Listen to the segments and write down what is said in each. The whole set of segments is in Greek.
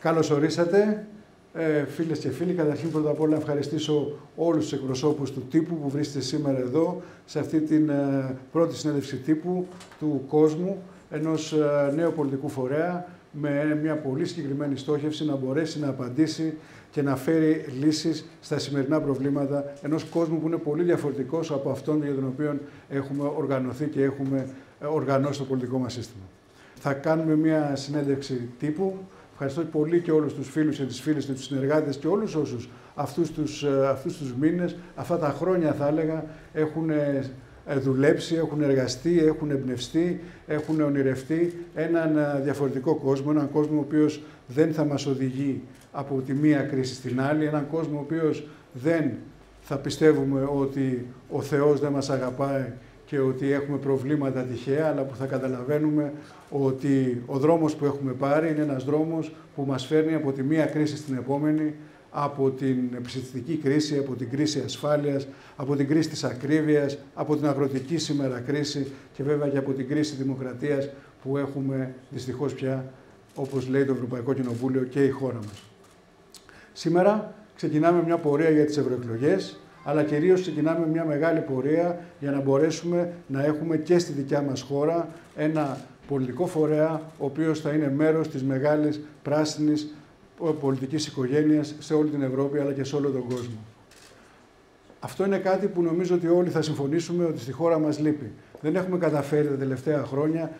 Καλώς ορίσατε, φίλες και φίλοι. Καταρχήν, πρώτα απ' όλα, ευχαριστήσω όλους τους εκπροσώπους του τύπου που βρίσκεται σήμερα εδώ, σε αυτή την πρώτη συνέντευξη τύπου του κόσμου, ενός νέου πολιτικού φορέα, με μια πολύ συγκεκριμένη στόχευση να μπορέσει να απαντήσει και να φέρει λύσεις στα σημερινά προβλήματα ενός κόσμου που είναι πολύ διαφορετικός από αυτόν για τον οποίο έχουμε οργανωθεί και έχουμε οργανώσει το πολιτικό μας σύστημα. Θα κάνουμε μια συνέντευξη τύπου. Ευχαριστώ πολύ και όλους τους φίλους και τις φίλες και τους συνεργάτες και όλους όσους αυτούς τους μήνες, αυτά τα χρόνια θα έλεγα, έχουν δουλέψει, έχουν εργαστεί, έχουν εμπνευστεί, έχουν ονειρευτεί έναν διαφορετικό κόσμο, έναν κόσμο ο οποίος δεν θα μας οδηγεί από τη μία κρίση στην άλλη, έναν κόσμο ο οποίος δεν θα πιστεύουμε ότι ο Θεός δεν μας αγαπάει και ότι έχουμε προβλήματα τυχαία, αλλά που θα καταλαβαίνουμε ότι ο δρόμος που έχουμε πάρει είναι ένας δρόμος που μας φέρνει από τη μία κρίση στην επόμενη, από την επιστημιστική κρίση, από την κρίση ασφάλειας, από την κρίση της ακρίβειας, από την αγροτική σήμερα κρίση και βέβαια και από την κρίση δημοκρατίας που έχουμε δυστυχώς πια, όπως λέει το Ευρωπαϊκό Κοινοβούλιο, και η χώρα μας. Σήμερα ξεκινάμε μια πορεία για τις ευρωεκλογές, αλλά κυρίως ξεκινάμε μια μεγάλη πορεία για να μπορέσουμε να έχουμε και στη δικιά μας χώρα ένα πολιτικό φορέα, ο οποίος θα είναι μέρος της μεγάλης πράσινης πολιτικής οικογένειας σε όλη την Ευρώπη, αλλά και σε όλο τον κόσμο. Αυτό είναι κάτι που νομίζω ότι όλοι θα συμφωνήσουμε ότι στη χώρα μας λείπει. Δεν έχουμε καταφέρει τα τελευταία χρόνια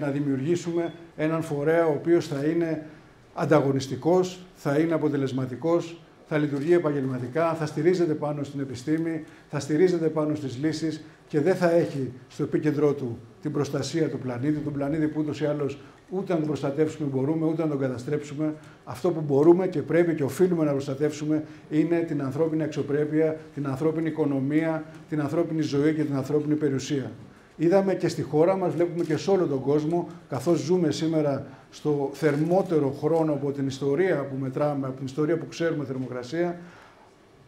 να δημιουργήσουμε έναν φορέα ο οποίος θα είναι ανταγωνιστικός, θα είναι αποτελεσματικός, θα λειτουργεί επαγγελματικά, θα στηρίζεται πάνω στην επιστήμη, θα στηρίζεται πάνω στις λύσεις και δεν θα έχει στο επίκεντρό του την προστασία του πλανήτη, τον πλανήτη που ούτως ή άλλως ούτε να τον προστατεύσουμε μπορούμε, ούτε να τον καταστρέψουμε. Αυτό που μπορούμε και πρέπει και οφείλουμε να προστατεύσουμε είναι την ανθρώπινη αξιοπρέπεια, την ανθρώπινη οικονομία, την ανθρώπινη ζωή και την ανθρώπινη περιουσία. Είδαμε και στη χώρα μας, βλέπουμε και σε όλο τον κόσμο, καθώς ζούμε σήμερα στο θερμότερο χρόνο από την ιστορία που μετράμε, από την ιστορία που ξέρουμε θερμοκρασία,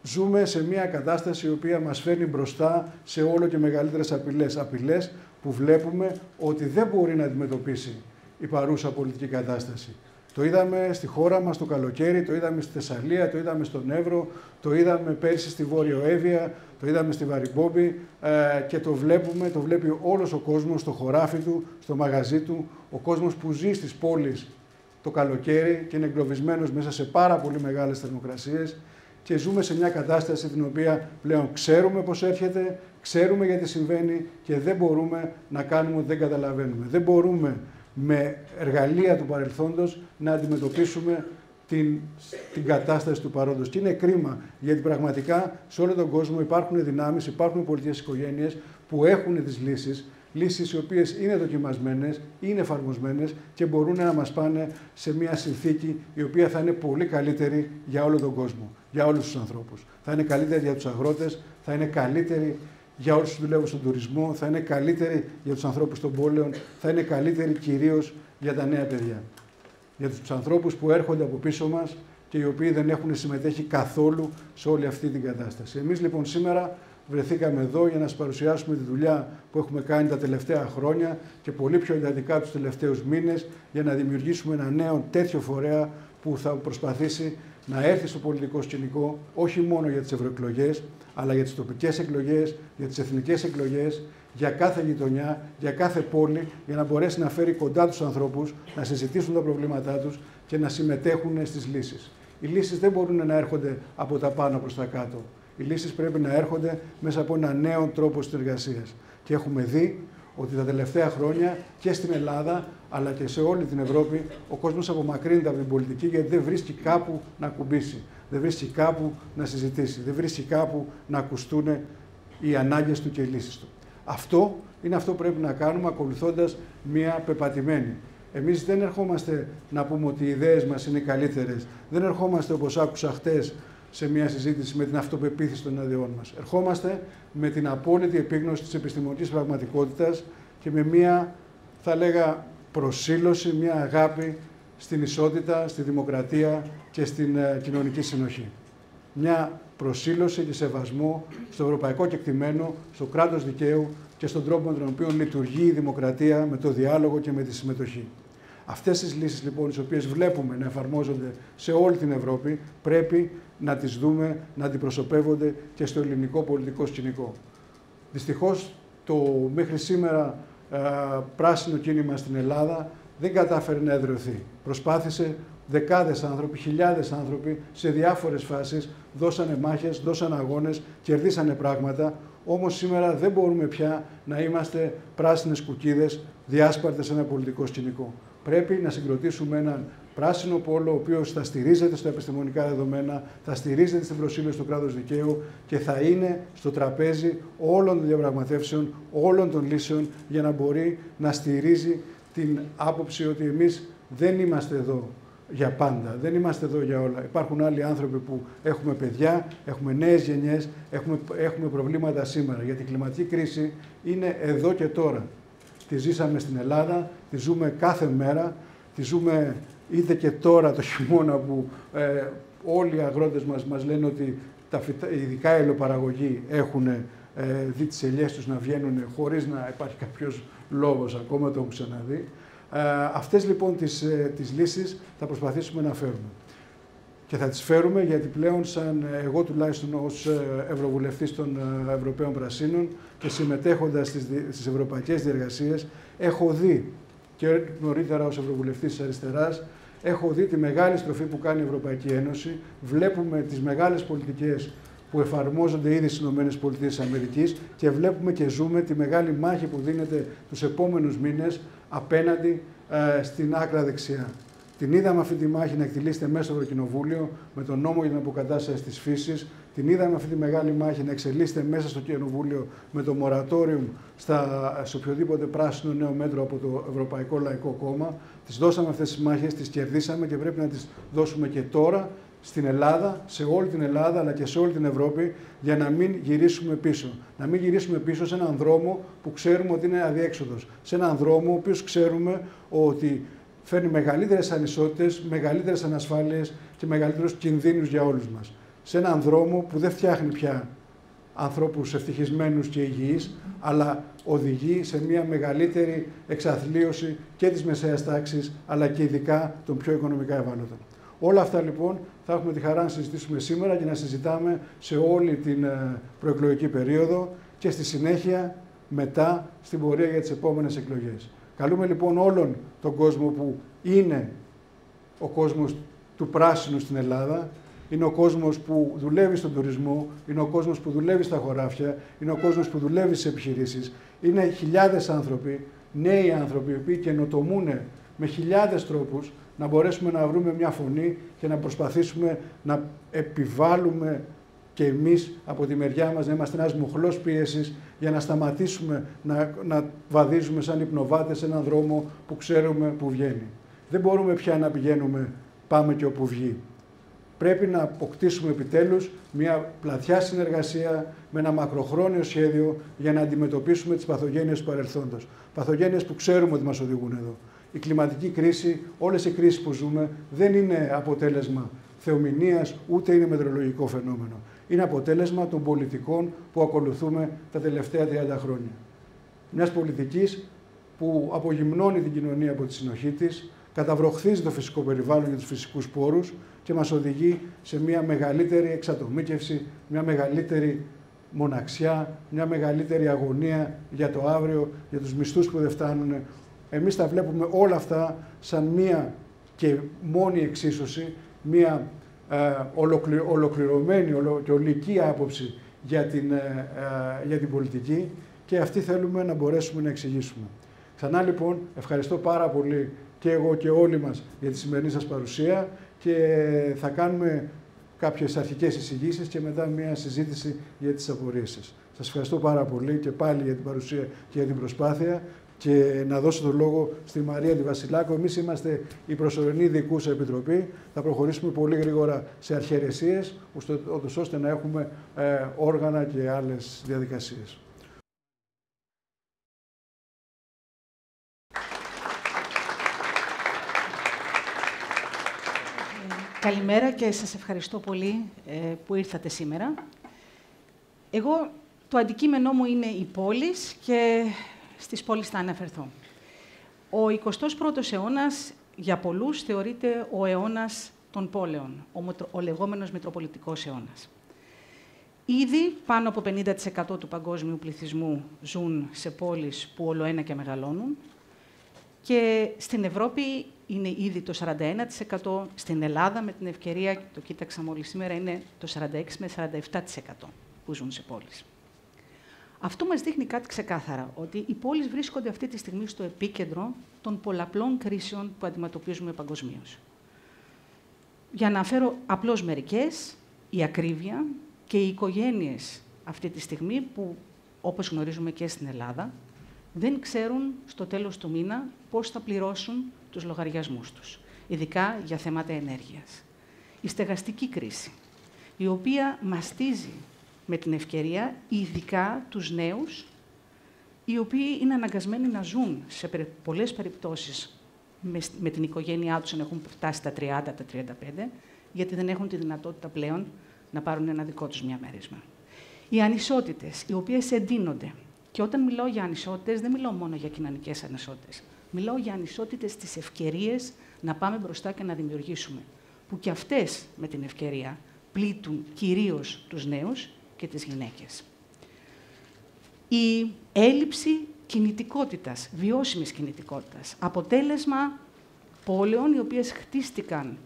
ζούμε σε μια κατάσταση η οποία μας φέρνει μπροστά σε όλο και μεγαλύτερες απειλές. Απειλές που βλέπουμε ότι δεν μπορεί να αντιμετωπίσει η παρούσα πολιτική κατάσταση. Το είδαμε στη χώρα μας το καλοκαίρι, το είδαμε στη Θεσσαλία, το είδαμε στον Εύρο, το είδαμε πέρσι στη Βόρειο Εύβοια, το είδαμε στη Βαριμπόμπη και το βλέπει όλος ο κόσμος στο χωράφι του, στο μαγαζί του, ο κόσμος που ζει στις πόλεις το καλοκαίρι και είναι εγκλωβισμένος μέσα σε πάρα πολύ μεγάλες θερμοκρασίες και ζούμε σε μια κατάσταση την οποία πλέον ξέρουμε πώς έρχεται, ξέρουμε γιατί συμβαίνει και δεν μπορούμε να κάνουμε ότι δεν καταλαβαίνουμε. Δεν μπορούμε με εργαλεία του παρελθόντος να αντιμετωπίσουμε την κατάσταση του παρόντος. Και είναι κρίμα, γιατί πραγματικά σε όλο τον κόσμο υπάρχουν δυνάμεις, υπάρχουν πολιτικές οικογένειες που έχουν τις λύσεις οι οποίες είναι δοκιμασμένες, είναι εφαρμοσμένες και μπορούν να μας πάνε σε μια συνθήκη η οποία θα είναι πολύ καλύτερη για όλο τον κόσμο, για όλους τους ανθρώπους. Θα είναι καλύτερη για τους αγρότες, θα είναι καλύτερη για όλους τους δουλεύουν στον τουρισμό, θα είναι καλύτερη για τους ανθρώπους των πόλεων, θα είναι καλύτερη κυρίως για τα νέα παιδιά. Για τους ανθρώπους που έρχονται από πίσω μας και οι οποίοι δεν έχουν συμμετέχει καθόλου σε όλη αυτή την κατάσταση. Εμείς λοιπόν σήμερα βρεθήκαμε εδώ για να σας παρουσιάσουμε τη δουλειά που έχουμε κάνει τα τελευταία χρόνια και πολύ πιο εντατικά τους τελευταίους μήνες για να δημιουργήσουμε ένα νέο τέτοιο φορέα που θα προσπαθήσει να έρθει στο πολιτικό σκηνικό όχι μόνο για τις ευρωεκλογές, αλλά για τις τοπικές εκλογές, για τις εθνικές εκλογές, για κάθε γειτονιά, για κάθε πόλη, για να μπορέσει να φέρει κοντά τους ανθρώπους, να συζητήσουν τα προβλήματά τους και να συμμετέχουν στις λύσεις. Οι λύσεις δεν μπορούν να έρχονται από τα πάνω προς τα κάτω. Οι λύσεις πρέπει να έρχονται μέσα από έναν νέο τρόπο συνεργασίας. Και έχουμε δει ότι τα τελευταία χρόνια και στην Ελλάδα, αλλά και σε όλη την Ευρώπη, ο κόσμος απομακρύνεται από την πολιτική γιατί δεν βρίσκει κάπου να κουμπίσει, δεν βρίσκει κάπου να συζητήσει, δεν βρίσκει κάπου να ακουστούν οι ανάγκες του και οι λύσεις του. Αυτό είναι αυτό που πρέπει να κάνουμε ακολουθώντας μια πεπατημένη. Εμείς δεν ερχόμαστε να πούμε ότι οι ιδέες μας είναι καλύτερες, δεν ερχόμαστε όπως άκουσα χτες σε μια συζήτηση με την αυτοπεποίθηση των ιδεών μας. Ερχόμαστε με την απόλυτη επίγνωση της επιστημονικής πραγματικότητας και με μια, θα λέγα, προσήλωση, μια αγάπη στην ισότητα, στη δημοκρατία και στην κοινωνική συνοχή. Μια προσήλωση και σεβασμό στο ευρωπαϊκό κεκτημένο, στο κράτος δικαίου και στον τρόπο με τον οποίο λειτουργεί η δημοκρατία με το διάλογο και με τη συμμετοχή. Αυτές τις λύσεις λοιπόν, τις οποίες βλέπουμε να εφαρμόζονται σε όλη την Ευρώπη, πρέπει να τις δούμε, να αντιπροσωπεύονται και στο ελληνικό πολιτικό σκηνικό. Δυστυχώς, το μέχρι σήμερα πράσινο κίνημα στην Ελλάδα δεν κατάφερε να εδραιωθεί. Προσπάθησε δεκάδες άνθρωποι, χιλιάδες άνθρωποι σε διάφορες φάσεις, δώσανε μάχες, δώσανε αγώνες, κερδίσανε πράγματα, όμως σήμερα δεν μπορούμε πια να είμαστε πράσινες κουκκίδες διάσπαρτες σε ένα πολιτικό σκηνικό. Πρέπει να συγκροτήσουμε έναν πράσινο πόλο, ο οποίος θα στηρίζεται στα επιστημονικά δεδομένα, θα στηρίζεται στην προσήλωση του κράτους δικαίου και θα είναι στο τραπέζι όλων των διαπραγματεύσεων, όλων των λύσεων, για να μπορεί να στηρίζει την άποψη ότι εμείς δεν είμαστε εδώ για πάντα, δεν είμαστε εδώ για όλα. Υπάρχουν άλλοι άνθρωποι που έχουμε παιδιά, έχουμε νέες γενιές, έχουμε προβλήματα σήμερα. Γιατί η κλιματική κρίση είναι εδώ και τώρα. Τη ζήσαμε στην Ελλάδα, τη ζούμε κάθε μέρα, τη ζούμε είτε και τώρα το χειμώνα που όλοι οι αγρότες μας λένε ότι ειδικά οι ελαιοπαραγωγοί έχουν δει τις ελιές τους να βγαίνουν χωρίς να υπάρχει κάποιος λόγος, ακόμα το έχουν ξαναδεί. Αυτές λοιπόν τις λύσεις θα προσπαθήσουμε να φέρουμε. Και θα τις φέρουμε γιατί πλέον, σαν εγώ τουλάχιστον ως Ευρωβουλευτής των Ευρωπαίων Πρασίνων και συμμετέχοντας στις ευρωπαϊκές διεργασίες, έχω δει και νωρίτερα ως Ευρωβουλευτής της Αριστεράς, έχω δει τη μεγάλη στροφή που κάνει η Ευρωπαϊκή Ένωση. Βλέπουμε τις μεγάλες πολιτικές που εφαρμόζονται ήδη στις ΗΠΑ και βλέπουμε και ζούμε τη μεγάλη μάχη που δίνεται τους επόμενους μήνες απέναντι στην άκρα δεξιά. Την είδαμε αυτή τη μάχη να εκτελήσεται μέσα στο Ευρωκοινοβούλιο με τον νόμο για την αποκατάσταση της φύσης. Την είδαμε αυτή τη μεγάλη μάχη να εξελίσσεται μέσα στο Κοινοβούλιο με το μορατόριο σε οποιοδήποτε πράσινο νέο μέτρο από το Ευρωπαϊκό Λαϊκό Κόμμα. Τις δώσαμε αυτές τις μάχες, τις κερδίσαμε και πρέπει να τις δώσουμε και τώρα στην Ελλάδα, σε όλη την Ελλάδα αλλά και σε όλη την Ευρώπη, για να μην γυρίσουμε πίσω. Να μην γυρίσουμε πίσω σε έναν δρόμο που ξέρουμε ότι είναι αδιέξοδος. Σε έναν δρόμο ο οποίος ξέρουμε ότι φέρνει μεγαλύτερες ανισότητες, μεγαλύτερες ανασφάλειες και μεγαλύτερους κινδύνους για όλους μας. Σε έναν δρόμο που δεν φτιάχνει πια ανθρώπους ευτυχισμένους και υγιείς, αλλά οδηγεί σε μια μεγαλύτερη εξαθλίωση και της μεσαίας τάξης, αλλά και ειδικά των πιο οικονομικά ευάλωτων. Όλα αυτά λοιπόν θα έχουμε τη χαρά να συζητήσουμε σήμερα και να συζητάμε σε όλη την προεκλογική περίοδο και στη συνέχεια μετά στην πορεία για τις επόμενες εκλογές. Καλούμε λοιπόν όλον τον κόσμο που είναι ο κόσμος του πράσινου στην Ελλάδα, είναι ο κόσμος που δουλεύει στον τουρισμό, είναι ο κόσμος που δουλεύει στα χωράφια, είναι ο κόσμος που δουλεύει στις επιχειρήσεις. Είναι χιλιάδες άνθρωποι, νέοι άνθρωποι, οι οποίοι καινοτομούν με χιλιάδες τρόπους να μπορέσουμε να βρούμε μια φωνή και να προσπαθήσουμε να επιβάλλουμε και εμείς από τη μεριά μας να είμαστε ένας μοχλός πίεσης για να σταματήσουμε να βαδίζουμε σαν υπνοβάτες σε έναν δρόμο που ξέρουμε που βγαίνει. Δεν μπορούμε πια να πηγαίνουμε πάμε και όπου βγει. Πρέπει να αποκτήσουμε επιτέλους μια πλατιά συνεργασία με ένα μακροχρόνιο σχέδιο για να αντιμετωπίσουμε τις παθογένειες του παρελθόντος. Παθογένειες που ξέρουμε ότι μας οδηγούν εδώ. Η κλιματική κρίση, όλες οι κρίσεις που ζούμε δεν είναι αποτέλεσμα θεομηνίας, ούτε είναι μετεωρολογικό φαινόμενο. Είναι αποτέλεσμα των πολιτικών που ακολουθούμε τα τελευταία 30 χρόνια. Μιας πολιτικής που απογυμνώνει την κοινωνία από τη συνοχή της, καταβροχθίζει το φυσικό περιβάλλον και τους φυσικούς πόρους και μας οδηγεί σε μια μεγαλύτερη εξατομίκευση, μια μεγαλύτερη μοναξιά, μια μεγαλύτερη αγωνία για το αύριο, για τους μισθούς που δεν φτάνουν. Εμείς τα βλέπουμε όλα αυτά σαν μία και μόνη εξίσωση, μία ολοκληρωμένη και ολική άποψη για την πολιτική και αυτή θέλουμε να μπορέσουμε να εξηγήσουμε. Ξανά λοιπόν ευχαριστώ πάρα πολύ και εγώ και όλοι μας για τη σημερινή σας παρουσία και θα κάνουμε κάποιες αρχικές εισηγήσεις και μετά μια συζήτηση για τις απορίες σας. Σας ευχαριστώ πάρα πολύ και πάλι για την παρουσία και για την προσπάθεια και να δώσω το λόγο στη Μαρία τη Βασιλάκου. Εμείς είμαστε η προσωρινή Διοικούσα Επιτροπή. Θα προχωρήσουμε πολύ γρήγορα σε αρχαιρεσίες, ώστε να έχουμε όργανα και άλλες διαδικασίες. Καλημέρα και σας ευχαριστώ πολύ που ήρθατε σήμερα. Εγώ, το αντικείμενό μου είναι οι πόλεις και στις πόλεις θα αναφερθώ. Ο 21ος αιώνας για πολλούς θεωρείται ο αιώνας των πόλεων, ο λεγόμενος Μητροπολιτικός αιώνας. Ήδη πάνω από 50% του παγκόσμιου πληθυσμού ζουν σε πόλεις που ολοένα και μεγαλώνουν και στην Ευρώπη είναι ήδη το 41%, στην Ελλάδα με την ευκαιρία, το κοίταξα μόλις σήμερα, είναι το 46 με 47% που ζουν σε πόλεις. Αυτό μας δείχνει κάτι ξεκάθαρα, ότι οι πόλεις βρίσκονται αυτή τη στιγμή στο επίκεντρο των πολλαπλών κρίσεων που αντιμετωπίζουμε παγκοσμίως. Για να αναφέρω απλώς μερικές, η ακρίβεια και οι οικογένειες αυτή τη στιγμή που, όπως γνωρίζουμε και στην Ελλάδα, δεν ξέρουν στο τέλος του μήνα πώς θα πληρώσουν τους λογαριασμούς τους, ειδικά για θέματα ενέργειας. Η στεγαστική κρίση, η οποία μαστίζει με την ευκαιρία ειδικά τους νέους, οι οποίοι είναι αναγκασμένοι να ζουν σε πολλές περιπτώσεις με την οικογένειά τους, αν έχουν φτάσει τα 30, τα 35, γιατί δεν έχουν τη δυνατότητα πλέον να πάρουν ένα δικό τους μια μέρισμα. Οι ανισότητες, οι οποίες εντείνονται. Και όταν μιλάω για ανισότητες, δεν μιλάω μόνο για κοινωνικές ανισότητες. Μιλάω για ανισότητες στις ευκαιρίες να πάμε μπροστά και να δημιουργήσουμε, που και αυτές με την ευκαιρία πλήττουν κυρίως τους νέους και τις γυναίκες. Η έλλειψη κινητικότητας, βιώσιμης κινητικότητας, αποτέλεσμα πόλεων οι οποίες χτίστηκαν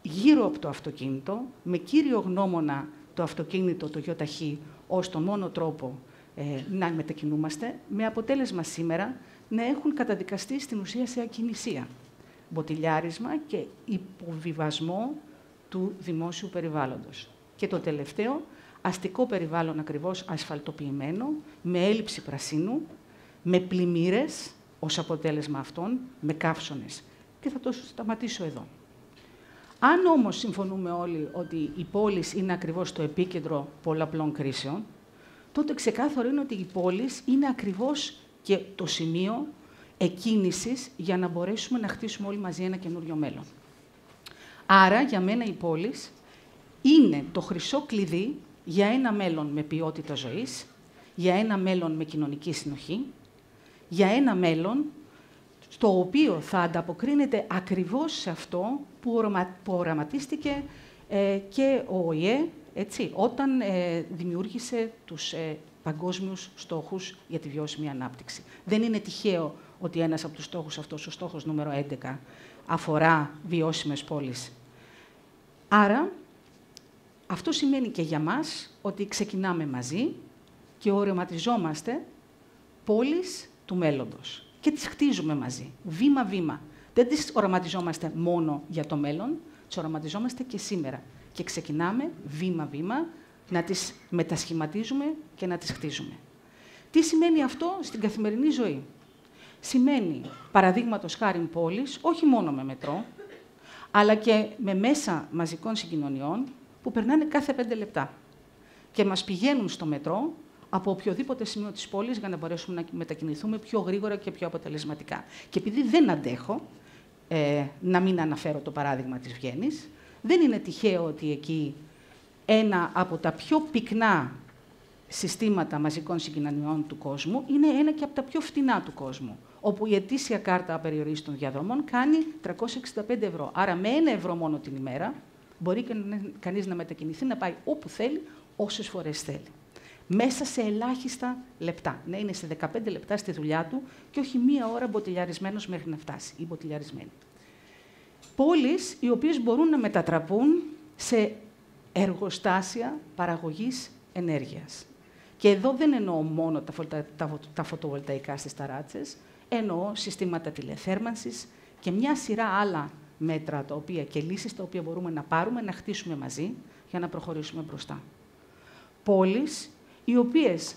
γύρω από το αυτοκίνητο, με κύριο γνώμονα το αυτοκίνητο, το ΙΧ, ως τον μόνο τρόπο να μετακινούμαστε, με αποτέλεσμα σήμερα να έχουν καταδικαστεί στην ουσία σε ακινησία, μποτιλιάρισμα και υποβιβασμό του δημόσιου περιβάλλοντος. Και το τελευταίο, αστικό περιβάλλον ακριβώς ασφαλτοποιημένο, με έλλειψη πρασίνου, με πλημμύρες ως αποτέλεσμα αυτών, με καύσονες. Και θα το σταματήσω εδώ. Αν όμως συμφωνούμε όλοι ότι οι πόλεις είναι ακριβώς το επίκεντρο πολλαπλών κρίσεων, τότε ξεκάθαρο είναι ότι οι πόλεις είναι ακριβώς και το σημείο εκκίνησης για να μπορέσουμε να χτίσουμε όλοι μαζί ένα καινούριο μέλλον. Άρα, για μένα οι πόλεις είναι το χρυσό κλειδί για ένα μέλλον με ποιότητα ζωής, για ένα μέλλον με κοινωνική συνοχή, για ένα μέλλον στο οποίο θα ανταποκρίνεται ακριβώς σε αυτό που οραματίστηκε και ο ΟΗΕ, έτσι, όταν δημιούργησε τους παγκόσμιους στόχους για τη βιώσιμη ανάπτυξη. Δεν είναι τυχαίο ότι ένας από τους στόχους αυτός, ο στόχος νούμερο 11, αφορά βιώσιμες πόλεις. Άρα, αυτό σημαίνει και για μας ότι ξεκινάμε μαζί και οραματιζόμαστε πόλεις του μέλλοντος. Και τις χτίζουμε μαζί, βήμα-βήμα. Δεν τις οραματιζόμαστε μόνο για το μέλλον, τις οραματιζόμαστε και σήμερα. Και ξεκινάμε βήμα-βήμα να τις μετασχηματίζουμε και να τις χτίζουμε. Τι σημαίνει αυτό στην καθημερινή ζωή? Σημαίνει, παραδείγματος χάριν πόλης, όχι μόνο με μετρό, αλλά και με μέσα μαζικών συγκοινωνιών που περνάνε κάθε 5 λεπτά και μας πηγαίνουν στο μετρό από οποιοδήποτε σημείο της πόλης για να μπορέσουμε να μετακινηθούμε πιο γρήγορα και πιο αποτελεσματικά. Και επειδή δεν αντέχω να μην αναφέρω το παράδειγμα της Βιέννης, δεν είναι τυχαίο ότι εκεί ένα από τα πιο πυκνά συστήματα μαζικών συγκοινωνιών του κόσμου είναι ένα και από τα πιο φτηνά του κόσμου, όπου η ετήσια κάρτα απεριορίστων διαδρομών κάνει 365 ευρώ. Άρα με 1 ευρώ μόνο την ημέρα μπορεί κανείς να μετακινηθεί, να πάει όπου θέλει, όσες φορές θέλει. Μέσα σε ελάχιστα λεπτά. Να είναι σε 15 λεπτά στη δουλειά του και όχι 1 ώρα μποτιλιαρισμένος μέχρι να φτάσει ή μποτιλιαρισμένη. Πόλεις οι οποίες μπορούν να μετατραπούν σε εργοστάσια παραγωγής ενέργειας. Και εδώ δεν εννοώ μόνο τα φωτοβολταϊκά στις ταράτσες, εννοώ συστήματα τηλεθέρμανσης και μια σειρά άλλα μέτρα και λύσεις τα οποία μπορούμε να πάρουμε, να χτίσουμε μαζί για να προχωρήσουμε μπροστά. Πόλεις οι οποίες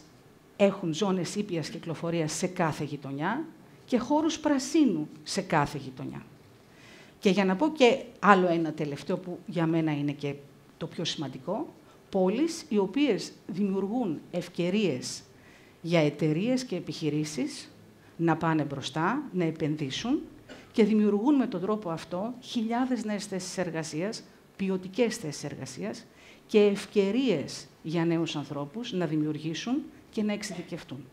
έχουν ζώνες ήπιας κυκλοφορίας σε κάθε γειτονιά και χώρους πρασίνου σε κάθε γειτονιά. Και για να πω και άλλο ένα τελευταίο που για μένα είναι και το πιο σημαντικό, πόλεις οι οποίες δημιουργούν ευκαιρίες για εταιρείες και επιχειρήσεις να πάνε μπροστά, να επενδύσουν και δημιουργούν με τον τρόπο αυτό χιλιάδες νέες θέσεις εργασίας, ποιοτικές θέσεις εργασίας και ευκαιρίες για νέους ανθρώπους να δημιουργήσουν και να εξειδικευτούν.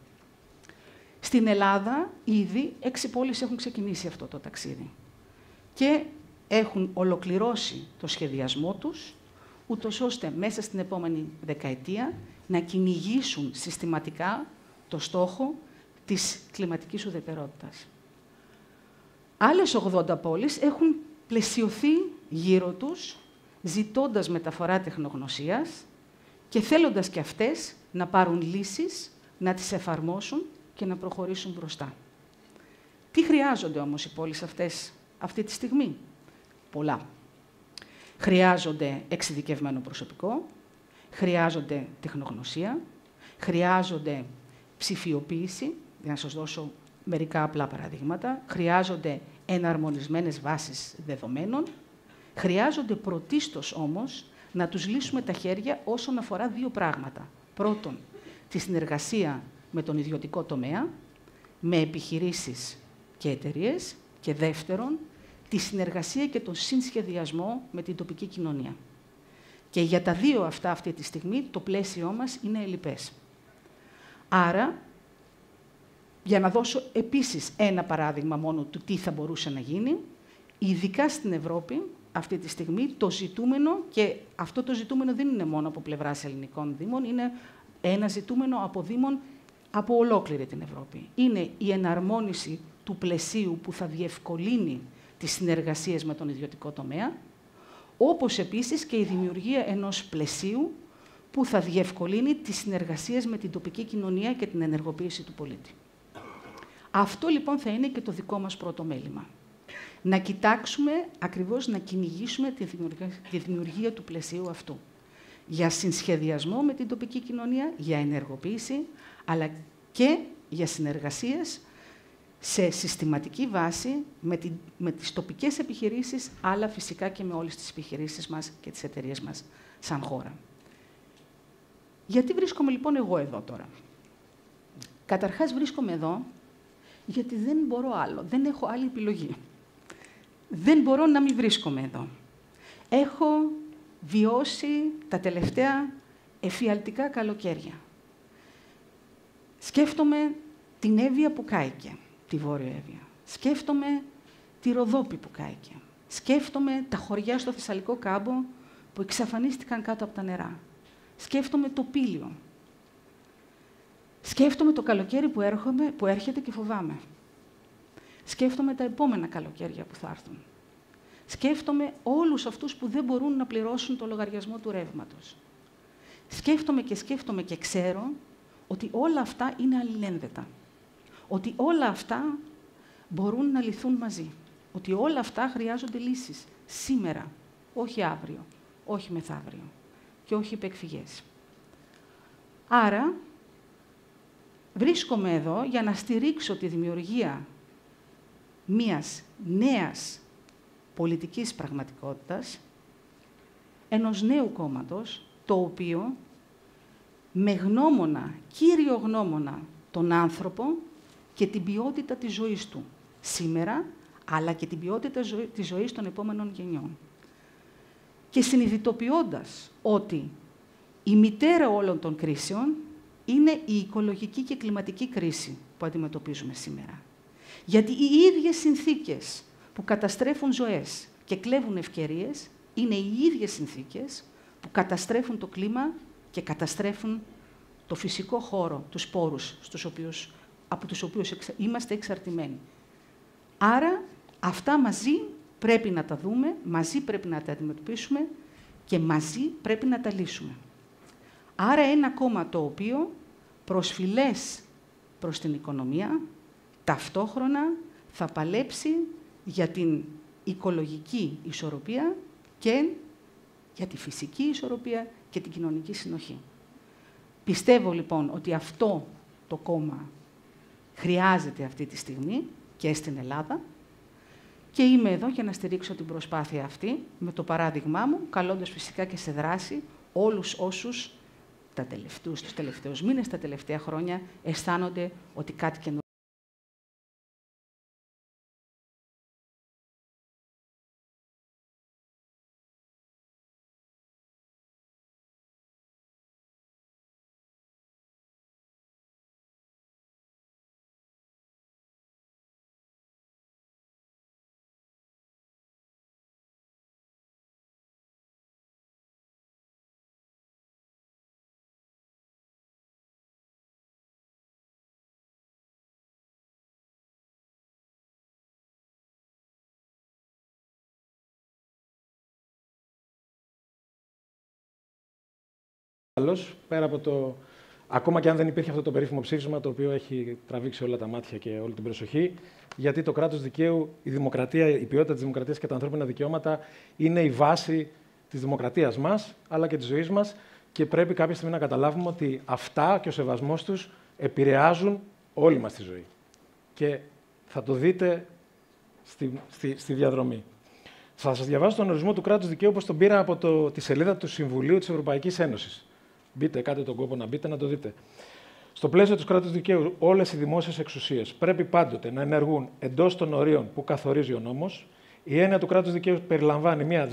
Στην Ελλάδα, ήδη 6 πόλεις έχουν ξεκινήσει αυτό το ταξίδι και έχουν ολοκληρώσει το σχεδιασμό τους, ούτως ώστε μέσα στην επόμενη δεκαετία να κυνηγήσουν συστηματικά το στόχο της κλιματικής ουδετερότητας. Άλλες 80 πόλεις έχουν πλαισιωθεί γύρω τους, ζητώντας μεταφορά τεχνογνωσίας και θέλοντας και αυτές να πάρουν λύσεις, να τις εφαρμόσουν και να προχωρήσουν μπροστά. Τι χρειάζονται όμως οι πόλεις αυτές αυτή τη στιγμή? Πολλά. Χρειάζονται εξειδικευμένο προσωπικό, χρειάζονται τεχνογνωσία, χρειάζονται ψηφιοποίηση, για να σας δώσω μερικά απλά παραδείγματα, χρειάζονται εναρμονισμένες βάσεις δεδομένων, χρειάζονται πρωτίστως όμως να τους λύσουμε τα χέρια όσον αφορά 2 πράγματα. Πρώτον, τη συνεργασία με τον ιδιωτικό τομέα, με επιχειρήσεις και εταιρείες, και δεύτερον, τη συνεργασία και τον συνσχεδιασμό με την τοπική κοινωνία. Και για τα 2 αυτά αυτή τη στιγμή το πλαίσιό μας είναι ελλειπές. Άρα, για να δώσω επίσης ένα παράδειγμα μόνο του τι θα μπορούσε να γίνει, ειδικά στην Ευρώπη, αυτή τη στιγμή το ζητούμενο, και αυτό το ζητούμενο δεν είναι μόνο από πλευράς ελληνικών δήμων, είναι ένα ζητούμενο από δήμων από ολόκληρη την Ευρώπη. Είναι η εναρμόνιση του πλαισίου που θα διευκολύνει τις συνεργασίες με τον ιδιωτικό τομέα, όπως επίσης και η δημιουργία ενός πλαισίου που θα διευκολύνει τις συνεργασίες με την τοπική κοινωνία και την ενεργοποίηση του πολίτη. Αυτό λοιπόν θα είναι και το δικό μας πρώτο μέλημα. Να κοιτάξουμε ακριβώς, να κυνηγήσουμε τη δημιουργία του πλαισίου αυτού. Για συνσχεδιασμό με την τοπική κοινωνία, για ενεργοποίηση, αλλά και για συνεργασίες σε συστηματική βάση με τις τοπικές επιχειρήσεις, αλλά φυσικά και με όλες τις επιχειρήσεις μας και τις εταιρείες μας σαν χώρα. Γιατί βρίσκομαι λοιπόν εγώ εδώ τώρα? Καταρχάς βρίσκομαι εδώ γιατί δεν μπορώ άλλο, δεν έχω άλλη επιλογή. Δεν μπορώ να μην βρίσκομαι εδώ. Έχω βιώσει τα τελευταία εφιαλτικά καλοκαίρια. Σκέφτομαι την Εύβοια που κάηκε, τη Βόρειο Εύβοια. Σκέφτομαι τη Ροδόπη που κάηκε. Σκέφτομαι τα χωριά στο Θεσσαλικό κάμπο που εξαφανίστηκαν κάτω από τα νερά. Σκέφτομαι το Πήλιο. Σκέφτομαι το καλοκαίρι που έρχεται και φοβάμαι. Σκέφτομαι τα επόμενα καλοκαίρια που θα έρθουν. Σκέφτομαι όλους αυτούς που δεν μπορούν να πληρώσουν το λογαριασμό του ρεύματος. Σκέφτομαι και ξέρω ότι όλα αυτά είναι αλληλένδετα. Ότι όλα αυτά μπορούν να λυθούν μαζί. Ότι όλα αυτά χρειάζονται λύσεις. Σήμερα, όχι αύριο, όχι μεθαύριο και όχι υπεκφυγές. Άρα, βρίσκομαι εδώ για να στηρίξω τη δημιουργία μιας νέας πολιτικής πραγματικότητας, ενός νέου κόμματος, το οποίο με γνώμονα, κύριο γνώμονα, τον άνθρωπο και την ποιότητα της ζωής του σήμερα, αλλά και την ποιότητα της ζωής των επόμενων γενιών. Και συνειδητοποιώντας ότι η μητέρα όλων των κρίσεων είναι η οικολογική και κλιματική κρίση που αντιμετωπίζουμε σήμερα. Γιατί οι ίδιες συνθήκες που καταστρέφουν ζωές και κλέβουν ευκαιρίες είναι οι ίδιες συνθήκες που καταστρέφουν το κλίμα και καταστρέφουν το φυσικό χώρο, τους πόρους από τους οποίους είμαστε εξαρτημένοι. Άρα, αυτά μαζί πρέπει να τα δούμε, μαζί πρέπει να τα αντιμετωπίσουμε και μαζί πρέπει να τα λύσουμε. Άρα, ένα κόμμα το οποίο προσφυλές προς την οικονομία, ταυτόχρονα θα παλέψει για την οικολογική ισορροπία και για τη φυσική ισορροπία και την κοινωνική συνοχή. Πιστεύω λοιπόν ότι αυτό το κόμμα χρειάζεται αυτή τη στιγμή και στην Ελλάδα και είμαι εδώ για να στηρίξω την προσπάθεια αυτή με το παράδειγμά μου, καλώντας φυσικά και σε δράση όλους όσους τους τελευταίους μήνες, τα τελευταία χρόνια αισθάνονται ότι κάτι καινούργιο άλλος, πέρα από το. Ακόμα και αν δεν υπήρχε αυτό το περίφημο ψήφισμα, το οποίο έχει τραβήξει όλα τα μάτια και όλη την προσοχή, γιατί το κράτος δικαίου, η δημοκρατία, η ποιότητα της δημοκρατίας και τα ανθρώπινα δικαιώματα είναι η βάση της δημοκρατίας μας, αλλά και της ζωής μας, και πρέπει κάποια στιγμή να καταλάβουμε ότι αυτά και ο σεβασμός τους επηρεάζουν όλη μας τη ζωή. Και θα το δείτε στη διαδρομή. Θα σας διαβάσω τον ορισμό του κράτους δικαίου, όπως τον πήρα από τη σελίδα του Συμβουλίου της Ευρωπαϊκής Ένωσης. Μπείτε, κάντε τον κόπο να μπείτε, να το δείτε. Στο πλαίσιο του κράτους δικαίου, όλες οι δημόσιες εξουσίες πρέπει πάντοτε να ενεργούν εντός των ορίων που καθορίζει ο νόμος. Η έννοια του κράτους δικαίου περιλαμβάνει μια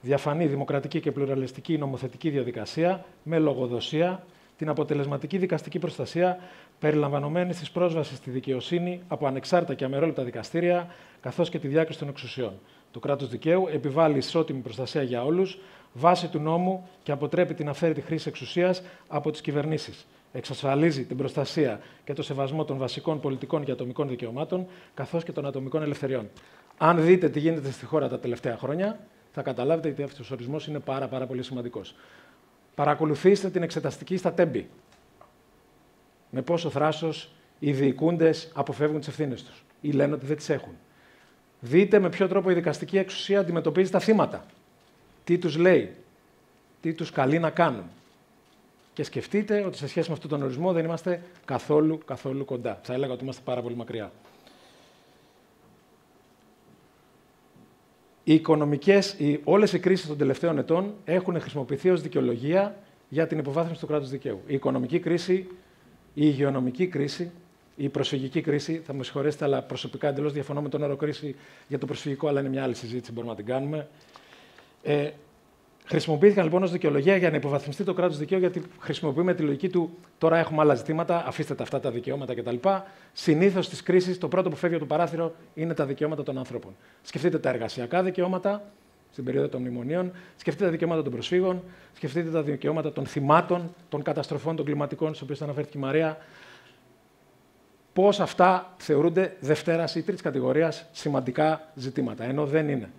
διαφανή, δημοκρατική και πλουραλιστική νομοθετική διαδικασία με λογοδοσία, την αποτελεσματική δικαστική προστασία, περιλαμβανομένη της πρόσβασης στη δικαιοσύνη από ανεξάρτητα και αμερόληπτα δικαστήρια, καθώς και τη διάκριση των εξουσιών. Το κράτος δικαίου επιβάλλει ισότιμη προστασία για όλους, βάσει του νόμου, και αποτρέπει την αυθαίρετη χρήση εξουσίας από τις κυβερνήσεις. Εξασφαλίζει την προστασία και το σεβασμό των βασικών πολιτικών και ατομικών δικαιωμάτων, καθώς και των ατομικών ελευθεριών. Αν δείτε τι γίνεται στη χώρα τα τελευταία χρόνια, θα καταλάβετε ότι αυτός ο ορισμός είναι πάρα πολύ σημαντικός. Παρακολουθήστε την εξεταστική στα Τέμπη. Με πόσο θράσος οι διοικούντες αποφεύγουν τις ευθύνες τους ή λένε ότι δεν τις έχουν. Δείτε με ποιο τρόπο η δικαστική εξουσία αντιμετωπίζει τα θύματα. Τι τους λέει, τι τους καλεί να κάνουν. Και σκεφτείτε ότι σε σχέση με αυτόν τον ορισμό δεν είμαστε καθόλου κοντά. Θα έλεγα ότι είμαστε πάρα πολύ μακριά. Όλες οι κρίσεις των τελευταίων ετών έχουν χρησιμοποιηθεί ως δικαιολογία για την υποβάθμιση του κράτους δικαίου. Η οικονομική κρίση, η υγειονομική κρίση, η προσφυγική κρίση, θα με συγχωρέσετε, αλλά προσωπικά εντελώς διαφωνώ με τον όρο κρίση για το προσφυγικό, αλλά είναι μια άλλη συζήτηση, μπορούμε να την κάνουμε. Χρησιμοποιήθηκαν λοιπόν ως δικαιολογία για να υποβαθμιστεί το κράτος δικαίου, γιατί χρησιμοποιούμε τη λογική του τώρα έχουμε άλλα ζητήματα, αφήστε τα αυτά τα δικαιώματα κτλ. Συνήθως στις κρίσεις το πρώτο που φεύγει από το παράθυρο είναι τα δικαιώματα των ανθρώπων. Σκεφτείτε τα εργασιακά δικαιώματα στην περίοδο των μνημονίων, σκεφτείτε τα δικαιώματα των προσφύγων, σκεφτείτε τα δικαιώματα των θυμάτων, των καταστροφών των κλιματικών, στις οποίες αναφέρθηκε η Μαρία. Πώς αυτά θεωρούνται δευτέρας ή τρίτης κατηγορίας σημαντικά ζητήματα, ενώ δεν είναι.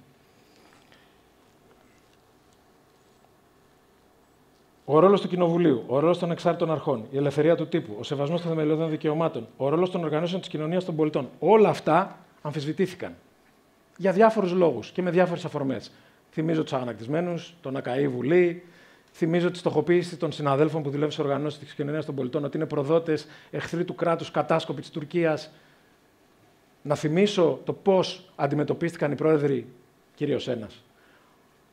Ο ρόλος του Κοινοβουλίου, ο ρόλος των εξάρτητων αρχών, η ελευθερία του τύπου, ο σεβασμός των θεμελιωδών δικαιωμάτων, ο ρόλος των οργανώσεων της κοινωνίας των πολιτών, όλα αυτά αμφισβητήθηκαν. Για διάφορους λόγους και με διάφορες αφορμές. Θυμίζω τους αγανακτισμένους, τον ΑΚΑΗ Βουλή, θυμίζω τη στοχοποίηση των συναδέλφων που δουλεύουν σε οργανώσεις της κοινωνίας των πολιτών, ότι είναι προδότες, εχθροί του κράτους, κατάσκοποι της Τουρκίας. Να θυμίσω το πώς αντιμετωπίστηκαν οι πρόεδροι, κυρίως ένας,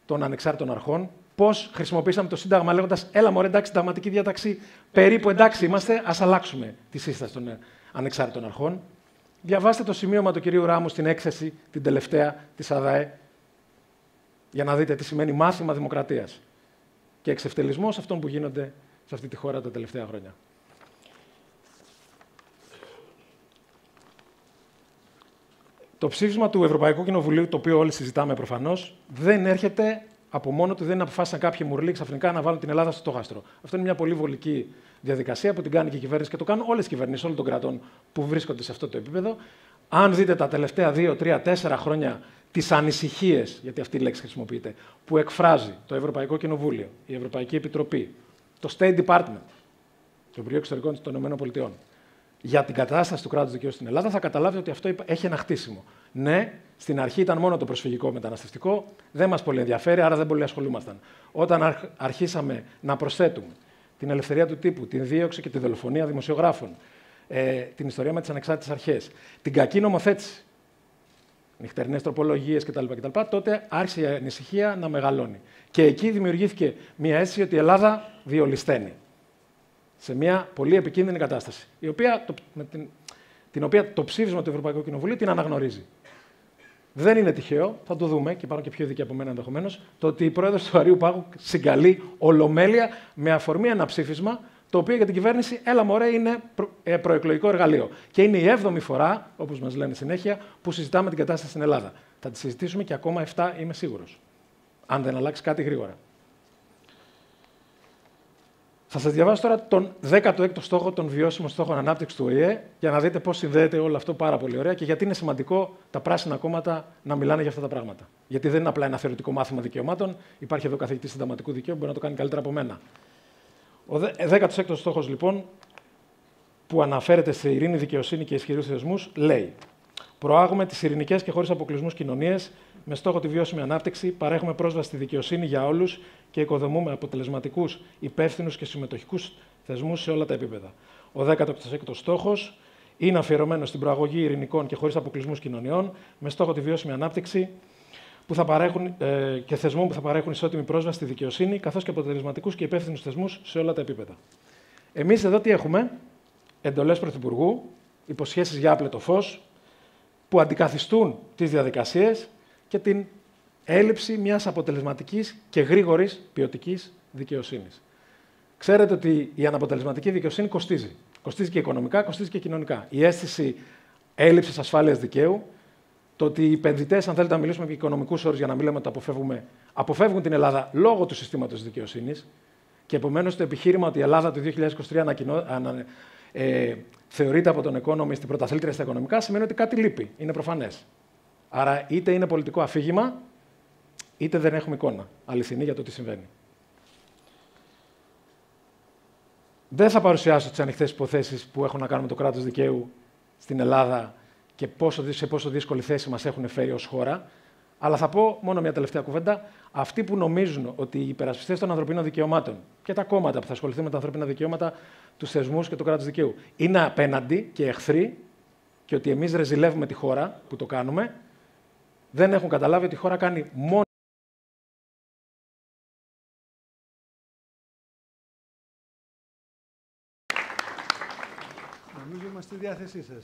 των ανεξάρτητων αρχών. Πώς χρησιμοποίησαμε το Σύνταγμα λέγοντας «Έλα μωρέ, εντάξει, συνταγματική διάταξη, περίπου εντάξει είμαστε, ας αλλάξουμε τη σύσταση των ανεξάρτητων αρχών». Διαβάστε το σημείωμα του κυρίου Ράμου στην έκθεση, την τελευταία της ΑΔΑΕ, για να δείτε τι σημαίνει μάθημα δημοκρατίας και εξευτελισμός αυτών που γίνονται σε αυτή τη χώρα τα τελευταία χρόνια. Το ψήφισμα του Ευρωπαϊκού Κοινοβουλίου, το οποίο όλοι συζητάμε προφανώς, δεν έρχεται από μόνο του, δεν αποφάσισαν κάποιοι μουρλοί ξαφνικά να βάλουν την Ελλάδα στο στόχαστρο. Αυτό είναι μια πολύ βολική διαδικασία που την κάνει και η κυβέρνηση και το κάνουν όλες οι κυβερνήσεις όλων των κρατών που βρίσκονται σε αυτό το επίπεδο. Αν δείτε τα τελευταία 2, 3, 4 χρόνια τις ανησυχίες, γιατί αυτή η λέξη χρησιμοποιείται, που εκφράζει το Ευρωπαϊκό Κοινοβούλιο, η Ευρωπαϊκή Επιτροπή, το State Department, το Υπουργείο Εξωτερικών των ΗΠΑ, για την κατάσταση του κράτους δικαίου στην Ελλάδα, θα καταλάβετε ότι αυτό έχει ένα χτίσιμο. Ναι, στην αρχή ήταν μόνο το προσφυγικό μεταναστευτικό, δεν μας πολύ ενδιαφέρει, άρα δεν πολύ ασχολούμασταν. Όταν αρχίσαμε να προσθέτουμε την ελευθερία του τύπου, την δίωξη και τη δολοφονία δημοσιογράφων, την ιστορία με τις ανεξάρτητες αρχές, την κακή νομοθέτηση, νυχτερινές τροπολογίες κτλ., τότε άρχισε η ανησυχία να μεγαλώνει. Και εκεί δημιουργήθηκε μια αίσθηση ότι η Ελλάδα διολυσθένει σε μια πολύ επικίνδυνη κατάσταση, την οποία το ψήφισμα του Ευρωπαϊκού Κοινοβουλίου την αναγνωρίζει. Δεν είναι τυχαίο, θα το δούμε και υπάρχουν και πιο ειδικοί από μένα ενδεχομένως, το ότι η πρόεδρος του Αριού Πάγου συγκαλεί ολομέλεια με αφορμή ένα ψήφισμα, το οποίο για την κυβέρνηση, έλα μωρέ, είναι προεκλογικό εργαλείο. Και είναι η 7η φορά, όπως μας λένε συνέχεια, που συζητάμε την κατάσταση στην Ελλάδα. Θα τη συζητήσουμε και ακόμα 7, είμαι σίγουρος. Αν δεν αλλάξει κάτι γρήγορα. Θα σας διαβάσω τώρα τον 16ο στόχο των βιώσιμων στόχων ανάπτυξης του ΟΗΕ, για να δείτε πώς συνδέεται όλο αυτό πάρα πολύ ωραία και γιατί είναι σημαντικό τα πράσινα κόμματα να μιλάνε για αυτά τα πράγματα. Γιατί δεν είναι απλά ένα θεωρητικό μάθημα δικαιωμάτων. Υπάρχει εδώ καθηγητής συνταγματικού δικαίου που μπορεί να το κάνει καλύτερα από μένα. Ο 16ος στόχος, λοιπόν, που αναφέρεται σε ειρήνη, δικαιοσύνη και ισχυρούς θεσμούς, λέει: προάγουμε τις ειρηνικές και χωρίς αποκλεισμούς κοινωνίες με στόχο τη βιώσιμη ανάπτυξη, παρέχουμε πρόσβαση στη δικαιοσύνη για όλους και οικοδομούμε αποτελεσματικούς, υπεύθυνους και συμμετοχικούς θεσμούς σε όλα τα επίπεδα. Ο 16ος στόχος είναι αφιερωμένος στην προαγωγή ειρηνικών και χωρίς αποκλεισμούς κοινωνιών με στόχο τη βιώσιμη ανάπτυξη που θα παρέχουν, και θεσμών που θα παρέχουν ισότιμη πρόσβαση στη δικαιοσύνη, καθώς και αποτελεσματικούς και υπεύθυνους θεσμούς σε όλα τα επίπεδα. Εμείς εδώ τι έχουμε? Εντολές Πρωθυπουργού, υποσχέσεις για άπλετο φως, που αντικαθιστούν τις διαδικασίες και την έλλειψη μιας αποτελεσματικής και γρήγορης ποιοτικής δικαιοσύνης. Ξέρετε ότι η αναποτελεσματική δικαιοσύνη κοστίζει. Κοστίζει και οικονομικά, κοστίζει και κοινωνικά. Η αίσθηση έλλειψης ασφάλειας δικαίου, το ότι οι επενδυτές, αν θέλετε να μιλήσουμε με οικονομικούς όρους για να μην λέμε ότι αποφεύγουν την Ελλάδα λόγω του συστήματος δικαιοσύνης και επομένως το επιχείρημα ότι η Ελλάδα το 2023 θεωρείται από τον Economist την πρωταθλήτρια στα οικονομικά, σημαίνει ότι κάτι λείπει. Είναι προφανές. Άρα είτε είναι πολιτικό αφήγημα, είτε δεν έχουμε εικόνα αληθινή για το τι συμβαίνει. Δεν θα παρουσιάσω τις ανοιχτές υποθέσεις που έχουν να κάνουν με το κράτος δικαίου στην Ελλάδα και σε πόσο δύσκολη θέση μας έχουν φέρει ως χώρα, αλλά θα πω μόνο μια τελευταία κουβέντα. Αυτοί που νομίζουν ότι οι υπερασπιστές των ανθρωπίνων δικαιωμάτων και τα κόμματα που θα ασχοληθούν με τα ανθρώπινα δικαιώματα, τους θεσμούς και το κράτος δικαίου είναι απέναντι και εχθροί και ότι εμείς ρεζιλεύουμε τη χώρα που το κάνουμε, δεν έχουν καταλάβει ότι η χώρα κάνει μόνο. Νομίζω είμαστε στη διάθεσή σας.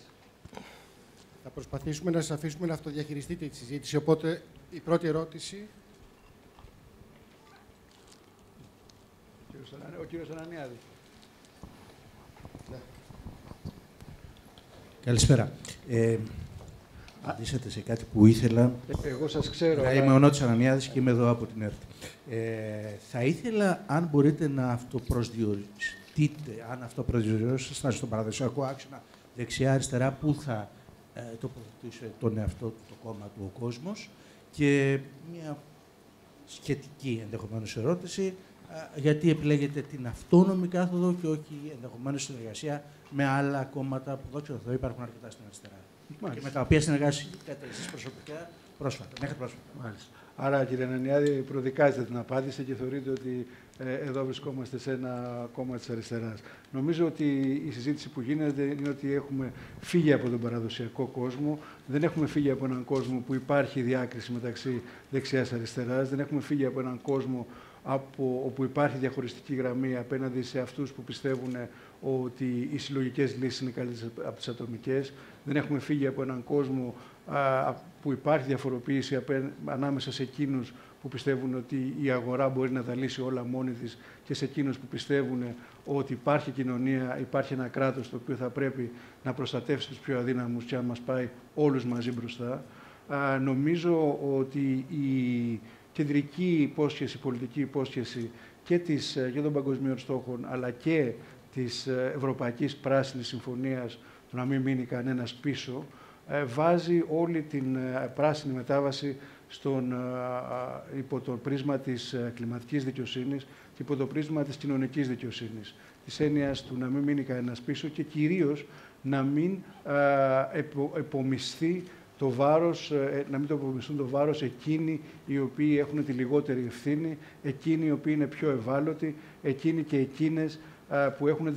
Θα προσπαθήσουμε να σας αφήσουμε να αυτοδιαχειριστείτε τη συζήτηση. Οπότε, η πρώτη ερώτηση. Ο κύριος Ανανιάδης. Ναι. Καλησπέρα. Απαντήσατε σε κάτι που ήθελα. Εγώ σας ξέρω. Είμαι ο Νότης Ανανιάδης και είμαι εδώ από την ΕΡΤ. Θα ήθελα, αν μπορείτε, να αυτοπροσδιοριστείτε, αν αυτοπροσδιορίσετε στον παραδοσιακό άξονα δεξιά-αριστερά, πού θα τοποθετήσει τον εαυτό του το κόμμα του ο κόσμος, και μια σχετική ενδεχομένως ερώτηση, γιατί επιλέγετε την αυτόνομη κάθοδο και όχι ενδεχομένως συνεργασία με άλλα κόμματα που, δόξα τω Θεώ, υπάρχουν αρκετά στην αριστερά. Μάλιστα. Και με τα οποία συνεργαστήκατε εσείς προσωπικά μέχρι πρόσφατα. Μάλιστα. Άρα, κύριε Ανανιάδη, προδικάζετε την απάντηση και θεωρείτε ότι εδώ βρισκόμαστε σε ένα κόμμα της αριστεράς. Νομίζω ότι η συζήτηση που γίνεται είναι ότι έχουμε φύγει από τον παραδοσιακό κόσμο, δεν έχουμε φύγει από έναν κόσμο που υπάρχει διάκριση μεταξύ δεξιάς και αριστεράς, δεν έχουμε φύγει από έναν κόσμο όπου υπάρχει διαχωριστική γραμμή απέναντι σε αυτούς που πιστεύουν ότι οι συλλογικές λύσεις είναι καλύτερες από τις ατομικές. Δεν έχουμε φύγει από έναν κόσμο που υπάρχει διαφοροποίηση ανάμεσα σε εκείνους που πιστεύουν ότι η αγορά μπορεί να τα λύσει όλα μόνη της και σε εκείνους που πιστεύουν ότι υπάρχει κοινωνία, υπάρχει ένα κράτος το οποίο θα πρέπει να προστατεύσει τους πιο αδύναμους και να μας πάει όλους μαζί μπροστά. Νομίζω ότι η κεντρική υπόσχεση, πολιτική υπόσχεση και των παγκοσμίων στόχων, αλλά και της Ευρωπαϊκής Πράσινης Συμφωνίας, του να μην μείνει κανένας πίσω, βάζει όλη την πράσινη μετάβαση υπό το πρίσμα της κλιματικής δικαιοσύνης και υπό το πρίσμα της κοινωνικής δικαιοσύνης. Της έννοιας του να μην μείνει κανένας πίσω και κυρίως να μην επομισθεί το βάρος, να μην το απομισθούν το βάρος εκείνοι οι οποίοι έχουν τη λιγότερη ευθύνη, εκείνοι οι οποίοι είναι πιο ευάλωτοι, εκείνοι και εκείνες που έχουν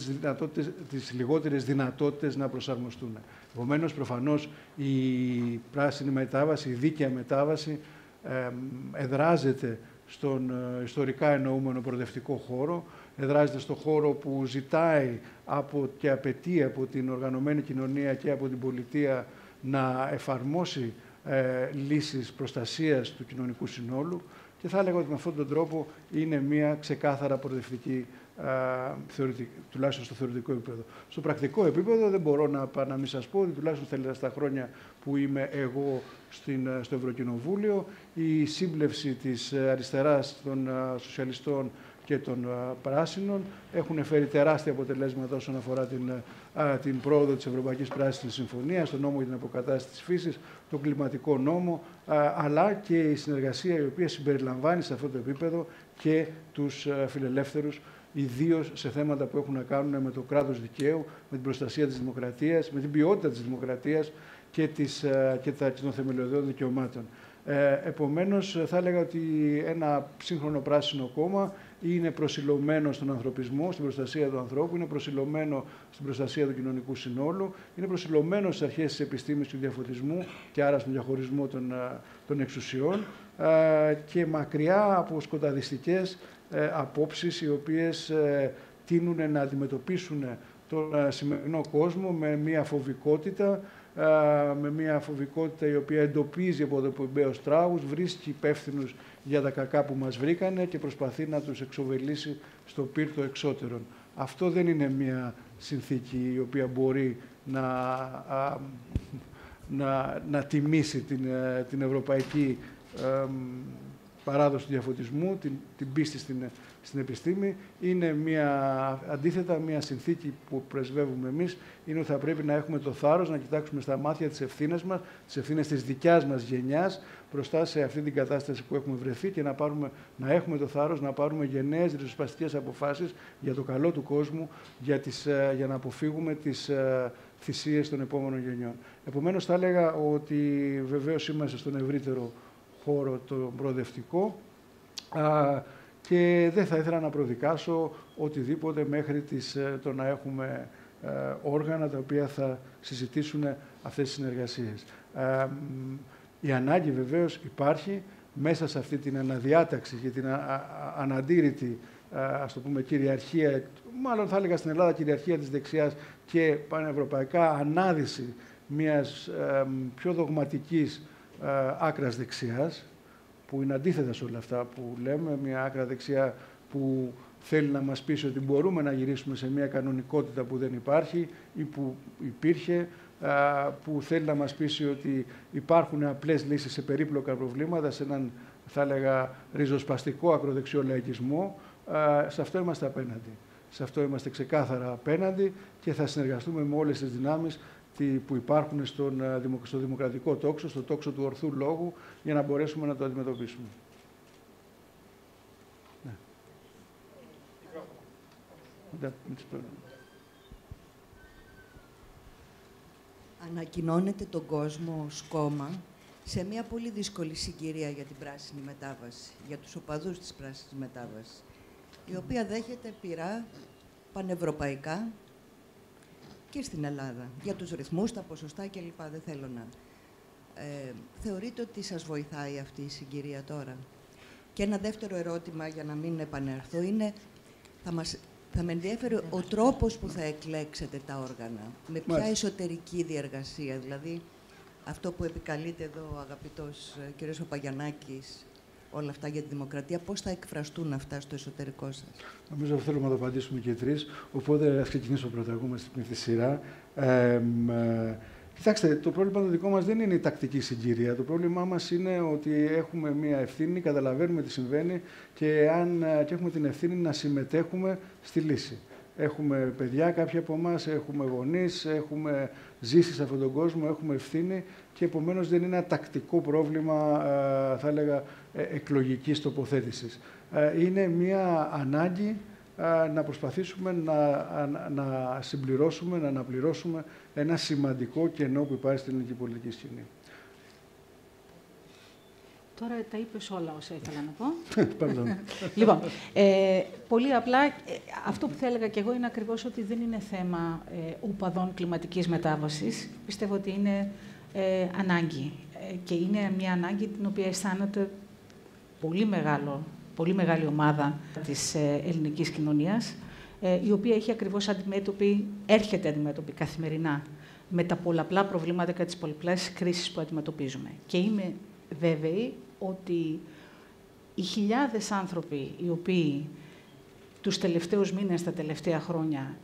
τις λιγότερες δυνατότητες να προσαρμοστούν. Επομένως, προφανώς, η πράσινη μετάβαση, η δίκαια μετάβαση εδράζεται στον ιστορικά εννοούμενο προοδευτικό χώρο, εδράζεται στον χώρο που ζητάει και απαιτεί από την οργανωμένη κοινωνία και από την πολιτεία να εφαρμόσει λύσεις προστασίας του κοινωνικού συνόλου και θα έλεγα ότι με αυτόν τον τρόπο είναι μια ξεκάθαρα προοδευτική, τουλάχιστον στο θεωρητικό επίπεδο. Στο πρακτικό επίπεδο δεν μπορώ να μην σας πω ότι τουλάχιστον στα χρόνια που είμαι εγώ στο Ευρωκοινοβούλιο, η σύμπλευση της αριστεράς των σοσιαλιστών και των πράσινων έχουν φέρει τεράστια αποτελέσματα όσον αφορά την πρόοδο της Ευρωπαϊκής Πράσινης Συμφωνίας, τον νόμο για την αποκατάσταση της φύσης, τον κλιματικό νόμο, αλλά και η συνεργασία η οποία συμπεριλαμβάνει σε αυτό το επίπεδο και τους φιλελεύθερους, ιδίως σε θέματα που έχουν να κάνουν με το κράτος δικαίου, με την προστασία της δημοκρατίας, με την ποιότητα της δημοκρατίας και των θεμελιωδών δικαιωμάτων. Επομένως, θα έλεγα ότι ένα σύγχρονο πράσινο κόμμα είναι προσιλωμένο στον ανθρωπισμό, στην προστασία του ανθρώπου, είναι προσιλωμένο στην προστασία του κοινωνικού συνόλου, είναι προσιλωμένο στις αρχές της επιστήμης και του διαφωτισμού και άρα στον διαχωρισμό των εξουσιών και μακριά από σκοταδιστικές απόψεις οι οποίες τείνουν να αντιμετωπίσουν τον σημερινό κόσμο με μια φοβικότητα, η οποία εντοπίζει από το πομπαίος τράγους, βρίσκει υπεύθυνους για τα κακά που μας βρήκανε και προσπαθεί να τους εξοβελήσει στο πύρτο εξώτερων. Αυτό δεν είναι μια συνθήκη η οποία μπορεί να τιμήσει την ευρωπαϊκή παράδοση του διαφωτισμού, την πίστη στην επιστήμη. Είναι αντίθετα μια συνθήκη που πρεσβεύουμε εμείς, είναι ότι θα πρέπει να έχουμε το θάρρος να κοιτάξουμε στα μάτια τις ευθύνες μας, τις ευθύνες της δικιάς μας γενιάς, μπροστά σε αυτή την κατάσταση που έχουμε βρεθεί και να έχουμε το θάρρος να πάρουμε γενναίες ριζοσπαστικές αποφάσεις για το καλό του κόσμου, για να αποφύγουμε τις θυσίες των επόμενων γενιών. Επομένως, θα έλεγα ότι βεβαίως είμαστε στον ευρύτερο χώρο το προοδευτικό και δεν θα ήθελα να προδικάσω οτιδήποτε μέχρι το να έχουμε όργανα τα οποία θα συζητήσουν αυτές τις συνεργασίες. Η ανάγκη βεβαίως υπάρχει μέσα σε αυτή την αναδιάταξη και την αναντήρητη, ας το πούμε, κυριαρχία, μάλλον θα έλεγα στην Ελλάδα κυριαρχία της δεξιάς και πανευρωπαϊκά ανάδυση μιας πιο δογματικής άκρας δεξιάς, που είναι αντίθετα σε όλα αυτά που λέμε, μια άκρα δεξιά που θέλει να μας πείσει ότι μπορούμε να γυρίσουμε σε μια κανονικότητα που δεν υπάρχει ή που υπήρχε, που θέλει να μας πείσει ότι υπάρχουν απλές λύσεις σε περίπλοκα προβλήματα, σε έναν, θα έλεγα, ριζοσπαστικό ακροδεξιό λαϊκισμό. Σε αυτό είμαστε απέναντι. Σε αυτό είμαστε ξεκάθαρα απέναντι και θα συνεργαστούμε με όλες τις δυνάμεις που υπάρχουν στο δημοκρατικό τόξο, στο τόξο του ορθού λόγου, για να μπορέσουμε να το αντιμετωπίσουμε. Ναι. Ανακοινώνεται τον κόσμο ως κόμμα σε μια πολύ δύσκολη συγκυρία για την πράσινη μετάβαση, για τους οπαδούς της πράσινης μετάβασης, η οποία δέχεται πειρά πανευρωπαϊκά και στην Ελλάδα, για τους ρυθμούς, τα ποσοστά κλπ. Δεν θέλω να... θεωρείτε ότι σας βοηθάει αυτή η συγκυρία τώρα? Και ένα δεύτερο ερώτημα, για να μην επανέλθω, είναι θα με ενδιαφέρει ο τρόπος που θα εκλέξετε τα όργανα. Με ποια εσωτερική διεργασία, δηλαδή αυτό που επικαλείται εδώ ο αγαπητός κ. Παπαγιαννάκης, όλα αυτά για τη δημοκρατία, πώς θα εκφραστούν αυτά στο εσωτερικό σας? Νομίζω θέλουμε να το απαντήσουμε και οι τρεις, οπότε ας ξεκινήσω πρώτα εγώ με τη σειρά. Κοιτάξτε, το πρόβλημα το δικό μας δεν είναι η τακτική συγκυρία. Το πρόβλημά μας είναι ότι έχουμε μία ευθύνη, καταλαβαίνουμε τι συμβαίνει και έχουμε την ευθύνη να συμμετέχουμε στη λύση. Έχουμε παιδιά, κάποιοι από εμάς, έχουμε γονείς, έχουμε ζήσει σε αυτόν τον κόσμο, έχουμε ευθύνη και επομένως δεν είναι ένα τακτικό πρόβλημα, θα έλεγα, εκλογικής τοποθέτησης. Είναι μία ανάγκη να προσπαθήσουμε να συμπληρώσουμε, να αναπληρώσουμε ένα σημαντικό κενό που υπάρχει στην ελληνική πολιτική σκηνή. Τώρα τα είπες όλα όσα ήθελα να πω. Pardon. Λοιπόν, πολύ απλά, αυτό που θα έλεγα και εγώ είναι ακριβώς ότι δεν είναι θέμα οπαδών κλιματικής μετάβασης. Πιστεύω ότι είναι ανάγκη. Και είναι μια ανάγκη την οποία αισθάνεται πολύ μεγάλη ομάδα της ελληνικής κοινωνίας, η οποία έρχεται αντιμέτωπη καθημερινά με τα πολλαπλά προβλήματα και τις πολλαπλές κρίσεις που αντιμετωπίζουμε. Και είμαι βέβαιη ότι οι χιλιάδες άνθρωποι οι οποίοι τους τελευταίους μήνες, τα τελευταία χρόνια,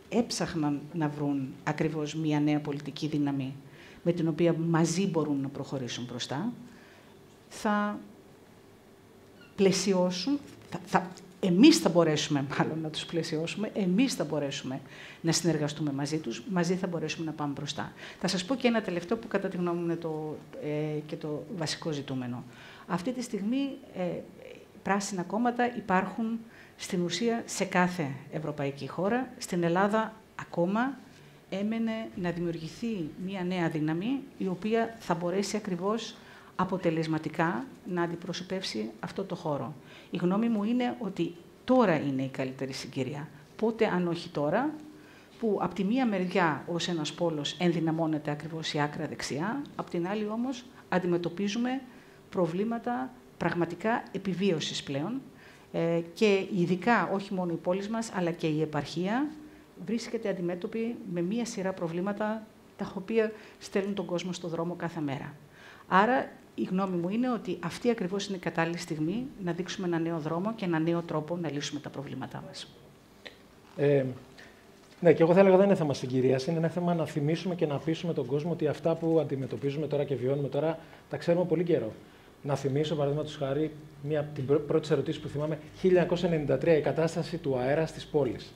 έψαχναν να βρουν ακριβώς μια νέα πολιτική δύναμη με την οποία μαζί μπορούν να προχωρήσουν μπροστά, θα πλαισιώσουν, εμείς θα μπορέσουμε μάλλον να τους πλαισιώσουμε, εμείς θα μπορέσουμε να συνεργαστούμε μαζί τους, μαζί θα μπορέσουμε να πάμε μπροστά. Θα σας πω και ένα τελευταίο που κατά τη γνώμη μου είναι και το βασικό ζητούμενο. Αυτή τη στιγμή πράσινα κόμματα υπάρχουν στην ουσία σε κάθε ευρωπαϊκή χώρα. Στην Ελλάδα ακόμα έμενε να δημιουργηθεί μια νέα δύναμη, η οποία θα μπορέσει ακριβώς αποτελεσματικά να αντιπροσωπεύσει αυτό το χώρο. Η γνώμη μου είναι ότι τώρα είναι η καλύτερη συγκυρία. Πότε, αν όχι τώρα, που από τη μία μεριά ως ένας πόλος ενδυναμώνεται ακριβώς η άκρα δεξιά, από την άλλη όμως αντιμετωπίζουμε προβλήματα πραγματικά επιβίωσης πλέον και ειδικά όχι μόνο η πόλη μας, αλλά και η επαρχία βρίσκεται αντιμέτωπη με μία σειρά προβλήματα τα οποία στέλνουν τον κόσμο στο δρόμο κάθε μέρα. Άρα η γνώμη μου είναι ότι αυτή ακριβώς είναι η κατάλληλη στιγμή να δείξουμε ένα νέο δρόμο και ένα νέο τρόπο να λύσουμε τα προβλήματά μας. Ναι, και εγώ θα έλεγα δεν είναι θέμα συγκυρίας, είναι ένα θέμα να θυμίσουμε και να πείσουμε τον κόσμο ότι αυτά που αντιμετωπίζουμε τώρα και βιώνουμε τώρα τα ξέρουμε πολύ καιρό. Να θυμίσω, παραδείγματος χάρη, μία από τις πρώτες ερωτήσεις που θυμάμαι, 1993, η κατάσταση του αέρα στις πόλεις.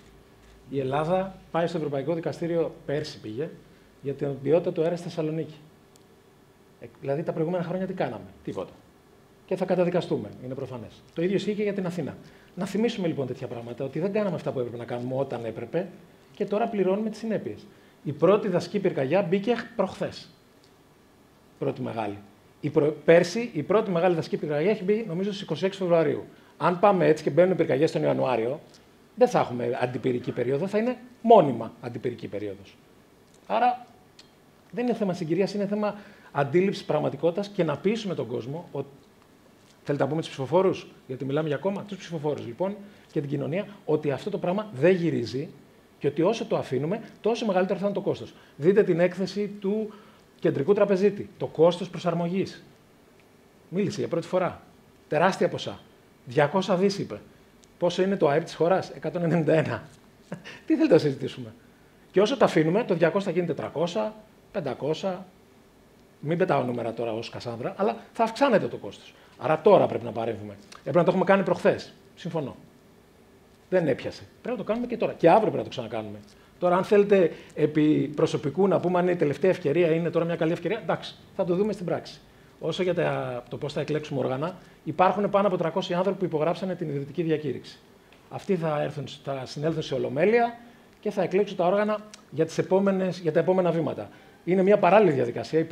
Η Ελλάδα πάει στο Ευρωπαϊκό Δικαστήριο, πέρσι πήγε, για την ποιότητα του αέρα στη Θεσσαλονίκη. Δηλαδή τα προηγούμενα χρόνια τι κάναμε, τίποτα. Και θα καταδικαστούμε, είναι προφανές. Το ίδιο ισχύει και για την Αθήνα. Να θυμίσουμε λοιπόν τέτοια πράγματα, ότι δεν κάναμε αυτά που έπρεπε να κάνουμε όταν έπρεπε και τώρα πληρώνουμε τις συνέπειες. Η πρώτη δασική πυρκαγιά μπήκε προχθές. Πρώτη μεγάλη. Πέρσι η πρώτη μεγάλη δασική πυρκαγιά έχει μπει νομίζω στις 26 Φεβρουαρίου. Αν πάμε έτσι και μπαίνουν πυρκαγιές τον Ιανουάριο, δεν θα έχουμε αντιπυρική περίοδο, θα είναι μόνιμα αντιπυρική περίοδος. Άρα δεν είναι θέμα συγκυρίας, είναι θέμα αντίληψης πραγματικότητας και να πείσουμε τον κόσμο ότι. Θέλετε να πούμε τους ψηφοφόρους, γιατί μιλάμε για κόμμα, τους ψηφοφόρους λοιπόν και την κοινωνία, ότι αυτό το πράγμα δεν γυρίζει και ότι όσο το αφήνουμε, τόσο μεγαλύτερο θα είναι το κόστος. Δείτε την έκθεση του κεντρικού τραπεζίτη, το κόστος προσαρμογής. Μίλησε για πρώτη φορά. Τεράστια ποσά. 200 δις είπε. Πόσο είναι το ΑΕΠ της χώρας, 191. Τι θέλετε να συζητήσουμε. Και όσο το αφήνουμε, το 200 θα γίνει 400, 500. Μην πετάω νούμερα τώρα ως Κασάνδρα, αλλά θα αυξάνεται το κόστος. Άρα τώρα πρέπει να παρέμβουμε. Έπρεπε να το έχουμε κάνει προχθές. Συμφωνώ. Δεν έπιασε. Πρέπει να το κάνουμε και τώρα. Και αύριο πρέπει να το ξανακάνουμε. Τώρα, αν θέλετε επί προσωπικού να πούμε αν είναι η τελευταία ευκαιρία ή είναι τώρα μια καλή ευκαιρία, εντάξει, θα το δούμε στην πράξη. Όσο για το πώς θα εκλέξουμε όργανα, υπάρχουν πάνω από 300 άνθρωποι που υπογράψανε την ιδρυτική διακήρυξη. Αυτοί θα συνέλθουν σε ολομέλεια και θα εκλέξουν τα όργανα για τα επόμενα βήματα. Είναι μια παράλληλη διαδικασία.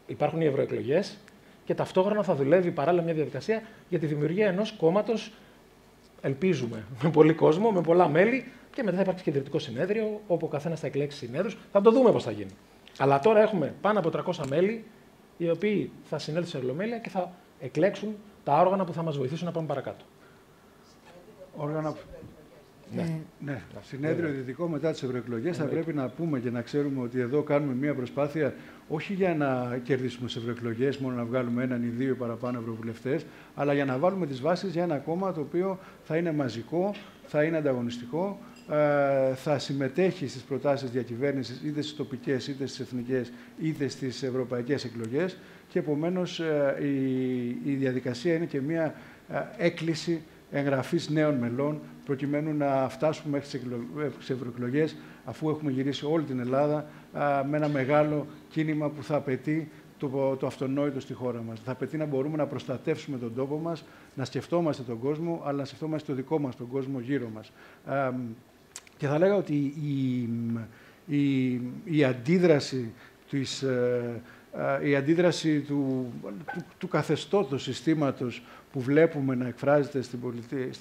Υπάρχουν οι ευρωεκλογές. Και ταυτόχρονα θα δουλεύει παράλληλα μια διαδικασία για τη δημιουργία ενός κόμματος, ελπίζουμε, με πολύ κόσμο, με πολλά μέλη και μετά θα υπάρξει και ιδρυτικό συνέδριο, όπου ο καθένας θα εκλέξει συνέδρους. Θα το δούμε πώς θα γίνει. Αλλά τώρα έχουμε πάνω από 300 μέλη, οι οποίοι θα συνέλθουν σε ολομέλεια και θα εκλέξουν τα όργανα που θα μας βοηθήσουν να πάμε παρακάτω. Όργανα. Ναι. Συνέδριο ιδρυτικό μετά τις ευρωεκλογές θα πρέπει να πούμε και να ξέρουμε ότι εδώ κάνουμε μια προσπάθεια όχι για να κερδίσουμε τις ευρωεκλογές, μόνο να βγάλουμε έναν ή δύο παραπάνω ευρωβουλευτές, αλλά για να βάλουμε τις βάσεις για ένα κόμμα το οποίο θα είναι μαζικό, θα είναι ανταγωνιστικό, θα συμμετέχει στις προτάσεις διακυβέρνησης είτε στις τοπικές, είτε στις εθνικές, είτε στις ευρωπαϊκές εκλογές και επομένως η διαδικασία είναι και μια έκκληση εγγραφής νέων μελών, προκειμένου να φτάσουμε μέχρι τις ευρωεκλογές, αφού έχουμε γυρίσει όλη την Ελλάδα με ένα μεγάλο κίνημα που θα απαιτεί το αυτονόητο στη χώρα μας. Θα απαιτεί να μπορούμε να προστατεύσουμε τον τόπο μας, να σκεφτόμαστε τον κόσμο, αλλά να σκεφτόμαστε το δικό μας τον κόσμο γύρω μας. Και θα λέγα ότι η αντίδραση του καθεστώτος συστήματος που βλέπουμε να εκφράζεται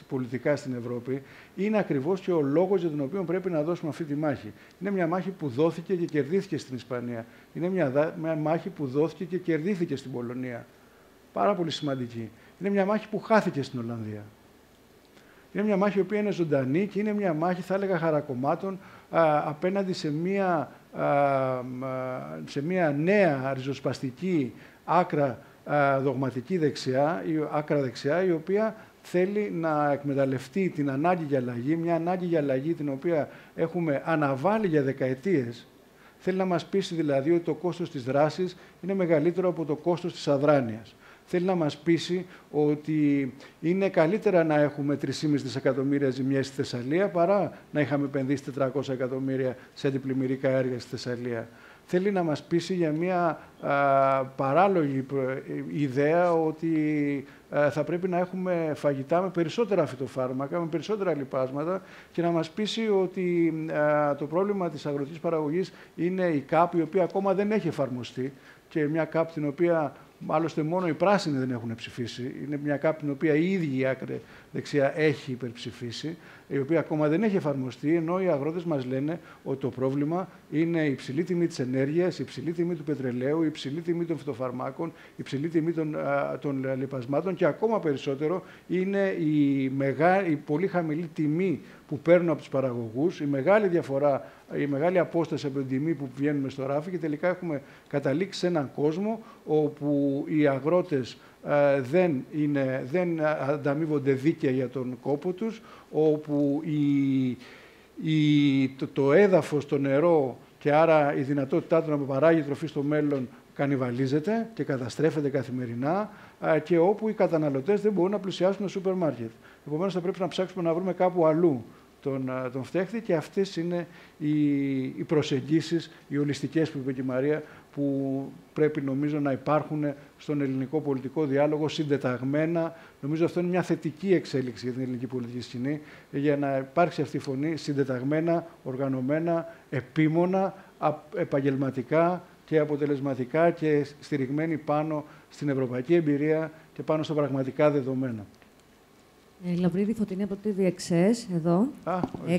πολιτικά στην Ευρώπη είναι ακριβώς και ο λόγος για τον οποίο πρέπει να δώσουμε αυτή τη μάχη. Είναι μια μάχη που δόθηκε και κερδίθηκε στην Ισπανία. Είναι μια μάχη που δόθηκε και κερδίθηκε στην Πολωνία. Πάρα πολύ σημαντική. Είναι μια μάχη που χάθηκε στην Ολλανδία. Είναι μια μάχη η οποία είναι ζωντανή και είναι μια μάχη, θα έλεγα, χαρακομμάτων απέναντι σε μια νέα ριζοσπαστική άκρα δογματική άκρα δεξιά, η οποία θέλει να εκμεταλλευτεί την ανάγκη για αλλαγή, μια ανάγκη για αλλαγή την οποία έχουμε αναβάλει για δεκαετίες. Θέλει να μας πείσει δηλαδή ότι το κόστος της δράσης είναι μεγαλύτερο από το κόστος της αδράνειας. θέλει να μας πείσει ότι είναι καλύτερα να έχουμε 3,5 δισεκατομμύρια ζημιές στη Θεσσαλία παρά να είχαμε επενδύσει 400 εκατομμύρια σε αντιπλημμυρικά έργα στη Θεσσαλία. Θέλει να μας πείσει για μια παράλογη ιδέα ότι θα πρέπει να έχουμε φαγητά με περισσότερα φυτοφάρμακα, με περισσότερα λιπάσματα και να μας πείσει ότι το πρόβλημα της αγροτικής παραγωγής είναι η ΚΑΠ, η οποία ακόμα δεν έχει εφαρμοστεί και μια ΚΑΠ την οποία άλλωστε μόνο οι πράσινοι δεν έχουν ψηφίσει. Είναι μια ΚΑΠ την οποία η ίδια η άκρη δεξιά έχει υπερψηφίσει, η οποία ακόμα δεν έχει εφαρμοστεί, ενώ οι αγρότες μας λένε ότι το πρόβλημα είναι η υψηλή τιμή της ενέργειας, η υψηλή τιμή του πετρελαίου, η υψηλή τιμή των φυτοφαρμάκων, η υψηλή τιμή των λιπασμάτων και ακόμα περισσότερο είναι η πολύ χαμηλή τιμή που παίρνουν από τους παραγωγούς, η μεγάλη διαφορά, η μεγάλη απόσταση από την τιμή που βγαίνουμε στο ράφι και τελικά έχουμε καταλήξει σε έναν κόσμο όπου οι αγρότες δεν ανταμείβονται δίκαια για τον κόπο τους, όπου το έδαφος, το νερό και άρα η δυνατότητά του να παράγει τροφή στο μέλλον κανιβαλίζεται και καταστρέφεται καθημερινά και όπου οι καταναλωτές δεν μπορούν να πλησιάσουν το σούπερ μάρκετ. Επομένως θα πρέπει να ψάξουμε να βρούμε κάπου αλλού τον φταίχτη και αυτές είναι οι προσεγγίσεις, οι ολιστικές που είπε και η Μαρία, που πρέπει νομίζω να υπάρχουν στον ελληνικό πολιτικό διάλογο συντεταγμένα. Νομίζω αυτό είναι μια θετική εξέλιξη για την ελληνική πολιτική σκηνή, για να υπάρξει αυτή η φωνή συντεταγμένα, οργανωμένα, επίμονα, επαγγελματικά και αποτελεσματικά και στηριγμένη πάνω στην ευρωπαϊκή εμπειρία και πάνω στα πραγματικά δεδομένα. Λαμπρίδη Φωτεινή από το TVXS, εδώ.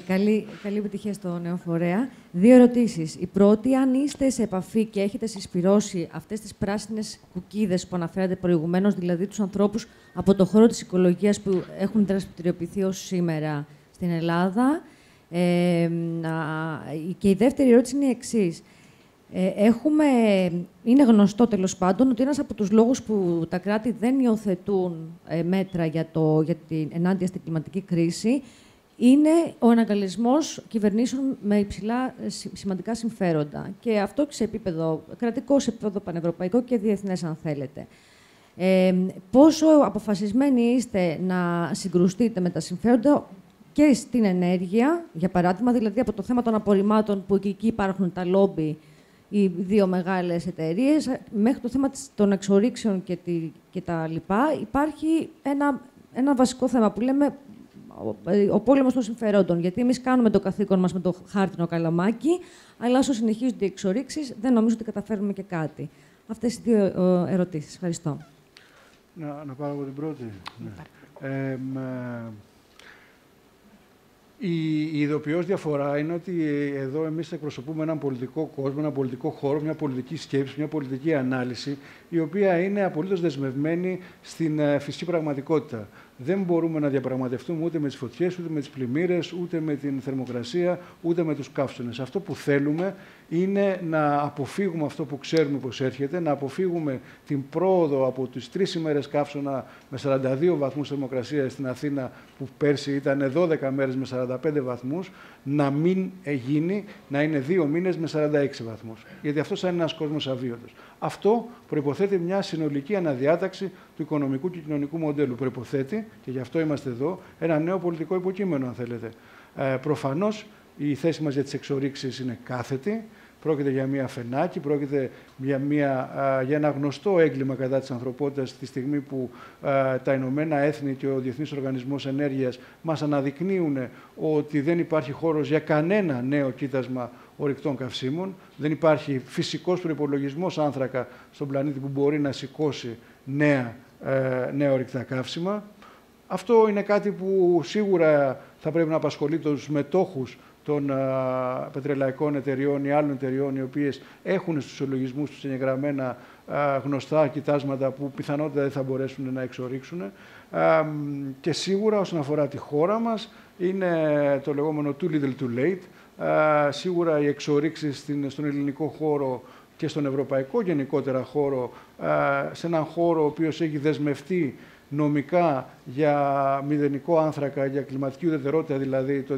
Καλή επιτυχία στο νέο φορέα. 2 ερωτήσεις. Η πρώτη, αν είστε σε επαφή και έχετε συσπυρώσει αυτές τις πράσινες κουκίδες που αναφέρατε προηγουμένως, δηλαδή τους ανθρώπους από το χώρο της οικολογίας που έχουν δραστηριοποιηθεί ως σήμερα στην Ελλάδα. Και η δεύτερη ερώτηση είναι η εξής. Είναι γνωστό τέλος πάντων ότι ένας από τους λόγους που τα κράτη δεν υιοθετούν μέτρα ενάντια στην κλιματική κρίση είναι ο εναγκαλισμός κυβερνήσεων με υψηλά σημαντικά συμφέροντα. Και αυτό σε επίπεδο κρατικό, σε επίπεδο πανευρωπαϊκό και διεθνές, αν θέλετε. Πόσο αποφασισμένοι είστε να συγκρουστείτε με τα συμφέροντα και στην ενέργεια, για παράδειγμα, δηλαδή από το θέμα των απορριμμάτων που και εκεί υπάρχουν τα λόμπι, οι 2 μεγάλες εταιρείες, μέχρι το θέμα των εξορίξεων και τα λοιπά, υπάρχει ένα βασικό θέμα που λέμε ο πόλεμος των συμφερόντων. Γιατί εμείς κάνουμε το καθήκον μας με το χάρτινο καλαμάκι, αλλά όσο συνεχίζονται οι εξορίξεις, δεν νομίζω ότι καταφέρουμε και κάτι. Αυτές οι 2 ερωτήσεις. Ευχαριστώ. Να πάρω εγώ την πρώτη. Η ειδοποιώς διαφορά είναι ότι εδώ εμείς εκπροσωπούμε έναν πολιτικό κόσμο, έναν πολιτικό χώρο, μια πολιτική σκέψη, μια πολιτική ανάλυση, η οποία είναι απολύτως δεσμευμένη στην φυσική πραγματικότητα. Δεν μπορούμε να διαπραγματευτούμε ούτε με τις φωτιές, ούτε με τις πλημμύρες, ούτε με την θερμοκρασία, ούτε με τους καύσονες. Αυτό που θέλουμε είναι να αποφύγουμε αυτό που ξέρουμε πως έρχεται, να αποφύγουμε την πρόοδο από τις 3 ημέρες καύσωνα με 42 βαθμούς θερμοκρασία στην Αθήνα, που πέρσι ήταν 12 μέρες με 45 βαθμούς, να μην γίνει, να είναι 2 μήνες με 46 βαθμούς. Γιατί αυτός θα είναι ένας κόσμος αβίωτος. Αυτό προϋποθέτει μια συνολική αναδιάταξη του οικονομικού και κοινωνικού μοντέλου. Προϋποθέτει, και γι' αυτό είμαστε εδώ, ένα νέο πολιτικό υποκείμενο, αν θέλετε. Προφανώς η θέση μας για τις εξορίξεις είναι κάθετη. Πρόκειται για μια φενάκι, πρόκειται για ένα γνωστό έγκλημα κατά της ανθρωπότητας τη στιγμή που τα Ηνωμένα Έθνη και ο Διεθνής Οργανισμός Ενέργειας μας αναδεικνύουν ότι δεν υπάρχει χώρος για κανένα νέο κοίτασμα ορυκτών καυσίμων. Δεν υπάρχει φυσικός προϋπολογισμός άνθρακα στον πλανήτη που μπορεί να σηκώσει νέα ορυκτά καύσιμα. Αυτό είναι κάτι που σίγουρα θα πρέπει να απασχολεί τους μετόχους των πετρελαϊκών εταιριών ή άλλων εταιριών, οι οποίες έχουν στους συλλογισμούς τους εγγεγραμμένα γνωστά κοιτάσματα που πιθανότατα δεν θα μπορέσουν να εξορίξουν. Και σίγουρα όσον αφορά τη χώρα μας, είναι το λεγόμενο too little too late. Σίγουρα οι εξορίξεις στον ελληνικό χώρο και στον ευρωπαϊκό γενικότερα χώρο, σε έναν χώρο ο οποίος έχει δεσμευτεί νομικά για μηδενικό άνθρακα, για κλιματική ουδετερότητα, δηλαδή το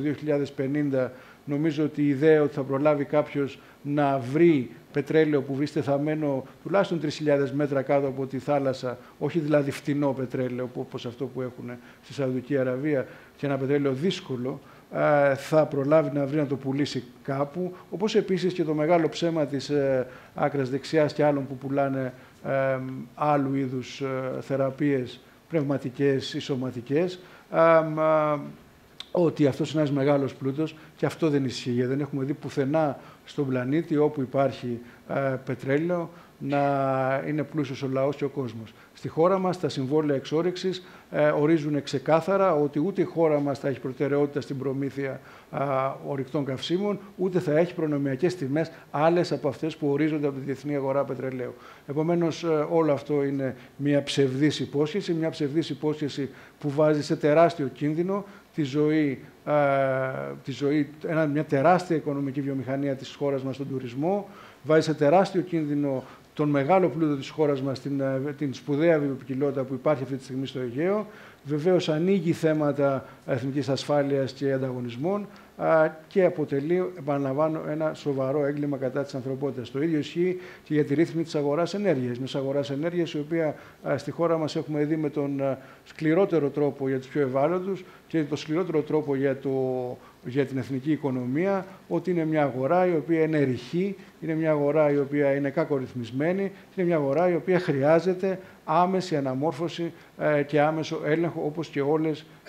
2050 Νομίζω ότι η ιδέα ότι θα προλάβει κάποιος να βρει πετρέλαιο που βρίσκεται θαμμένο τουλάχιστον 3.000 μέτρα κάτω από τη θάλασσα, όχι δηλαδή φτηνό πετρέλαιο όπως αυτό που έχουν στη Σαουδική Αραβία, και ένα πετρέλαιο δύσκολο, θα προλάβει να βρει να το πουλήσει κάπου. Όπως επίσης και το μεγάλο ψέμα της άκρας δεξιάς και άλλων που πουλάνε άλλου είδους θεραπείες πνευματικές ή σωματικές, ότι αυτός είναι ένας μεγάλος πλούτος, και αυτό δεν ισχύει. Δεν έχουμε δει πουθενά στον πλανήτη όπου υπάρχει πετρέλαιο να είναι πλούσιος ο λαός και ο κόσμος. Στη χώρα μας τα συμβόλαια εξόρυξης ορίζουν ξεκάθαρα ότι ούτε η χώρα μας θα έχει προτεραιότητα στην προμήθεια ορυκτών καυσίμων, ούτε θα έχει προνομιακές τιμές άλλες από αυτές που ορίζονται από τη διεθνή αγορά πετρελαίου. Επομένως, όλο αυτό είναι μια ψευδής υπόσχεση, που βάζει σε τεράστιο κίνδυνο τη ζωή, μια τεράστια οικονομική βιομηχανία της χώρας μας, τον τουρισμό, βάζει σε τεράστιο κίνδυνο τον μεγάλο πλούτο της χώρας μας, την σπουδαία βιοποικιλότητα που υπάρχει αυτή τη στιγμή στο Αιγαίο. Βεβαίως ανοίγει θέματα εθνικής ασφάλειας και ανταγωνισμών και αποτελεί, επαναλαμβάνω, ένα σοβαρό έγκλημα κατά της ανθρωπότητας. Το ίδιο ισχύει και για τη ρύθμιση της αγοράς ενέργειας. Μιας αγοράς ενέργειας, η οποία στη χώρα μας έχουμε δει με τον σκληρότερο τρόπο για τους πιο ευάλωτους και τον σκληρότερο τρόπο για την εθνική οικονομία, ότι είναι μια αγορά η οποία είναι ρηχή, είναι μια αγορά η οποία είναι κακορυθμισμένη, είναι μια αγορά η οποία χρειάζεται άμεση αναμόρφωση και άμεσο έλεγχο, όπως και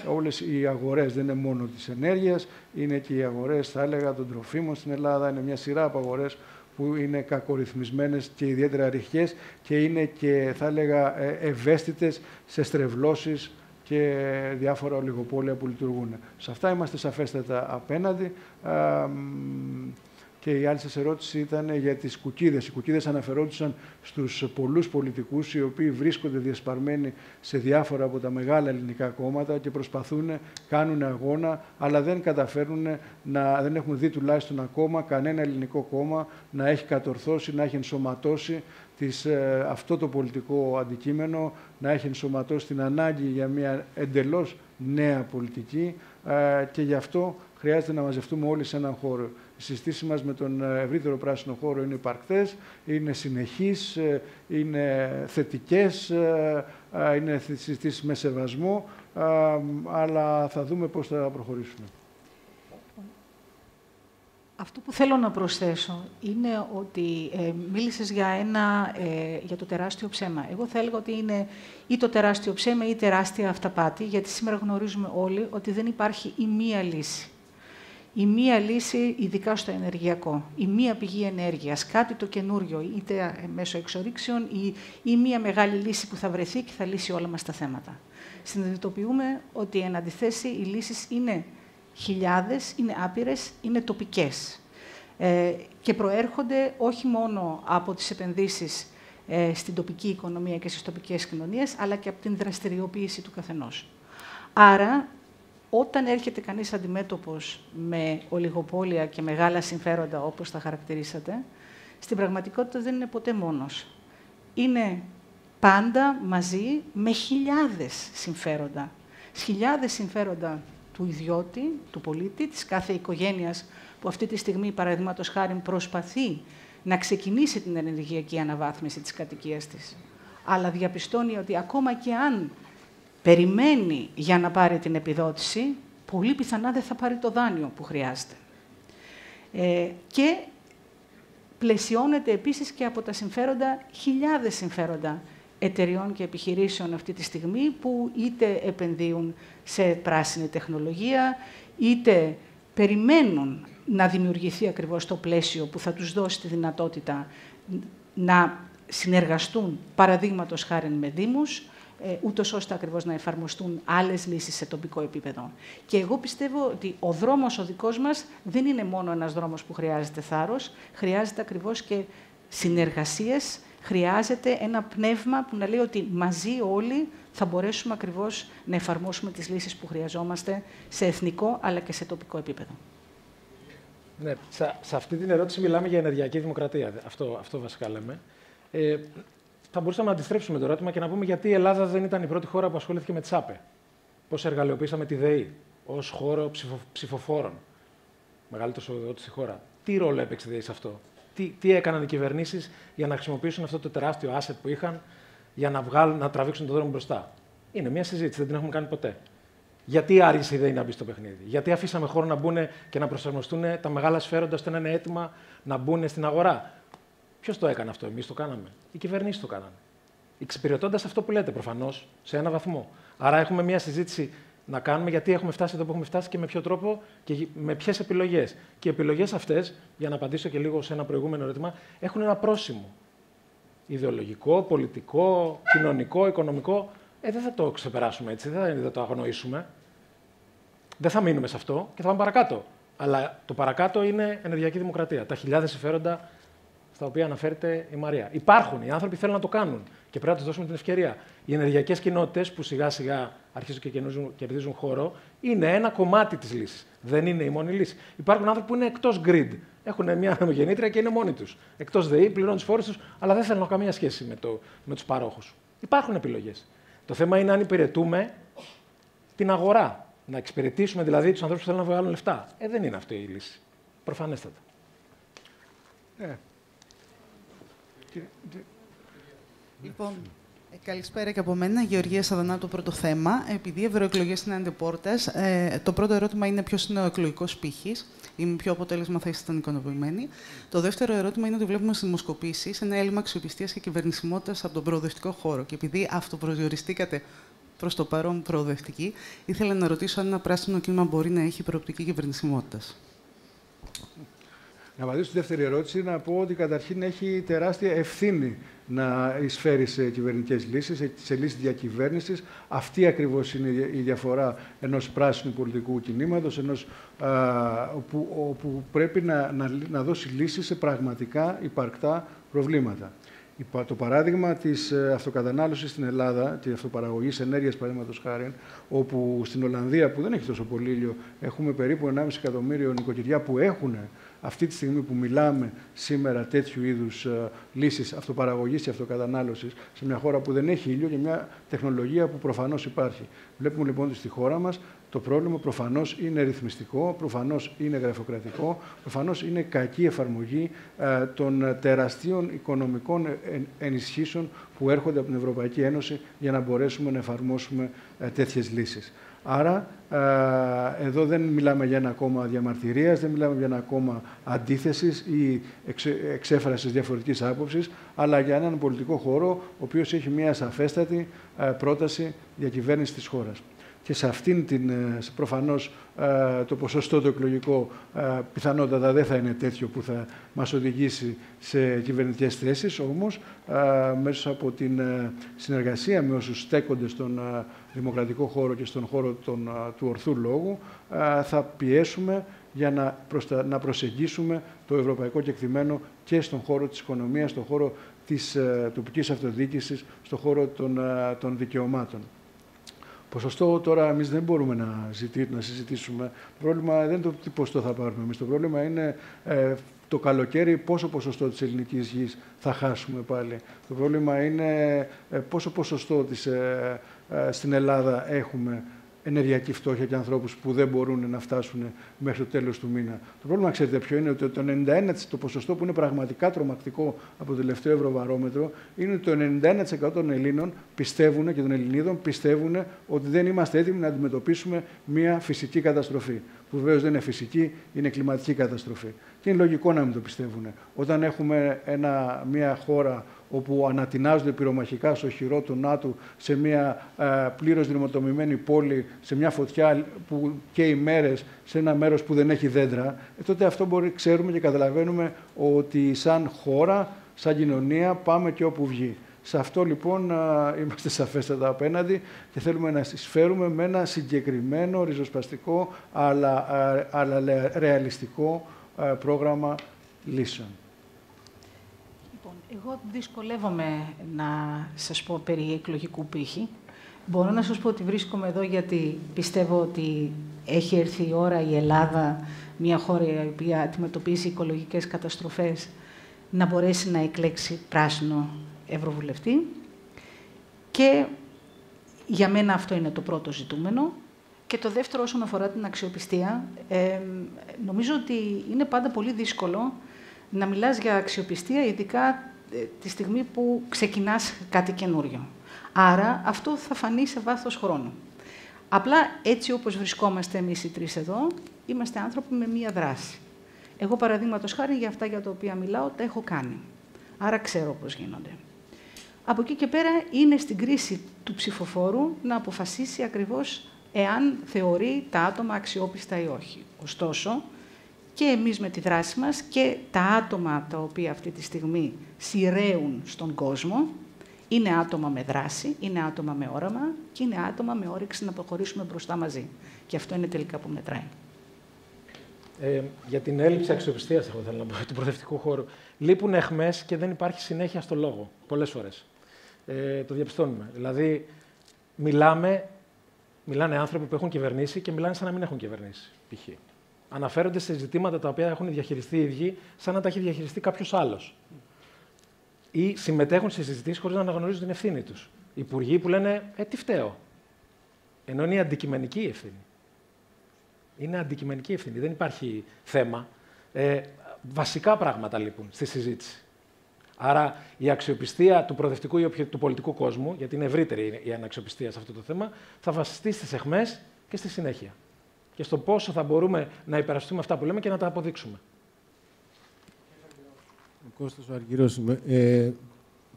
όλες οι αγορές. Δεν είναι μόνο της ενέργειας, είναι και οι αγορές, θα έλεγα, των τροφίμων στην Ελλάδα. Είναι μια σειρά από αγορές που είναι κακορυθμισμένες και ιδιαίτερα ρηχές και είναι και, θα έλεγα, ευαίσθητες σε στρεβλώσεις και διάφορα ολιγοπόλια που λειτουργούν. Σε αυτά είμαστε σαφέστατα απέναντι. Και η άλλη σας ερώτηση ήταν για τις κουκίδες. Οι κουκίδες αναφερόντουσαν στους πολλούς πολιτικούς οι οποίοι βρίσκονται διασπαρμένοι σε διάφορα από τα μεγάλα ελληνικά κόμματα και προσπαθούν, κάνουν αγώνα, αλλά δεν καταφέρνουν δεν έχουμε δει τουλάχιστον ακόμα κανένα ελληνικό κόμμα να έχει κατορθώσει, να έχει ενσωματώσει αυτό το πολιτικό αντικείμενο, να έχει ενσωματώσει την ανάγκη για μια εντελώς νέα πολιτική, και γι' αυτό χρειάζεται να μαζευτούμε όλοι σε έναν χώρο. Οι συζητήσεις μας με τον ευρύτερο πράσινο χώρο είναι υπαρκτές, είναι συνεχείς, είναι θετικές, είναι συζητήσεις με σεβασμό, αλλά θα δούμε πώς θα προχωρήσουμε. Αυτό που θέλω να προσθέσω είναι ότι μίλησες για το τεράστιο ψέμα. Εγώ θα έλεγα ότι είναι ή το τεράστιο ψέμα ή η τεράστια αυταπάτη, γιατί σήμερα γνωρίζουμε όλοι ότι δεν υπάρχει η μία λύση. Η μία λύση, ειδικά στο ενεργειακό, η μία πηγή ενέργειας, κάτι το καινούριο, είτε μέσω εξορίξεων ή μία μεγάλη λύση που θα βρεθεί και θα λύσει όλα μας τα θέματα. Συνειδητοποιούμε ότι εν αντιθέσει οι λύσεις είναι χιλιάδες, είναι άπειρες, είναι τοπικές και προέρχονται όχι μόνο από τις επενδύσεις στην τοπική οικονομία και στις τοπικές κοινωνίες, αλλά και από την δραστηριοποίηση του καθενός. Άρα, όταν έρχεται κανείς αντιμέτωπος με ολιγοπόλια και μεγάλα συμφέροντα, όπως τα χαρακτηρίσατε, στην πραγματικότητα δεν είναι ποτέ μόνος. Είναι πάντα μαζί με χιλιάδες συμφέροντα. Χιλιάδες συμφέροντα του ιδιώτη, του πολίτη, της κάθε οικογένειας που αυτή τη στιγμή, παραδείγματος χάριν, προσπαθεί να ξεκινήσει την ενεργειακή αναβάθμιση της κατοικίας της. Αλλά διαπιστώνει ότι ακόμα και αν περιμένει για να πάρει την επιδότηση, πολύ πιθανά δεν θα πάρει το δάνειο που χρειάζεται. Και πλαισιώνεται επίσης και από τα συμφέροντα, χιλιάδες συμφέροντα εταιριών και επιχειρήσεων αυτή τη στιγμή, που είτε επενδύουν σε πράσινη τεχνολογία, είτε περιμένουν να δημιουργηθεί ακριβώς το πλαίσιο που θα τους δώσει τη δυνατότητα να συνεργαστούν, παραδείγματος χάριν με δήμους, ούτως ώστε ακριβώς να εφαρμοστούν άλλες λύσεις σε τοπικό επίπεδο. Και εγώ πιστεύω ότι ο δρόμος ο δικός μας δεν είναι μόνο ένας δρόμος που χρειάζεται θάρρος, χρειάζεται ακριβώς και συνεργασίες, χρειάζεται ένα πνεύμα που να λέει ότι μαζί όλοι θα μπορέσουμε ακριβώς να εφαρμόσουμε τις λύσεις που χρειαζόμαστε σε εθνικό αλλά και σε τοπικό επίπεδο. Ναι, σε αυτή την ερώτηση μιλάμε για ενεργειακή δημοκρατία. Αυτό βασικά λέμε. Θα μπορούσαμε να αντιστρέψουμε το ερώτημα και να πούμε γιατί η Ελλάδα δεν ήταν η πρώτη χώρα που ασχολήθηκε με τις ΑΠΕ. Πώς εργαλειοποιήσαμε τη ΔΕΗ ως χώρο ψηφοφόρων. μεγαλύτερος οδηγός στη χώρα. Τι ρόλο έπαιξε δηλαδή σε αυτό? Τι έκαναν οι κυβερνήσεις για να χρησιμοποιήσουν αυτό το τεράστιο asset που είχαν για να τραβήξουν τον δρόμο μπροστά? Είναι μια συζήτηση, δεν την έχουμε κάνει ποτέ. Γιατί άργησε η ΔΕΗ να μπει στο παιχνίδι? Γιατί αφήσαμε χώρο να μπουν και να προσαρμοστούν τα μεγάλα σφαίροντα ώστε να είναι έτοιμα να μπουν στην αγορά? Ποιος το έκανε αυτό? Εμείς το κάναμε? Οι κυβερνήσεις το κάνανε. Εξυπηρετώντας αυτό που λέτε, προφανώς, σε ένα βαθμό. Άρα έχουμε μια συζήτηση να κάνουμε γιατί έχουμε φτάσει εδώ που έχουμε φτάσει και με ποιο τρόπο και με ποιες επιλογές. Και οι επιλογές αυτές, για να απαντήσω και λίγο σε ένα προηγούμενο ερώτημα, έχουν ένα πρόσημο. Ιδεολογικό, πολιτικό, κοινωνικό, οικονομικό. Δεν θα το ξεπεράσουμε έτσι, δεν θα το αγνοήσουμε. Δεν θα μείνουμε σε αυτό και θα πάμε παρακάτω. Αλλά το παρακάτω είναι ενεργειακή δημοκρατία. Τα χιλιάδες συμφέροντα στα οποία αναφέρεται η Μαρία. Υπάρχουν, οι άνθρωποι θέλουν να το κάνουν και πρέπει να τους δώσουμε την ευκαιρία. Οι ενεργειακές κοινότητες που σιγά-σιγά αρχίζουν και κερδίζουν χώρο είναι ένα κομμάτι της λύσης. Δεν είναι η μόνη λύση. Υπάρχουν άνθρωποι που είναι εκτός grid. Έχουν μια ανεμογεννήτρια και είναι μόνοι τους. Εκτός ΔΕΗ, πληρώνουν τους φόρους τους, αλλά δεν θέλουν καμία σχέση με τους παρόχους. Υπάρχουν επιλογές. Το θέμα είναι αν υπηρετούμε την αγορά. Να εξυπηρετήσουμε δηλαδή τους ανθρώπους που θέλουν να βγάλουν λεφτά. Δεν είναι αυτή η λύση. Προφανέστατα. Λοιπόν, καλησπέρα και από μένα. Γεωργία Σαδανά, το πρώτο θέμα. Επειδή οι ευρωεκλογές είναι αντιπόρτας, το πρώτο ερώτημα είναι ποιος είναι ο εκλογικός πύχης ή με ποιο αποτέλεσμα θα ήσασταν ικανοποιημένοι. Το δεύτερο ερώτημα είναι ότι βλέπουμε στις δημοσκοπήσεις ένα έλλειμμα αξιοπιστίας και κυβερνησιμότητας από τον προοδευτικό χώρο. Και επειδή αυτοπροσδιοριστήκατε προς το παρόν προοδευτική, ήθελα να ρωτήσω αν ένα πράσινο κίνημα μπορεί να έχει προοπτική κυβερνησιμότητας. Να απαντήσω στη δεύτερη ερώτηση, να πω ότι καταρχήν έχει τεράστια ευθύνη να εισφέρει σε κυβερνητικές λύσεις, σε λύσεις διακυβέρνησης. Αυτή ακριβώς είναι η διαφορά ενός πράσινου πολιτικού κινήματος, όπου πρέπει να δώσει λύσεις σε πραγματικά υπαρκτά προβλήματα. Το παράδειγμα της αυτοκατανάλωσης στην Ελλάδα, τη αυτοπαραγωγής ενέργειας, παραδείγματος χάριν, όπου στην Ολλανδία, που δεν έχει τόσο πολύ ήλιο, έχουμε περίπου 1,5 εκατομμύριο νοικοκυριά που έχουν αυτή τη στιγμή που μιλάμε σήμερα τέτοιου είδους λύσεις αυτοπαραγωγής και αυτοκατανάλωσης σε μια χώρα που δεν έχει ήλιο και μια τεχνολογία που προφανώς υπάρχει. Βλέπουμε λοιπόν ότι στη χώρα μας το πρόβλημα προφανώς είναι ρυθμιστικό, προφανώς είναι γραφειοκρατικό, προφανώς είναι κακή εφαρμογή των τεραστίων οικονομικών ενισχύσεων που έρχονται από την Ευρωπαϊκή Ένωση για να μπορέσουμε να εφαρμόσουμε τέτοιες λύσεις. Άρα, εδώ δεν μιλάμε για ένα κόμμα διαμαρτυρίας, δεν μιλάμε για ένα κόμμα αντίθεσης ή εξέφρασης διαφορετικής άποψης, αλλά για έναν πολιτικό χώρο, ο οποίος έχει μια σαφέστατη πρόταση διακυβέρνησης της χώρας. Και σε αυτήν την, προφανώς, το ποσοστό το εκλογικό πιθανότατα δεν θα είναι τέτοιο που θα μας οδηγήσει σε κυβερνητικές θέσεις, όμως μέσα από την συνεργασία με όσους στέκονται στον δημοκρατικό χώρο και στον χώρο του ορθού λόγου θα πιέσουμε για να προσεγγίσουμε το ευρωπαϊκό κεκτημένο και στον χώρο της οικονομίας, στον χώρο της τοπικής αυτοδιοίκησης, στον χώρο των δικαιωμάτων. Ποσοστό τώρα εμείς δεν μπορούμε να συζητήσουμε. Το πρόβλημα δεν είναι το τι ποστό θα πάρουμε εμείς. Το πρόβλημα είναι το καλοκαίρι πόσο ποσοστό της ελληνικής γης θα χάσουμε πάλι. Το πρόβλημα είναι πόσο ποσοστό στην Ελλάδα έχουμε ενεργειακή φτώχεια και ανθρώπους που δεν μπορούν να φτάσουν μέχρι το τέλος του μήνα. Το πρόβλημα, ξέρετε ποιο είναι, ότι το ποσοστό που είναι πραγματικά τρομακτικό από το τελευταίο Ευρωβαρόμετρο είναι ότι το 91% των Ελλήνων πιστεύουν και των Ελληνίδων πιστεύουν ότι δεν είμαστε έτοιμοι να αντιμετωπίσουμε μια φυσική καταστροφή. Που βεβαίως δεν είναι φυσική, είναι κλιματική καταστροφή. Και είναι λογικό να μην το πιστεύουν. Όταν έχουμε μια χώρα όπου ανατινάζονται πυρομαχικά στο χειρό του ΝΑΤΟ σε μια πλήρως δυναμωτομημένη πόλη, σε μια φωτιά που καίει μέρες, σε ένα μέρος που δεν έχει δέντρα, τότε αυτό ξέρουμε και καταλαβαίνουμε ότι σαν χώρα, σαν κοινωνία, πάμε και όπου βγει. Σε αυτό λοιπόν είμαστε σαφέστατα απέναντι και θέλουμε να εισφέρουμε με ένα συγκεκριμένο, ριζοσπαστικό, αλλά ρεαλιστικό πρόγραμμα λύσεων. Εγώ δυσκολεύομαι να σας πω περί εκλογικού πύχη. Μπορώ να σας πω ότι βρίσκομαι εδώ γιατί πιστεύω ότι έχει έρθει η ώρα η Ελλάδα, μια χώρα η οποία αντιμετωπίζει οικολογικές καταστροφές, να μπορέσει να εκλέξει πράσινο ευρωβουλευτή. Και για μένα αυτό είναι το πρώτο ζητούμενο. Και το δεύτερο, όσον αφορά την αξιοπιστία, νομίζω ότι είναι πάντα πολύ δύσκολο να μιλάς για αξιοπιστία, ειδικά τη στιγμή που ξεκινάς κάτι καινούριο. Άρα, αυτό θα φανεί σε βάθος χρόνου. Απλά, έτσι όπως βρισκόμαστε εμείς οι τρεις εδώ, είμαστε άνθρωποι με μία δράση. Εγώ, παραδείγματος χάρη, για αυτά για τα οποία μιλάω, τα έχω κάνει. Άρα, ξέρω πώς γίνονται. Από εκεί και πέρα, είναι στην κρίση του ψηφοφόρου να αποφασίσει ακριβώς εάν θεωρεί τα άτομα αξιόπιστα ή όχι. Ωστόσο, και εμείς με τη δράση μας και τα άτομα τα οποία αυτή τη στιγμή σειραίουν στον κόσμο, είναι άτομα με δράση, είναι άτομα με όραμα και είναι άτομα με όρεξη να προχωρήσουμε μπροστά μαζί. Και αυτό είναι τελικά που μετράει. Για την έλλειψη αξιοπιστίας, εγώ θέλω να πω, του προοδευτικού χώρου. Λείπουν αιχμές και δεν υπάρχει συνέχεια στο λόγο, πολλές φορές. Το διαπιστώνουμε. Δηλαδή, μιλάνε άνθρωποι που έχουν κυβερνήσει και μιλάνε σαν να μην έχουν κυβερνήσει, π.χ. Αναφέρονται σε ζητήματα τα οποία έχουν διαχειριστεί οι ίδιοι, σαν να τα έχει διαχειριστεί κάποιος άλλος. Ή συμμετέχουν σε συζητήσεις χωρίς να αναγνωρίζουν την ευθύνη τους. Υπουργοί που λένε, τι φταίω. Ενώ είναι η αντικειμενική ευθύνη. Είναι αντικειμενική ευθύνη, δεν υπάρχει θέμα. Βασικά πράγματα λείπουν στη συζήτηση. Άρα η αξιοπιστία του προοδευτικού ή του πολιτικού κόσμου, γιατί είναι ευρύτερη η αναξιοπιστία σε αυτό το θέμα, θα βασιστεί στις αιχμές και στη συνέχεια. Και στο πόσο θα μπορούμε να υπερασπιστούμε αυτά που λέμε και να τα αποδείξουμε. Ο Κώστας ο Αργυρός είμαι.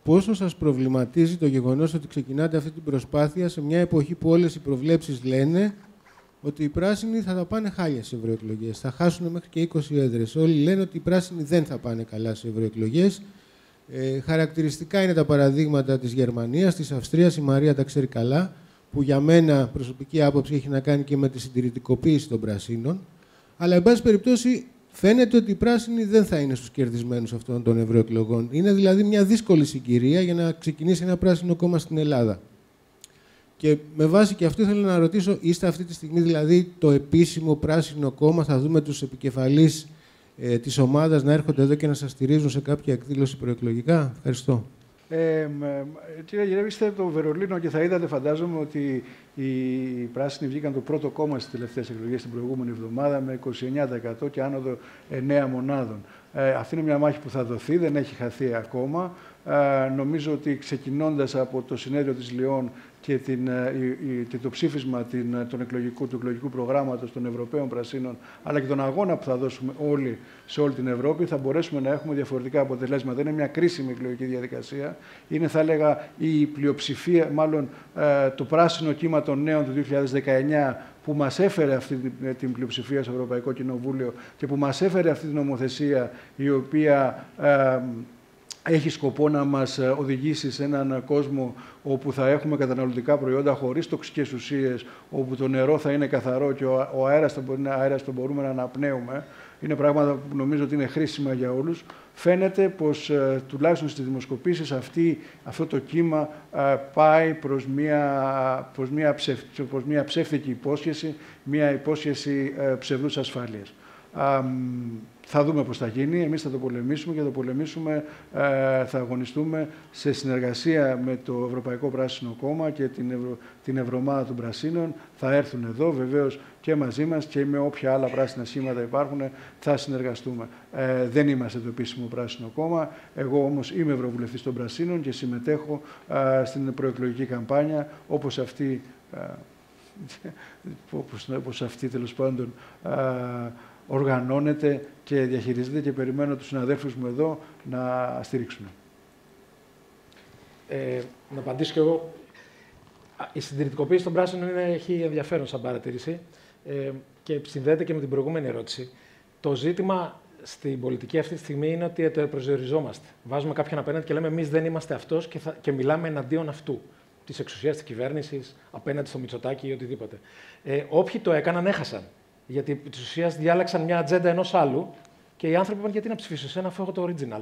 Πόσο σας προβληματίζει το γεγονός ότι ξεκινάτε αυτή την προσπάθεια σε μια εποχή που όλες οι προβλέψεις λένε ότι οι πράσινοι θα τα πάνε χάλια σε ευρωεκλογές. Θα χάσουν μέχρι και 20 έδρες. Όλοι λένε ότι οι πράσινοι δεν θα πάνε καλά σε ευρωεκλογές. Χαρακτηριστικά είναι τα παραδείγματα της Γερμανίας, της Αυστρίας, η Μαρία τα ξέρει καλά, που για μένα προσωπική άποψη έχει να κάνει και με τη συντηρητικοποίηση των πρασίνων. Αλλά, εν πάση περιπτώσει, φαίνεται ότι οι πράσινοι δεν θα είναι στους κερδισμένους αυτών των ευρωεκλογών. Είναι δηλαδή μια δύσκολη συγκυρία για να ξεκινήσει ένα πράσινο κόμμα στην Ελλάδα. Και με βάση και αυτό ήθελα να ρωτήσω, είστε αυτή τη στιγμή δηλαδή το επίσημο πράσινο κόμμα, θα δούμε τους επικεφαλείς της ομάδας να έρχονται εδώ και να σας στηρίζουν σε κάποια εκδήλωση προεκλογικά? Ευχαριστώ. Κύριε Γερεύη, είστε το Βερολίνο και θα είδατε, φαντάζομαι, ότι οι πράσινοι βγήκαν το πρώτο κόμμα στις τελευταίες εκλογές την προηγούμενη εβδομάδα με 29% και άνοδο 9 μονάδων. Αυτή είναι μια μάχη που θα δοθεί, δεν έχει χαθεί ακόμα. Νομίζω ότι ξεκινώντας από το συνέδριο της Λιών και το ψήφισμα του εκλογικού προγράμματος των Ευρωπαίων Πρασίνων, αλλά και τον αγώνα που θα δώσουμε όλοι σε όλη την Ευρώπη, θα μπορέσουμε να έχουμε διαφορετικά αποτελέσματα. Είναι μια κρίσιμη εκλογική διαδικασία. Είναι, θα έλεγα, η πλειοψηφία, μάλλον το πράσινο κύμα των νέων του 2019, που μας έφερε αυτή την πλειοψηφία στο Ευρωπαϊκό Κοινοβούλιο και που μας έφερε αυτή την νομοθεσία, η οποία έχει σκοπό να μας οδηγήσει σε έναν κόσμο όπου θα έχουμε καταναλωτικά προϊόντα χωρίς τοξικές ουσίες, όπου το νερό θα είναι καθαρό και ο αέρας θα είναι αέρας που μπορούμε να αναπνέουμε. Είναι πράγματα που νομίζω ότι είναι χρήσιμα για όλους. Φαίνεται πως τουλάχιστον στις δημοσκοπήσεις αυτό το κύμα πάει προς μια ψεύτικη υπόσχεση, μια υπόσχεση ψευδούς ασφάλειας. Θα δούμε πώς θα γίνει. Εμείς θα το πολεμήσουμε και θα το πολεμήσουμε, θα αγωνιστούμε σε συνεργασία με το Ευρωπαϊκό Πράσινο Κόμμα και την Ευρωομάδα των Πρασίνων. Θα έρθουν εδώ βεβαίως και μαζί μας και με όποια άλλα πράσινα σχήματα υπάρχουν θα συνεργαστούμε. Δεν είμαστε το επίσημο Πράσινο Κόμμα. Εγώ όμως είμαι Ευρωβουλευτής των Πρασίνων και συμμετέχω στην προεκλογική καμπάνια όπως αυτή τέλος πάντων οργανώνεται και διαχειρίζεται και περιμένω τους συναδέλφους μου εδώ να στηρίξουν. Να απαντήσω κι εγώ. Η συντηρητικοποίηση των πράσινων έχει ενδιαφέρον σαν παρατήρηση και συνδέεται και με την προηγούμενη ερώτηση. Το ζήτημα στην πολιτική αυτή τη στιγμή είναι ότι προσδιοριζόμαστε. Βάζουμε κάποιον απέναντι και λέμε εμείς δεν είμαστε αυτός και μιλάμε εναντίον αυτού. Της εξουσίας της κυβέρνησης, απέναντι στο Μητσοτάκη ή οτιδήποτε. Όποιοι το έκαναν, έχασαν. Γιατί επί της ουσίας διάλεξαν μια ατζέντα ενός άλλου και οι άνθρωποι είπαν γιατί να ψηφίσω εσένα αφού έχω το original.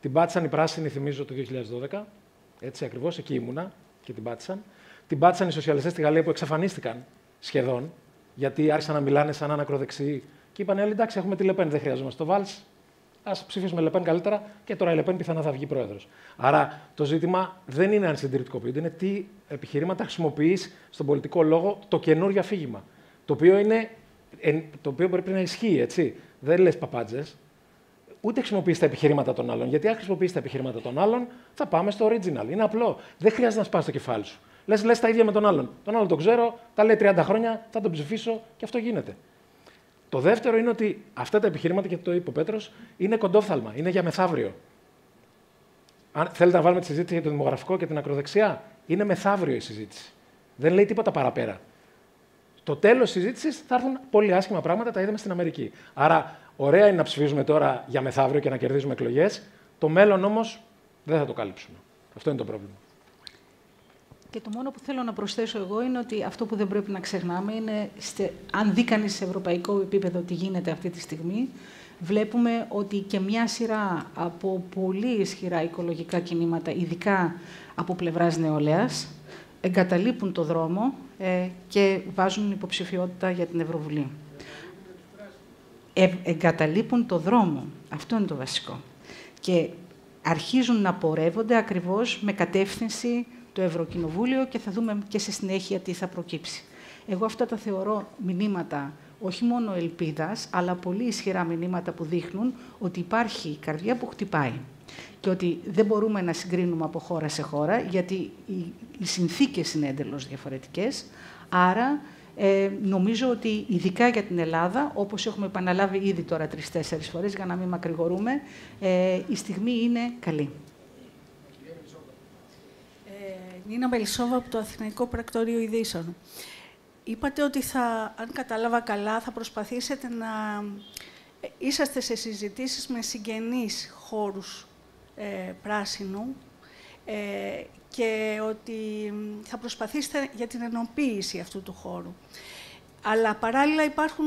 Την πάτησαν οι πράσινοι, θυμίζω, το 2012. Έτσι ακριβώς, εκεί ήμουνα και την πάτησαν. Την πάτησαν οι σοσιαλιστές στη Γαλλία που εξαφανίστηκαν σχεδόν, γιατί άρχισαν να μιλάνε σαν ανακροδεξιοί και είπαν: εντάξει, έχουμε τη Λεπέν, δεν χρειαζόμαστε το Βάλς. Ας ψηφίσουμε Λεπέν καλύτερα και τώρα η Λεπέν πιθανά θα βγει πρόεδρος. Άρα το ζήτημα δεν είναι αν συντηρητικοποιούνται, είναι τι επιχειρήματα χρησιμοποιείς στον πολιτικό λόγο το καινούριο αφήγημα. Το οποίο πρέπει να ισχύει, έτσι. Δεν λες παπάντζες. Ούτε χρησιμοποιείς τα επιχειρήματα των άλλων. Γιατί αν χρησιμοποιείς τα επιχειρήματα των άλλων, θα πάμε στο original. Είναι απλό. Δεν χρειάζεται να σπάσεις το κεφάλι σου. Λες τα ίδια με τον άλλον. Τον άλλον τον ξέρω, τα λέει 30 χρόνια, θα τον ψηφίσω και αυτό γίνεται. Το δεύτερο είναι ότι αυτά τα επιχειρήματα, και το είπε ο Πέτρος, είναι κοντόφθαλμα. Είναι για μεθαύριο. Αν θέλετε να βάλουμε τη συζήτηση για το δημογραφικό και την ακροδεξιά, είναι μεθαύριο η συζήτηση. Δεν λέει τίποτα παραπέρα. Στο τέλος της συζήτησης θα έρθουν πολύ άσχημα πράγματα, τα είδαμε στην Αμερική. Άρα, ωραία είναι να ψηφίζουμε τώρα για μεθαύριο και να κερδίζουμε εκλογές. Το μέλλον όμως δεν θα το καλύψουμε. Αυτό είναι το πρόβλημα. Και το μόνο που θέλω να προσθέσω εγώ είναι ότι αυτό που δεν πρέπει να ξεχνάμε είναι, αν δει κανείς σε ευρωπαϊκό επίπεδο τι γίνεται αυτή τη στιγμή, βλέπουμε ότι και μια σειρά από πολύ ισχυρά οικολογικά κινήματα, ειδικά από πλευράς νεολαίας, εγκαταλείπουν το δρόμο και βάζουν υποψηφιότητα για την Ευρωβουλή. Εγκαταλείπουν το δρόμο. Αυτό είναι το βασικό. Και αρχίζουν να πορεύονται ακριβώς με κατεύθυνση το Ευρωκοινοβούλιο και θα δούμε και στη συνέχεια τι θα προκύψει. Εγώ αυτά τα θεωρώ μηνύματα όχι μόνο ελπίδας, αλλά πολύ ισχυρά μηνύματα που δείχνουν ότι υπάρχει καρδιά που χτυπάει και ότι δεν μπορούμε να συγκρίνουμε από χώρα σε χώρα, γιατί οι συνθήκες είναι εντελώς διαφορετικές. Άρα, νομίζω ότι ειδικά για την Ελλάδα, όπως έχουμε επαναλάβει ήδη τώρα 3-4 φορές, για να μην μακρηγορούμε, η στιγμή είναι καλή. Νίνα Μελισσόβα από το Αθηναϊκό Πρακτορείο Ειδήσεων. Είπατε ότι αν κατάλαβα καλά, θα προσπαθήσετε να είσαστε σε συζητήσεις με συγγενείς χώρους πράσινου και ότι θα προσπαθήσετε για την ενοποίηση αυτού του χώρου. Αλλά παράλληλα υπάρχουν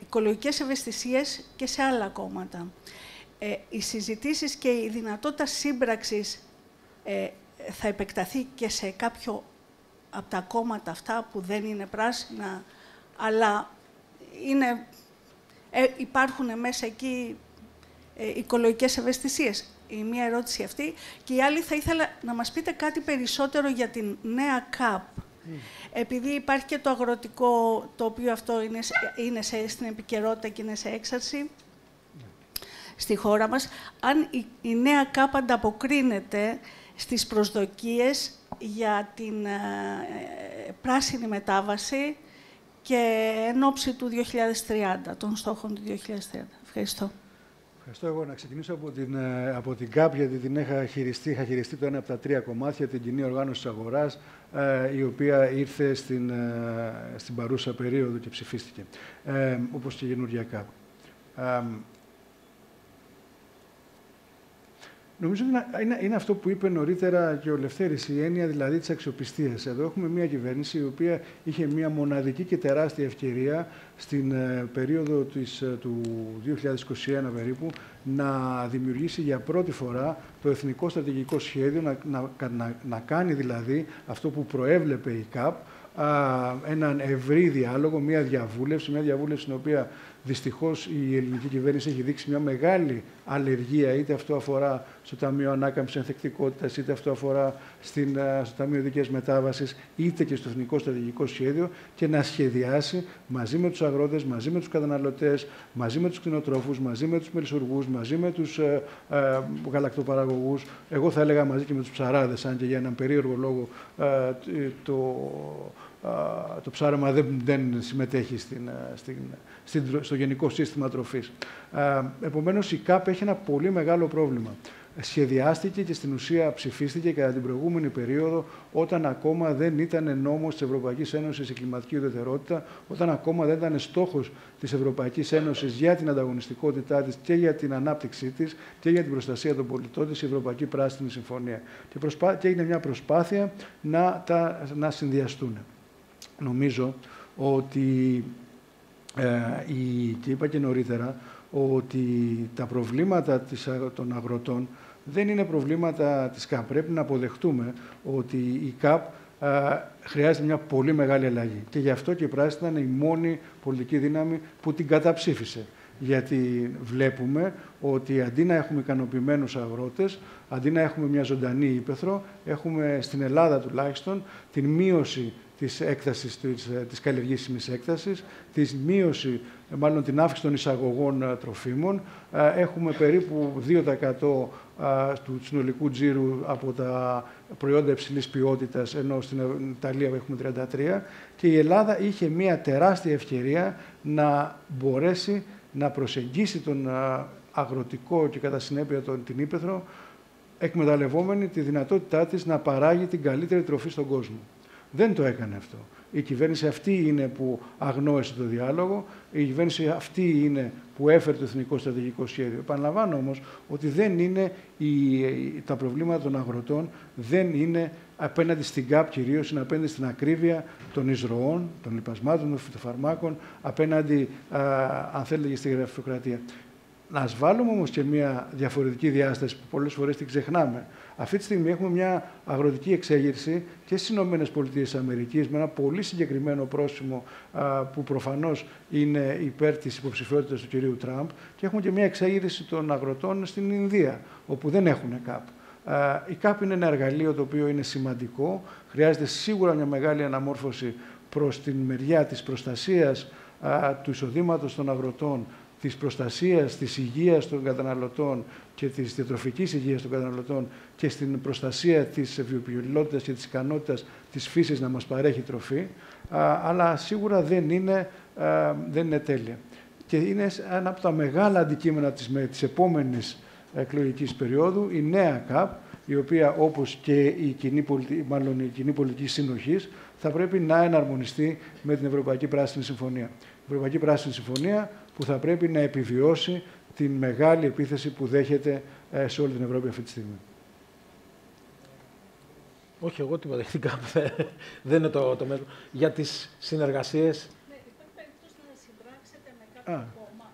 οικολογικές ευαισθησίες και σε άλλα κόμματα. Οι συζητήσεις και η δυνατότητα σύμπραξης θα επεκταθεί και σε κάποιο από τα κόμματα αυτά που δεν είναι πράσινα, αλλά υπάρχουν μέσα εκεί οικολογικές ευαισθησίες. Η μία ερώτηση αυτή. Και η άλλη, θα ήθελα να μας πείτε κάτι περισσότερο για την νέα ΚΑΠ. Επειδή υπάρχει και το αγροτικό, το οποίο αυτό είναι στην επικαιρότητα και είναι σε έξαρση στη χώρα μας. Αν η νέα ΚΑΠ ανταποκρίνεται στις προσδοκίες για την πράσινη μετάβαση και εν ώψη του 2030, των στόχων του 2030. Ευχαριστώ. Ευχαριστώ εγώ. Να ξεκινήσω από την ΚΑΠ, γιατί την είχα χειριστεί το ένα από τα 3 κομμάτια, την κοινή οργάνωση της αγοράς, η οποία ήρθε στην παρούσα περίοδο και ψηφίστηκε, όπως και η καινούργια ΚΑΠ. Νομίζω ότι είναι αυτό που είπε νωρίτερα και ο Λευτέρης, η έννοια δηλαδή της αξιοπιστίας. Εδώ έχουμε μια κυβέρνηση η οποία είχε μια μοναδική και τεράστια ευκαιρία στην περίοδο του 2021 περίπου να δημιουργήσει για πρώτη φορά το Εθνικό Στρατηγικό Σχέδιο, να κάνει δηλαδή αυτό που προέβλεπε η ΚΑΠ, έναν ευρύ διάλογο, μια διαβούλευση στην οποία δυστυχώς η ελληνική κυβέρνηση έχει δείξει μια μεγάλη αλλεργία, είτε αυτό αφορά στο Ταμείο Ανάκαμψης Ανθεκτικότητας, είτε αυτό αφορά στο Ταμείο Δικής Μετάβασης, είτε και στο Εθνικό Στρατηγικό Σχέδιο, και να σχεδιάσει μαζί με τους αγρότες, μαζί με τους καταναλωτές, μαζί με τους κτηνοτρόφους, μαζί με τους μελισσουργούς, μαζί με τους γαλακτοπαραγωγούς, εγώ θα έλεγα μαζί και με τους ψαράδες, αν και για έναν περίεργο λόγο το ψάρεμα δεν συμμετέχει στο γενικό σύστημα τροφής. Επομένως, η ΚΑΠ έχει ένα πολύ μεγάλο πρόβλημα. Σχεδιάστηκε και στην ουσία ψηφίστηκε κατά την προηγούμενη περίοδο, όταν ακόμα δεν ήταν νόμος της Ευρωπαϊκής Ένωσης η κλιματική ουδετερότητα, όταν ακόμα δεν ήταν στόχος της Ευρωπαϊκής Ένωσης για την ανταγωνιστικότητά της και για την ανάπτυξή της και για την προστασία των πολιτών της, η Ευρωπαϊκή Πράσινη Συμφωνία. Και έγινε μια προσπάθεια να συνδυαστούν. Νομίζω ότι, και είπα και νωρίτερα, ότι τα προβλήματα των αγροτών δεν είναι προβλήματα της ΚΑΠ. Πρέπει να αποδεχτούμε ότι η ΚΑΠ χρειάζεται μια πολύ μεγάλη αλλαγή. Και γι' αυτό και η Πράσινη ήταν η μόνη πολιτική δύναμη που την καταψήφισε. Γιατί βλέπουμε ότι αντί να έχουμε ικανοποιημένους αγρότες, αντί να έχουμε μια ζωντανή ύπαιθρο, έχουμε στην Ελλάδα τουλάχιστον την μείωση της έκτασης, της καλλιεργήσιμης έκτασης, την αύξηση των εισαγωγών τροφίμων. Έχουμε περίπου 2% του συνολικού τζίρου από τα προϊόντα υψηλής ποιότητας, ενώ στην Ιταλία έχουμε 33%. Και η Ελλάδα είχε μια τεράστια ευκαιρία να μπορέσει να προσεγγίσει τον αγροτικό και κατά συνέπεια την ύπαιθρο, εκμεταλλευόμενη τη δυνατότητά της να παράγει την καλύτερη τροφή στον κόσμο. Δεν το έκανε αυτό. Η κυβέρνηση αυτή είναι που αγνόησε το διάλογο, η κυβέρνηση αυτή είναι που έφερε το Εθνικό Στρατηγικό Σχέδιο. Επαναλαμβάνω όμως ότι δεν είναι τα προβλήματα των αγροτών, δεν είναι απέναντι στην ΚΑΠ κυρίως, είναι απέναντι στην ακρίβεια των εισρωών, των λιπασμάτων, των φυτοφαρμάκων, απέναντι, αν θέλετε, και στη γραφειοκρατία. Να βάλουμε όμως και μια διαφορετική διάσταση που πολλές φορές την ξεχνάμε. Αυτή τη στιγμή έχουμε μια αγροτική εξέγερση και στις ΗΠΑ με ένα πολύ συγκεκριμένο πρόσημο που προφανώς είναι υπέρ της υποψηφιότητας του κυρίου Τραμπ, και έχουμε και μια εξέγερση των αγροτών στην Ινδία, όπου δεν έχουν ΚΑΠ. Η ΚΑΠ είναι ένα εργαλείο το οποίο είναι σημαντικό. Χρειάζεται σίγουρα μια μεγάλη αναμόρφωση προς την μεριά της προστασίας του εισοδήματος των αγροτών, της προστασίας της υγείας των καταναλωτών και της διατροφικής υγείας των καταναλωτών και στην προστασία της βιοποικιλότητας και της ικανότητας της φύσης να μας παρέχει τροφή, αλλά σίγουρα δεν είναι τέλεια. Και είναι ένα από τα μεγάλα αντικείμενα της επόμενης εκλογικής περίοδου, η νέα ΚΑΠ, η οποία, όπως και η κοινή πολιτική συνοχής, θα πρέπει να εναρμονιστεί με την Ευρωπαϊκή Πράσινη Συμφωνία. Η Ευρωπαϊκή Πράσινη Συμφωνία που θα πρέπει να επιβιώσει την μεγάλη επίθεση που δέχεται σε όλη την Ευρώπη αυτή τη στιγμή. Όχι, εγώ τίποτα. Δεν είναι το μέτρο. Για τις συνεργασίες... Ναι, υπάρχει περίπτωση να συμπράξετε με κάποιο κόμμα.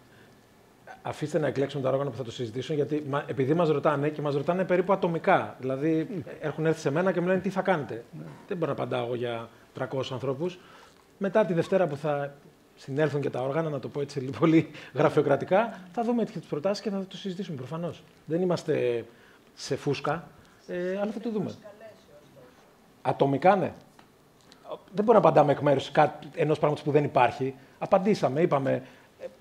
Αφήστε να εκλέξουν τα όργανα που θα το συζητήσουν, γιατί επειδή μας ρωτάνε και μας ρωτάνε περίπου ατομικά. Δηλαδή, έχουν έρθει σε μένα και μου λένε τι θα κάνετε. Δεν μπορώ να απαντάω για 300 ανθρώπους. Μετά τη Δευτέρα που θα συνέλθουν και τα όργανα, να το πω έτσι πολύ γραφειοκρατικά, θα δούμε τις προτάσεις και θα το συζητήσουμε προφανώς. Δεν είμαστε σε φούσκα, αλλά θα το δούμε. Ατομικά, ναι. Δεν μπορώ να απαντάμε εκ μέρους ενός πράγματος που δεν υπάρχει. Απαντήσαμε, είπαμε.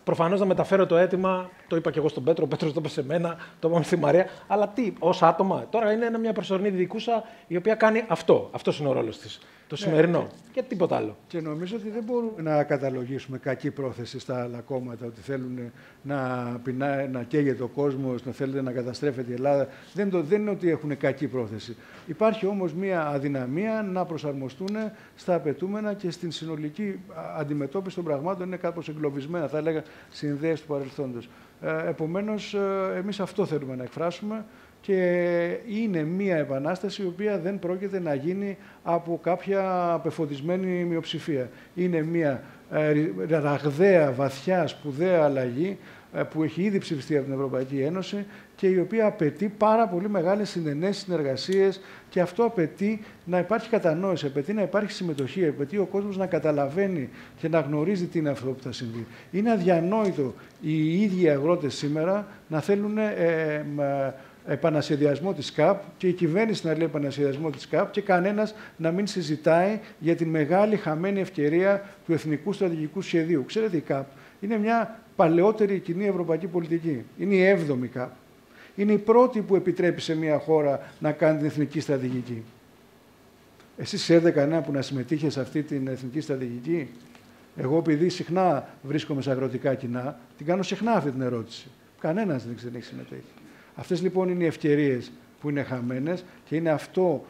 Προφανώς να μεταφέρω το αίτημα, το είπα και εγώ στον Πέτρο, ο Πέτρος το είπε σε μένα, το είπαμε στη Μαρία. Αλλά τι, ως άτομα. Τώρα είναι μια προσωρινή διδικούσα η οποία κάνει αυτό. Αυτός είναι ο ρόλος της. Το σημερινό. Και τίποτα άλλο. Και νομίζω ότι δεν μπορούμε να καταλογίσουμε κακή πρόθεση στα άλλα κόμματα, ότι θέλουν να καίγεται ο κόσμος, να θέλετε να καταστρέφεται η Ελλάδα. Δεν είναι ότι έχουν κακή πρόθεση. Υπάρχει όμως μια αδυναμία να προσαρμοστούν στα απαιτούμενα και στην συνολική αντιμετώπιση των πραγμάτων. Είναι κάπως εγκλωβισμένα, θα έλεγα, συνδέες του παρελθόντος. Επομένως, εμείς αυτό θέλουμε να εκφράσουμε. Και είναι μία επανάσταση η οποία δεν πρόκειται να γίνει από κάποια απεφωτισμένη μειοψηφία. Είναι μία ραγδαία, βαθιά, σπουδαία αλλαγή που έχει ήδη ψηφιστεί από την Ευρωπαϊκή Ένωση και η οποία απαιτεί πάρα πολύ μεγάλες συνενέσεις, συνεργασίες, και αυτό απαιτεί να υπάρχει κατανόηση, απαιτεί να υπάρχει συμμετοχή, απαιτεί ο κόσμος να καταλαβαίνει και να γνωρίζει τι είναι αυτό που θα συμβεί. Είναι αδιανόητο οι ίδιοι αγρότες σήμερα να θέλουν επανασχεδιασμό της ΚΑΠ και η κυβέρνηση να λέει επανασχεδιασμό της ΚΑΠ και κανένας να μην συζητάει για την μεγάλη χαμένη ευκαιρία του Εθνικού Στρατηγικού Σχεδίου. Ξέρετε, η ΚΑΠ είναι μια παλαιότερη κοινή ευρωπαϊκή πολιτική. Είναι η 7η ΚΑΠ. Είναι η πρώτη που επιτρέπει σε μια χώρα να κάνει την εθνική στρατηγική. Εσείς ξέρετε κανένα που να συμμετείχε σε αυτή την εθνική στρατηγική? Εγώ, επειδή συχνά βρίσκομαι σε αγροτικά κοινά, την κάνω συχνά αυτή την ερώτηση. Κανένας δεν έχει συμμετέχει. Αυτές λοιπόν είναι οι ευκαιρίες που είναι χαμένες και είναι αυτό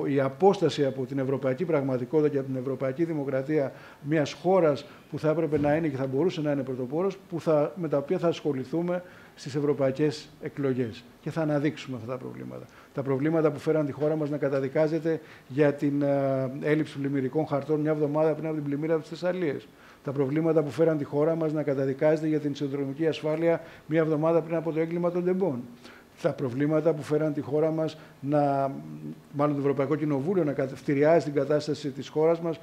η απόσταση από την ευρωπαϊκή πραγματικότητα και από την ευρωπαϊκή δημοκρατία μιας χώρας που θα έπρεπε να είναι και θα μπορούσε να είναι πρωτοπόρος, με τα οποία θα ασχοληθούμε στις ευρωπαϊκές εκλογές και θα αναδείξουμε αυτά τα προβλήματα. Τα προβλήματα που φέραν τη χώρα μας να καταδικάζεται για την έλλειψη πλημμυρικών χαρτών μια εβδομάδα πριν από την πλημμύρα της Θεσσαλίας. Τα προβλήματα που φέραν τη χώρα μας να καταδικάζεται για την σιδηροδρομική ασφάλεια μια εβδομάδα πριν από το έγκλημα των τεμπών. Τα προβλήματα που φέραν τη χώρα μας, μάλλον το Ευρωπαϊκό Κοινοβούλιο, να φτηριάζει την κατάσταση της χώρας μας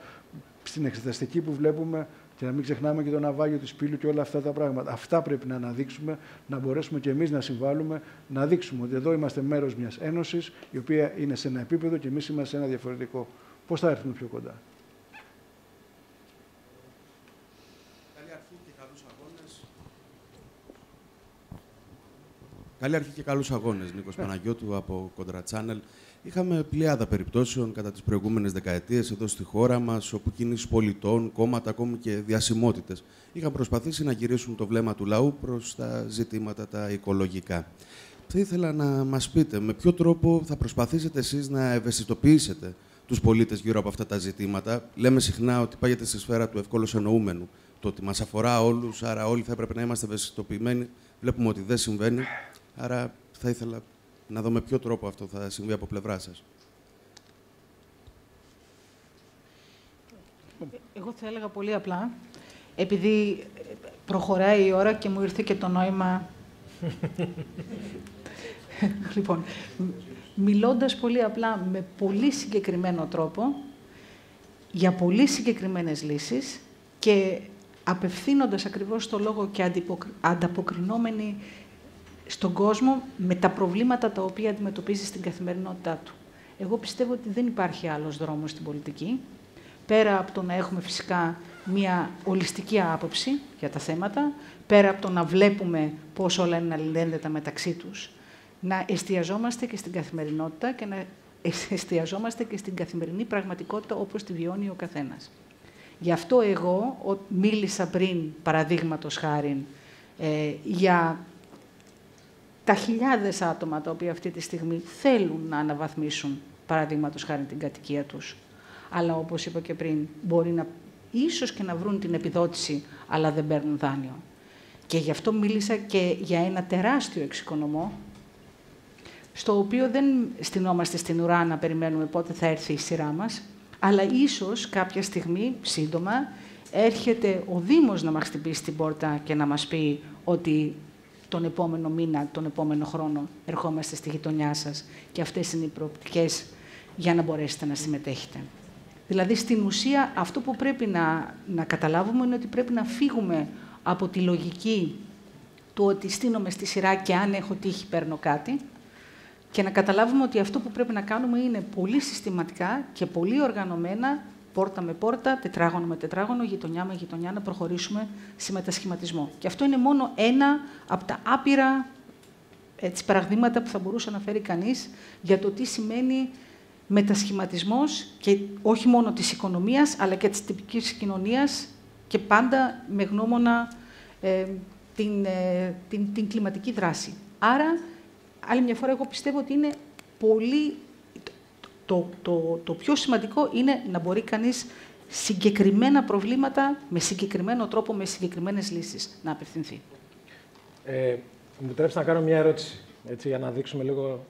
στην εξεταστική που βλέπουμε, και να μην ξεχνάμε και το ναυάγιο της Πύλου και όλα αυτά τα πράγματα. Αυτά πρέπει να αναδείξουμε, να μπορέσουμε και εμείς να συμβάλλουμε, να δείξουμε ότι εδώ είμαστε μέρος μιας ένωσης, η οποία είναι σε ένα επίπεδο και εμείς είμαστε σε ένα διαφορετικό. Πώς θα έρθουμε πιο κοντά? Καλή αρχή και καλούς αγώνες. Νίκος Παναγιώτου από Κόντρα Channel. Είχαμε πλειάδα περιπτώσεων κατά τις προηγούμενες δεκαετίες εδώ στη χώρα μας, όπου κινήσεις πολιτών, κόμματα, ακόμη και διασημότητες είχαν προσπαθήσει να γυρίσουν το βλέμμα του λαού προς τα ζητήματα τα οικολογικά. Θα ήθελα να μας πείτε με ποιο τρόπο θα προσπαθήσετε εσείς να ευαισθητοποιήσετε τους πολίτες γύρω από αυτά τα ζητήματα. Λέμε συχνά ότι πάγεται στη σφαίρα του ευκόλως εννοούμενου. Το ότι μας αφορά όλους, άρα όλοι θα έπρεπε να είμαστε ευαισθητοποιημένοι. Βλέπουμε ότι δεν συμβαίνει. Άρα θα ήθελα να δω με ποιο τρόπο αυτό θα συμβεί από πλευρά σας. Εγώ θα έλεγα πολύ απλά, επειδή προχωράει η ώρα και μου ήρθε και το νόημα... Λοιπόν, μιλώντας πολύ απλά με πολύ συγκεκριμένο τρόπο, για πολύ συγκεκριμένες λύσεις και απευθύνοντας ακριβώς το λόγο και ανταποκρινόμενοι στον κόσμο με τα προβλήματα τα οποία αντιμετωπίζει στην καθημερινότητά του. Εγώ πιστεύω ότι δεν υπάρχει άλλος δρόμος στην πολιτική, πέρα από το να έχουμε φυσικά μία ολιστική άποψη για τα θέματα, πέρα από το να βλέπουμε πώς όλα είναι αλληλένδετα μεταξύ τους, να εστιαζόμαστε και στην καθημερινότητα και να εστιαζόμαστε και στην καθημερινή πραγματικότητα όπως τη βιώνει ο καθένας. Γι' αυτό εγώ μίλησα πριν, παραδείγματος χάριν, για τα χιλιάδες άτομα τα οποία αυτή τη στιγμή θέλουν να αναβαθμίσουν, παραδείγματος χάριν, την κατοικία τους. Αλλά όπως είπα και πριν, μπορεί ίσως και να βρουν την επιδότηση, αλλά δεν παίρνουν δάνειο. Και γι' αυτό μίλησα και για ένα τεράστιο εξοικονομώ, στο οποίο δεν στηνόμαστε στην ουρά να περιμένουμε πότε θα έρθει η σειρά μας, αλλά ίσως κάποια στιγμή, σύντομα, έρχεται ο Δήμος να μας χτυπήσει την πόρτα και να μας πει ότι τον επόμενο μήνα, τον επόμενο χρόνο ερχόμαστε στη γειτονιά σας και αυτές είναι οι προοπτικές για να μπορέσετε να συμμετέχετε. Δηλαδή, στην ουσία, αυτό που πρέπει να καταλάβουμε είναι ότι πρέπει να φύγουμε από τη λογική του ότι στείνομαι στη σειρά και αν έχω τύχη παίρνω κάτι και να καταλάβουμε ότι αυτό που πρέπει να κάνουμε είναι πολύ συστηματικά και πολύ οργανωμένα, πόρτα με πόρτα, τετράγωνο με τετράγωνο, γειτονιά με γειτονιά, να προχωρήσουμε σε μετασχηματισμό. Και αυτό είναι μόνο ένα από τα άπειρα παραδείγματα που θα μπορούσε να φέρει κανείς για το τι σημαίνει μετασχηματισμός και όχι μόνο της οικονομίας, αλλά και της τυπικής κοινωνίας και πάντα με γνώμονα την κλιματική δράση. Άρα, άλλη μια φορά, εγώ πιστεύω ότι είναι πολύ... Το πιο σημαντικό είναι να μπορεί κανείς συγκεκριμένα προβλήματα, με συγκεκριμένο τρόπο, με συγκεκριμένες λύσεις να απευθυνθεί. Μου επιτρέψτε να κάνω μια ερώτηση, έτσι, για να δείξουμε λίγο...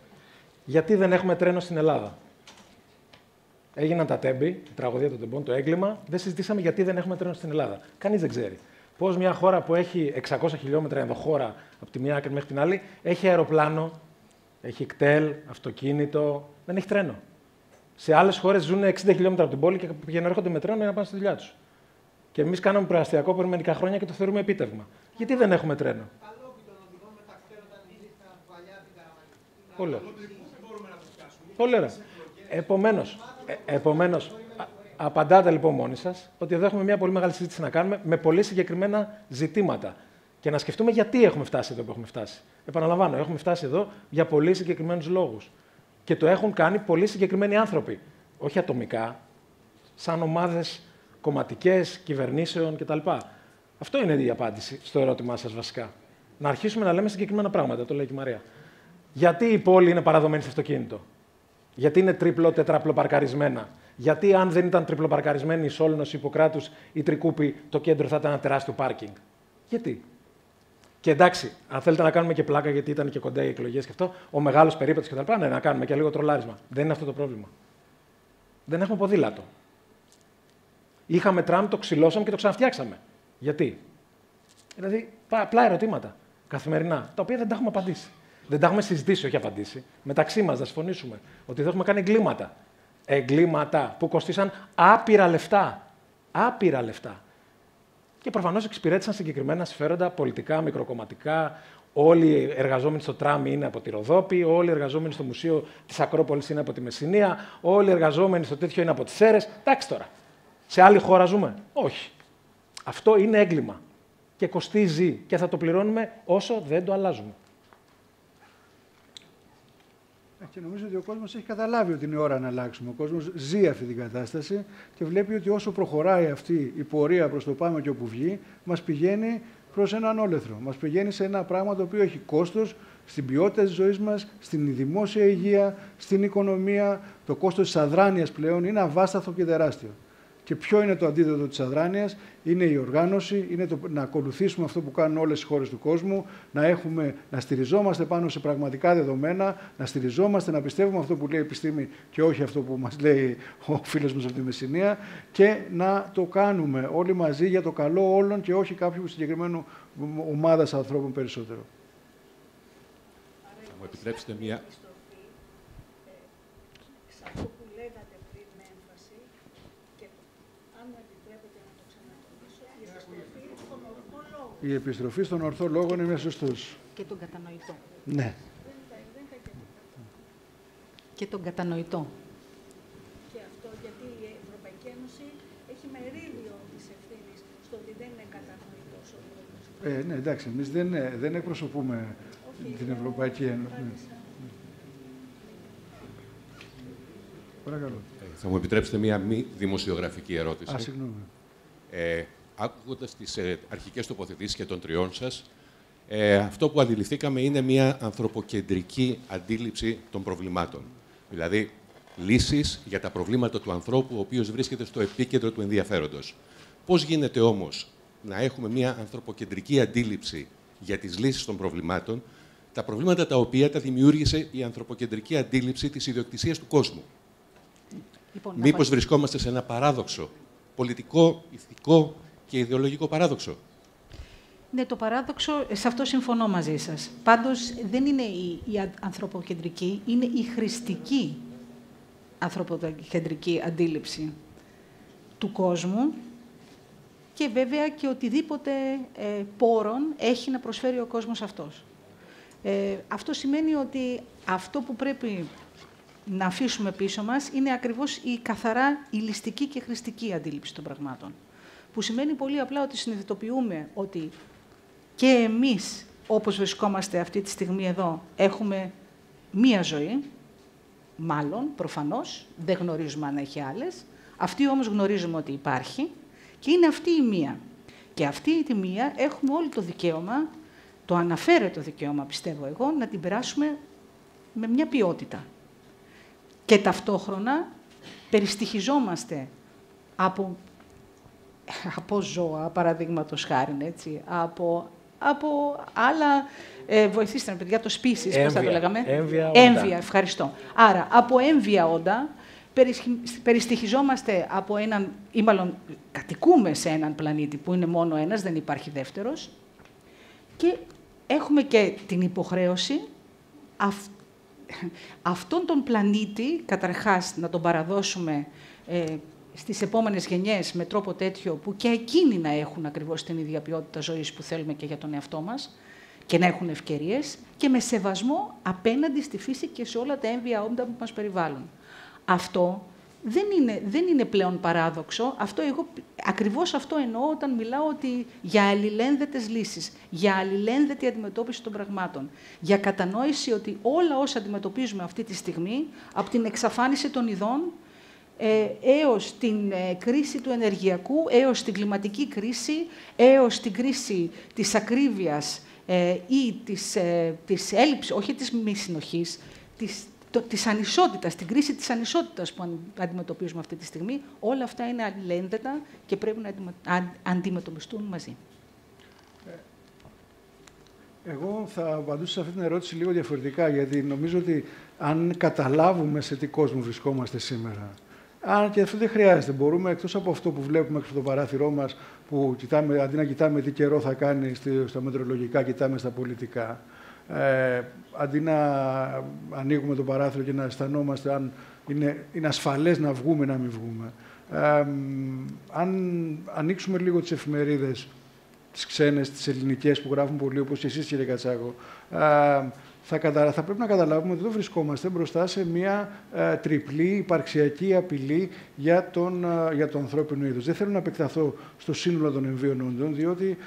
Γιατί δεν έχουμε τρένο στην Ελλάδα? Έγιναν τα τέμπη, η τραγωδία των τεμπών, το έγκλημα. Δεν συζητήσαμε γιατί δεν έχουμε τρένο στην Ελλάδα. Κανείς δεν ξέρει. Πώς μια χώρα που έχει 600 χιλιόμετρα ενδοχώρα από τη μια άκρη μέχρι την άλλη, έχει αεροπλάνο, έχει κτέλ, αυτοκίνητο, δεν έχει τρένο. Σε άλλες χώρες ζουν 60 χιλιόμετρα από την πόλη και πηγαίνουν έρχονται με τρένο για να πάνε στη δουλειά τους. Και εμείς κάναμε προαστιακό πριν μερικά χρόνια και το θεωρούμε επίτευγμα. Γιατί δεν έχουμε τρένο? Πολύ ωραία. Πολύ ωραία. Επομένως, απαντάτε λοιπόν μόνοι σας ότι εδώ έχουμε μια πολύ μεγάλη συζήτηση να κάνουμε με πολύ συγκεκριμένα ζητήματα και να σκεφτούμε γιατί έχουμε φτάσει εδώ που έχουμε φτάσει. Επαναλαμβάνω, έχουμε φτάσει εδώ για πολύ συγκεκριμένους λόγους. Και το έχουν κάνει πολύ συγκεκριμένοι άνθρωποι. Όχι ατομικά, σαν ομάδες κομματικές, κυβερνήσεων κτλ. Αυτό είναι η απάντηση στο ερώτημά σας βασικά. Να αρχίσουμε να λέμε συγκεκριμένα πράγματα, το λέει και η Μαρία. Γιατί η πόλη είναι παραδομένη σε αυτοκίνητο? Γιατί είναι τρίπλο, τετράπλο παρκαρισμένα? Γιατί αν δεν ήταν τριπλοπαρκαρισμένη η Σόλνος, η Ιπποκράτους, η Τρικούπη, το κέντρο θα ήταν ένα τεράστιο πάρκινγκ? Γιατί? Και εντάξει, αν θέλετε να κάνουμε και πλάκα, γιατί ήταν και κοντά οι εκλογές και αυτό, ο μεγάλος περίπατος κτλ. Ναι, να κάνουμε και λίγο τρολάρισμα. Δεν είναι αυτό το πρόβλημα. Δεν έχουμε ποδήλατο. Είχαμε τραμ, το ξυλώσαμε και το ξαναφτιάξαμε. Γιατί? Δηλαδή, απλά ερωτήματα καθημερινά, τα οποία δεν τα έχουμε απαντήσει. Δεν τα έχουμε συζητήσει, όχι απαντήσει. Μεταξύ μας να συμφωνήσουμε ότι δεν έχουμε κάνει εγκλήματα. Εγκλήματα που κοστίσαν άπειρα λεφτά. Άπειρα λεφτά. Και προφανώς εξυπηρέτησαν συγκεκριμένα συμφέροντα πολιτικά, μικροκομματικά. Όλοι οι εργαζόμενοι στο τραμ είναι από τη Ροδόπη, όλοι οι εργαζόμενοι στο Μουσείο της Ακρόπολης είναι από τη Μεσσηνία, όλοι οι εργαζόμενοι στο τέτοιο είναι από τις Σέρρες. Εντάξει τώρα. Σε άλλη χώρα ζούμε? Όχι. Αυτό είναι έγκλημα. Και κοστίζει και θα το πληρώνουμε όσο δεν το αλλάζουμε. Και νομίζω ότι ο κόσμος έχει καταλάβει ότι είναι ώρα να αλλάξουμε. Ο κόσμος ζει αυτή την κατάσταση και βλέπει ότι όσο προχωράει αυτή η πορεία προς το πάμε και όπου βγει, μας πηγαίνει προς έναν όλεθρο. Μας πηγαίνει σε ένα πράγμα το οποίο έχει κόστος στην ποιότητα της ζωής μας, στην δημόσια υγεία, στην οικονομία. Το κόστος της αδράνειας πλέον είναι αβάσταθο και τεράστιο. Και ποιο είναι το αντίδοτο της αδράνειας? Είναι η οργάνωση, είναι να ακολουθήσουμε αυτό που κάνουν όλες οι χώρες του κόσμου, να στηριζόμαστε πάνω σε πραγματικά δεδομένα, να στηριζόμαστε, να πιστεύουμε αυτό που λέει η επιστήμη και όχι αυτό που μας λέει ο φίλος μας από τη Μεσσηνία, και να το κάνουμε όλοι μαζί για το καλό όλων και όχι κάποιου συγκεκριμένου ομάδας ανθρώπων περισσότερο. Θα μου επιτρέψετε μία... Η επιστροφή στον ορθό λόγο είναι μια σωστός. Και τον κατανοητό. Ναι. Και τον κατανοητό. Και αυτό γιατί η Ευρωπαϊκή Ένωση έχει μερίδιο της ευθύνης στο ότι δεν είναι κατανοητός ο λόγος. Ναι, εντάξει, εμείς δεν εκπροσωπούμε την Ευρωπαϊκή Ένωση. Ναι. Παρακαλώ. Θα μου επιτρέψετε μία μη δημοσιογραφική ερώτηση. Συγγνώμη. Άκουγοντας τις αρχικές τοποθετήσεις και των τριών σας, αυτό που αντιληφθήκαμε είναι μια ανθρωποκεντρική αντίληψη των προβλημάτων. Δηλαδή, λύσεις για τα προβλήματα του ανθρώπου, ο οποίος βρίσκεται στο επίκεντρο του ενδιαφέροντος. Πώς γίνεται όμως να έχουμε μια ανθρωποκεντρική αντίληψη για τις λύσεις των προβλημάτων, τα προβλήματα τα οποία τα δημιούργησε η ανθρωποκεντρική αντίληψη της ιδιοκτησίας του κόσμου? Λοιπόν, μήπως βρισκόμαστε σε ένα παράδοξο, πολιτικό, ηθικό και ιδεολογικό παράδοξο? Ναι, το παράδοξο, σε αυτό συμφωνώ μαζί σας. Πάντως, δεν είναι η ανθρωποκεντρική, είναι η χρηστική ανθρωποκεντρική αντίληψη του κόσμου και βέβαια και οτιδήποτε πόρων έχει να προσφέρει ο κόσμος αυτός. Αυτό σημαίνει ότι αυτό που πρέπει να αφήσουμε πίσω μας είναι ακριβώς η καθαρά ηλιστική και χρηστική αντίληψη των πραγμάτων. Που σημαίνει πολύ απλά ότι συνειδητοποιούμε ότι και εμείς, όπως βρισκόμαστε αυτή τη στιγμή εδώ, έχουμε μία ζωή, μάλλον, προφανώς, δεν γνωρίζουμε αν έχει άλλες, αυτή όμως γνωρίζουμε ότι υπάρχει και είναι αυτή η μία. Και αυτή τη μία έχουμε όλο το δικαίωμα, το αναφέρετο δικαίωμα, πιστεύω εγώ, να την περάσουμε με μια ποιότητα. Και ταυτόχρονα περιστοιχιζόμαστε από ζώα, παραδείγματος χάριν, έτσι, από άλλα, βοηθήστε με παιδιά, το species, πώς θα το λέγαμε. Έμβια, ευχαριστώ. Άρα, από έμβια όντα, περιστοιχιζόμαστε από έναν, ή μάλλον κατοικούμε σε έναν πλανήτη που είναι μόνο ένας, δεν υπάρχει δεύτερος, και έχουμε και την υποχρέωση αυτόν τον πλανήτη, καταρχάς, να τον παραδώσουμε στις επόμενες γενιές με τρόπο τέτοιο που και εκείνοι να έχουν ακριβώς την ίδια ποιότητα ζωής που θέλουμε και για τον εαυτό μας και να έχουν ευκαιρίες και με σεβασμό απέναντι στη φύση και σε όλα τα έμβια όντα που μας περιβάλλουν. Αυτό δεν είναι πλέον παράδοξο. Ακριβώς αυτό εννοώ όταν μιλάω ότι για αλληλένδετες λύσεις, για αλληλένδετη αντιμετώπιση των πραγμάτων, για κατανόηση ότι όλα όσα αντιμετωπίζουμε αυτή τη στιγμή, από την εξαφάνιση των ειδών, έως την κρίση του ενεργειακού, έως την κλιματική κρίση, έως την κρίση της ακρίβειας ή της έλλειψης, όχι της μη συνοχής, της ανισότητας, την κρίση της ανισότητας που αντιμετωπίζουμε αυτή τη στιγμή, όλα αυτά είναι αλληλένδετα και πρέπει να αντιμετωπιστούν μαζί. Εγώ θα απαντούσα σε αυτή την ερώτηση λίγο διαφορετικά, γιατί νομίζω ότι αν καταλάβουμε σε τι κόσμο βρισκόμαστε σήμερα, αν και αυτό δεν χρειάζεται, μπορούμε εκτός από αυτό που βλέπουμε έξω από το παράθυρό μας, που κοιτάμε, αντί να κοιτάμε τι καιρό θα κάνει στα μετεωρολογικά, κοιτάμε στα πολιτικά. Αντί να ανοίγουμε το παράθυρο και να αισθανόμαστε αν είναι ασφαλές να βγούμε ή να μην βγούμε. Αν ανοίξουμε λίγο τις εφημερίδες, τις ξένες, τις ελληνικές που γράφουν πολύ, όπως και εσείς, κύριε Κατσάκο, θα πρέπει να καταλάβουμε ότι εδώ βρισκόμαστε μπροστά σε μια τριπλή υπαρξιακή απειλή για το ανθρώπινο είδος. Δεν θέλω να επεκταθώ στο σύνολο των εμβίων όντων, διότι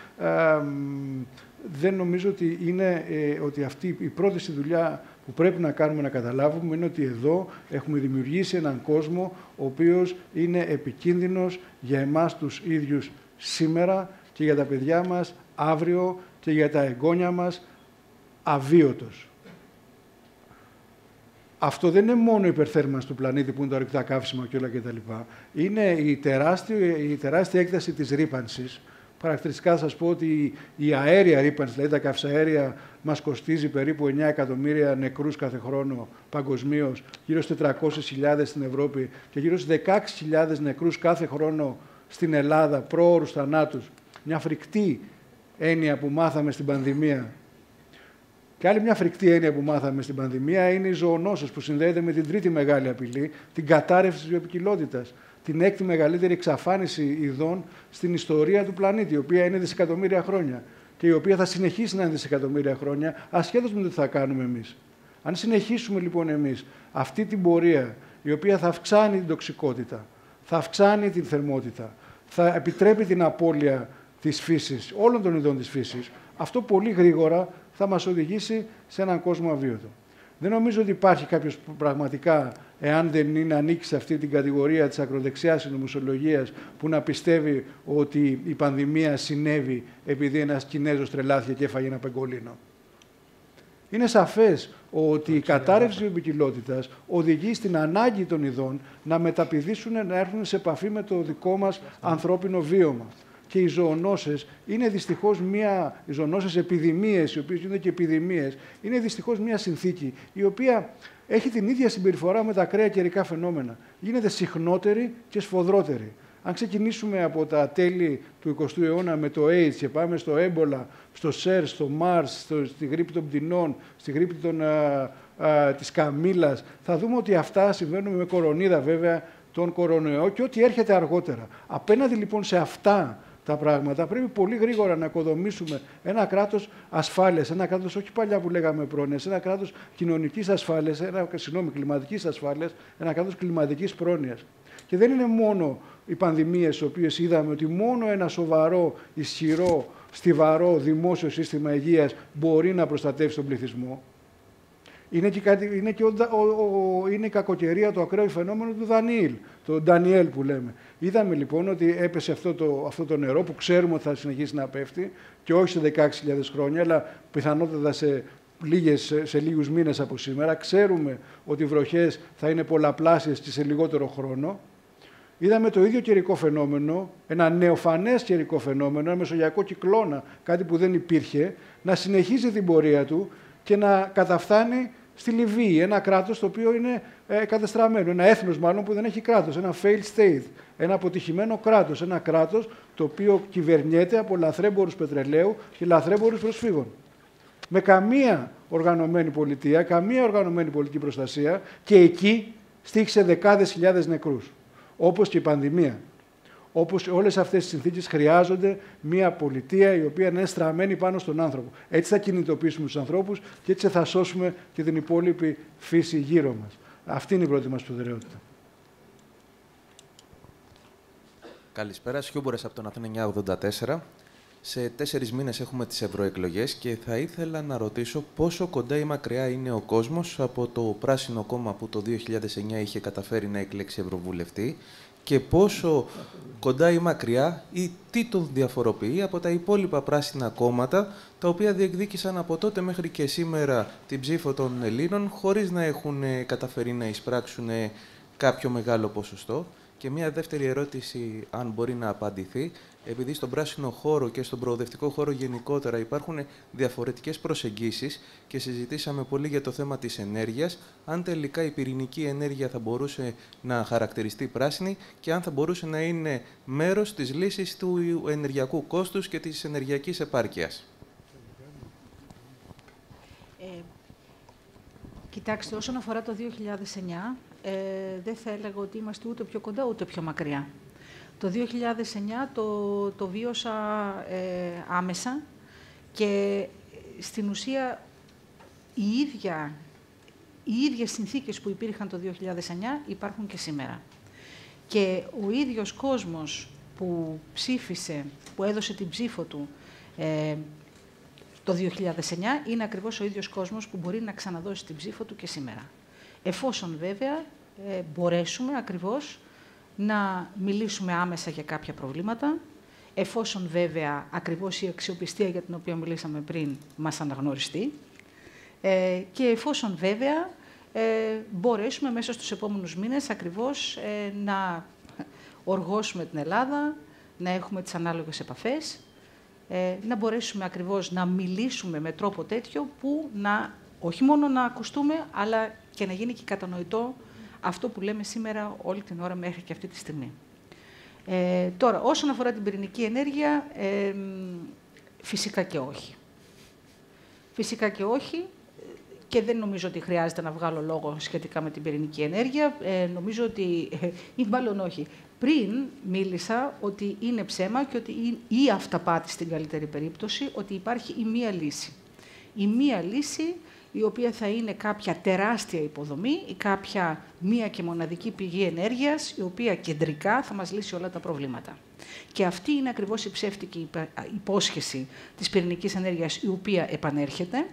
δεν νομίζω ότι είναι ότι αυτή η πρώτη στη δουλειά που πρέπει να κάνουμε να καταλάβουμε είναι ότι εδώ έχουμε δημιουργήσει έναν κόσμο ο οποίος είναι επικίνδυνος για εμάς τους ίδιους σήμερα και για τα παιδιά μας αύριο και για τα εγγόνια μας αβίωτος. Αυτό δεν είναι μόνο η υπερθέρμανση του πλανήτη που είναι τα ορυκτά καύσιμα και όλα κτλ. Είναι η τεράστια έκταση της ρύπανσης. Χαρακτηριστικά θα σας πω ότι η αέρια ρύπανση, δηλαδή τα καυσαέρια, μας κοστίζει περίπου 9 εκατομμύρια νεκρούς κάθε χρόνο παγκοσμίως, γύρω στις 400.000 στην Ευρώπη και γύρω στις 16.000 νεκρούς κάθε χρόνο στην Ελλάδα, πρόωρους θανάτους. Μια φρικτή έννοια που μάθαμε στην πανδημία. Και άλλη μια φρικτή έννοια που μάθαμε στην πανδημία είναι η ζωονόσος, που συνδέεται με την τρίτη μεγάλη απειλή, την κατάρρευση της βιοποικιλότητας. Την έκτη μεγαλύτερη εξαφάνιση ειδών στην ιστορία του πλανήτη, η οποία είναι δισεκατομμύρια χρόνια και η οποία θα συνεχίσει να είναι δισεκατομμύρια χρόνια, ασχέτως με το τι θα κάνουμε εμείς. Αν συνεχίσουμε λοιπόν εμείς αυτή την πορεία, η οποία θα αυξάνει την τοξικότητα, θα αυξάνει την θερμότητα, θα επιτρέπει την απώλεια της φύσης, όλων των ειδών της φύσης, αυτό πολύ γρήγορα θα μας οδηγήσει σε έναν κόσμο αβίωτο. Δεν νομίζω ότι υπάρχει κάποιος που πραγματικά, εάν δεν είναι ανήκει σε αυτή την κατηγορία της ακροδεξιάς συνωμοσιολογίας, που να πιστεύει ότι η πανδημία συνέβη επειδή ένας Κινέζος τρελάθηκε και έφαγε ένα πεγκολίνο. Είναι σαφές ότι η κατάρρευση της βιοποικιλότητας οδηγεί στην ανάγκη των ειδών να μεταπηδήσουν, να έρθουν σε επαφή με το δικό μας ανθρώπινο βίωμα. Και οι ζωονόσες είναι δυστυχώς οι ζωονόσες επιδημίες, οι οποίες γίνονται και επιδημίες, είναι δυστυχώς μια συνθήκη η οποία έχει την ίδια συμπεριφορά με τα ακραία καιρικά φαινόμενα. Γίνεται συχνότερη και σφοδρότερη. Αν ξεκινήσουμε από τα τέλη του 20ου αιώνα με το AIDS και πάμε στο έμπολα, στο SARS, στο MARS, στη γρίπη των πτηνών, στη γρίπη της καμήλας, θα δούμε ότι αυτά συμβαίνουν με κορονίδα βέβαια, τον κορονοϊό και ό,τι έρχεται αργότερα. Απέναντι λοιπόν σε αυτά τα πράγματα πρέπει πολύ γρήγορα να οικοδομήσουμε ένα κράτος ασφάλειας, ένα κράτος όχι παλιά που λέγαμε πρόνοιας, ένα κράτος κοινωνικής ασφάλειας, κλιματικής ασφάλειας, ένα κράτος κλιματικής πρόνοιας. Και δεν είναι μόνο οι πανδημίες, οι οποίες είδαμε ότι μόνο ένα σοβαρό, ισχυρό, στιβαρό δημόσιο σύστημα υγείας μπορεί να προστατεύσει τον πληθυσμό. Είναι η κακοκαιρία, το ακραίο φαινόμενο του Δανιήλ, το Ντανιέλ που λέμε. Είδαμε λοιπόν ότι έπεσε αυτό το νερό που ξέρουμε ότι θα συνεχίσει να πέφτει και όχι σε 16.000 χρόνια, αλλά πιθανότατα σε λίγους μήνες από σήμερα. Ξέρουμε ότι οι βροχές θα είναι πολλαπλάσιες και σε λιγότερο χρόνο. Είδαμε το ίδιο καιρικό φαινόμενο, ένα νεοφανές καιρικό φαινόμενο, ένα μεσογειακό κυκλώνα, κάτι που δεν υπήρχε, να συνεχίζει την πορεία του και να καταφθάνει στη Λιβύη, ένα κράτος το οποίο είναι κατεστραμμένο, ένα έθνος μάλλον που δεν έχει κράτος, ένα failed state, ένα αποτυχημένο κράτος, ένα κράτος το οποίο κυβερνιέται από λαθρέμπορους πετρελαίου και λαθρέμπορους προσφύγων. Με καμία οργανωμένη πολιτεία, καμία οργανωμένη πολιτική προστασία και εκεί στοίχησε δεκάδες χιλιάδες νεκρούς, όπως και η πανδημία. Όπως όλες αυτές τις συνθήκες χρειάζονται μια πολιτεία η οποία είναι στραμμένη πάνω στον άνθρωπο. Έτσι θα κινητοποιήσουμε τους ανθρώπους και έτσι θα σώσουμε και την υπόλοιπη φύση γύρω μας. Αυτή είναι η πρώτη μας προτεραιότητα. Καλησπέρα, Σιούμπορας από τον Αθήνα 984. Σε 4 μήνες έχουμε τις ευρωεκλογές και θα ήθελα να ρωτήσω πόσο κοντά ή μακριά είναι ο κόσμος από το Πράσινο Κόμμα που το 2009 είχε καταφέρει να εκλέξει ευρωβουλευτή και πόσο κοντά ή μακριά ή τι τον διαφοροποιεί από τα υπόλοιπα πράσινα κόμματα τα οποία διεκδίκησαν από τότε μέχρι και σήμερα την ψήφο των Ελλήνων χωρίς να έχουν καταφέρει να εισπράξουν κάποιο μεγάλο ποσοστό. Και μια δεύτερη ερώτηση, αν μπορεί να απαντηθεί, επειδή στον πράσινο χώρο και στον προοδευτικό χώρο γενικότερα υπάρχουν διαφορετικές προσεγγίσεις και συζητήσαμε πολύ για το θέμα της ενέργειας, αν τελικά η πυρηνική ενέργεια θα μπορούσε να χαρακτηριστεί πράσινη και αν θα μπορούσε να είναι μέρος της λύσης του ενεργειακού κόστους και της ενεργειακής επάρκειας. Κοιτάξτε, όσον αφορά το 2009, δεν θα έλεγα ότι είμαστε ούτε πιο κοντά ούτε πιο μακριά. Το 2009 το βίωσα άμεσα και στην ουσία οι ίδιες συνθήκες που υπήρχαν το 2009 υπάρχουν και σήμερα. Και ο ίδιος κόσμος που ψήφισε, που έδωσε την ψήφο του το 2009 είναι ακριβώς ο ίδιος κόσμος που μπορεί να ξαναδώσει την ψήφο του και σήμερα. Εφόσον βέβαια μπορέσουμε ακριβώς να μιλήσουμε άμεσα για κάποια προβλήματα, εφόσον βέβαια ακριβώς η αξιοπιστία για την οποία μιλήσαμε πριν μας αναγνωριστεί και εφόσον βέβαια μπορέσουμε μέσα στους επόμενους μήνες ακριβώς να οργώσουμε την Ελλάδα, να έχουμε τις ανάλογες επαφές, να μπορέσουμε ακριβώς να μιλήσουμε με τρόπο τέτοιο που όχι μόνο να ακουστούμε, αλλά και να γίνει και κατανοητό αυτό που λέμε σήμερα όλη την ώρα μέχρι και αυτή τη στιγμή. Τώρα, όσον αφορά την πυρηνική ενέργεια, φυσικά και όχι. Φυσικά και όχι και δεν νομίζω ότι χρειάζεται να βγάλω λόγο σχετικά με την πυρηνική ενέργεια. Νομίζω ότι, ή μάλλον όχι, πριν μίλησα ότι είναι ψέμα και ότι ή αυταπάτη στην καλύτερη περίπτωση, ότι υπάρχει η μία λύση. Η μία λύση η οποία θα είναι κάποια τεράστια υποδομή ή κάποια μία και μοναδική πηγή ενέργειας, η οποία κεντρικά θα μας λύσει όλα τα προβλήματα. Και αυτή είναι ακριβώς η ψεύτικη υπόσχεση της πυρηνικής ενέργειας, η οποία επανέρχεται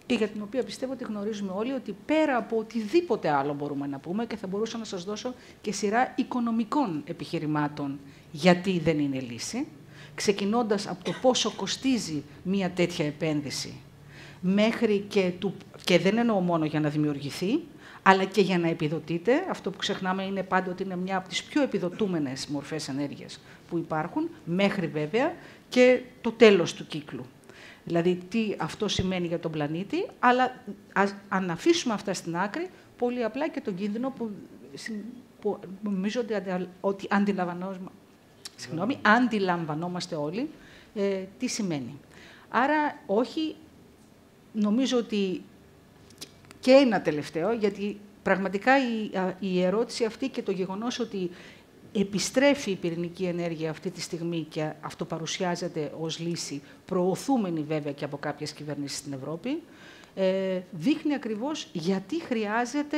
και για την οποία πιστεύω ότι γνωρίζουμε όλοι ότι πέρα από οτιδήποτε άλλο μπορούμε να πούμε, και θα μπορούσα να σας δώσω και σειρά οικονομικών επιχειρημάτων γιατί δεν είναι λύση, ξεκινώντας από το πόσο κοστίζει μία τέτοια επένδυση, μέχρι και δεν εννοώ μόνο για να δημιουργηθεί, αλλά και για να επιδοτείται. Αυτό που ξεχνάμε είναι πάντα ότι είναι μια από τις πιο επιδοτούμενες μορφές ενέργειας που υπάρχουν, μέχρι βέβαια και το τέλος του κύκλου. Δηλαδή, τι αυτό σημαίνει για τον πλανήτη, αλλά αν αφήσουμε αυτά στην άκρη, πολύ απλά και τον κίνδυνο που νομίζω ότι αντιλαμβανόμαστε όλοι τι σημαίνει. Άρα, όχι, νομίζω ότι και ένα τελευταίο, γιατί πραγματικά η ερώτηση αυτή και το γεγονός ότι επιστρέφει η πυρηνική ενέργεια αυτή τη στιγμή και αυτό παρουσιάζεται ως λύση, προωθούμενη βέβαια και από κάποιες κυβερνήσεις στην Ευρώπη, δείχνει ακριβώς γιατί χρειάζεται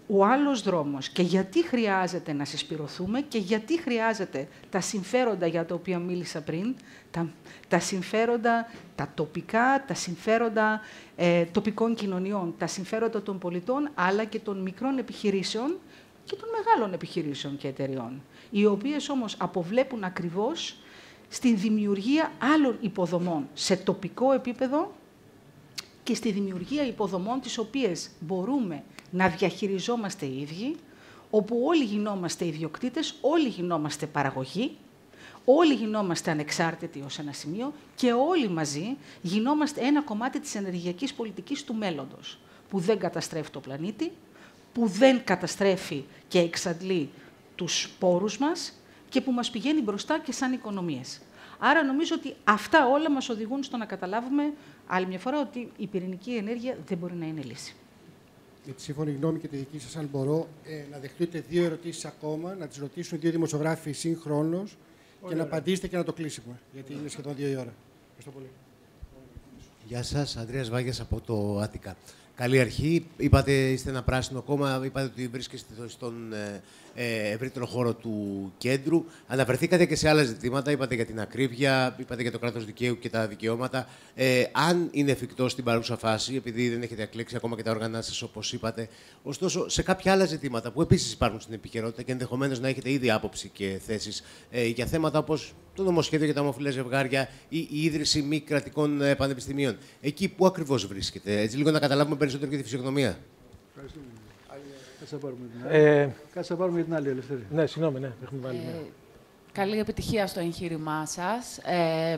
ο άλλος δρόμος και γιατί χρειάζεται να συσπηρωθούμε και γιατί χρειάζεται τα συμφέροντα για τα οποία μίλησα πριν, τα συμφέροντα, τα τοπικά, τα συμφέροντα τοπικών κοινωνιών, τα συμφέροντα των πολιτών, αλλά και των μικρών επιχειρήσεων και των μεγάλων επιχειρήσεων και εταιριών, οι οποίες όμως αποβλέπουν ακριβώς στη δημιουργία άλλων υποδομών σε τοπικό επίπεδο και στη δημιουργία υποδομών τις οποίες μπορούμε να διαχειριζόμαστε οι ίδιοι, όπου όλοι γινόμαστε ιδιοκτήτες, όλοι γινόμαστε παραγωγοί, όλοι γινόμαστε ανεξάρτητοι ως ένα σημείο και όλοι μαζί γινόμαστε ένα κομμάτι της ενεργειακής πολιτικής του μέλλοντος, που δεν καταστρέφει το πλανήτη, που δεν καταστρέφει και εξαντλεί τους πόρους μας και που μας πηγαίνει μπροστά και σαν οικονομίες. Άρα νομίζω ότι αυτά όλα μας οδηγούν στο να καταλάβουμε άλλη μια φορά ότι η πυρηνική ενέργεια δεν μπορεί να είναι λύση. Με τη σύμφωνη γνώμη και τη δική σας, αν μπορώ, να δεχτείτε 2 ερωτήσεις ακόμα, να τις ρωτήσουν 2 δημοσιογράφοι συγχρόνως και να απαντήσετε και να το κλείσουμε, γιατί είναι σχεδόν 2 η ώρα. Ευχαριστώ πολύ. Γεια σας, Ανδρέας Βάγιας από το Άττικα. Καλή αρχή. Είπατε, είστε ένα πράσινο κόμμα, είπατε ότι βρίσκεστε στον ευρύτερο χώρο του κέντρου. Αναφερθήκατε και σε άλλα ζητήματα, είπατε για την ακρίβεια, είπατε για το κράτος δικαίου και τα δικαιώματα. Αν είναι εφικτό στην παρούσα φάση, επειδή δεν έχετε εκλέξει ακόμα και τα όργανα σας, όπως είπατε, ωστόσο σε κάποια άλλα ζητήματα που επίσης υπάρχουν στην επικαιρότητα και ενδεχομένως να έχετε ήδη άποψη και θέσεις για θέματα όπως το νομοσχέδιο για τα ομοφυλές ζευγάρια ή η ίδρυση μη κρατικών πανεπιστημίων. Εκεί πού ακριβώς βρίσκεται, έτσι λίγο να καταλάβουμε περισσότερο και τη φυσιογνωμία. Ευχαριστούμε. Κάτσε να πάρουμε για την άλλη, Ελευθερία. Ναι, συγγνώμη, ναι, έχουμε βάλει. Καλή επιτυχία στο εγχείρημά σας.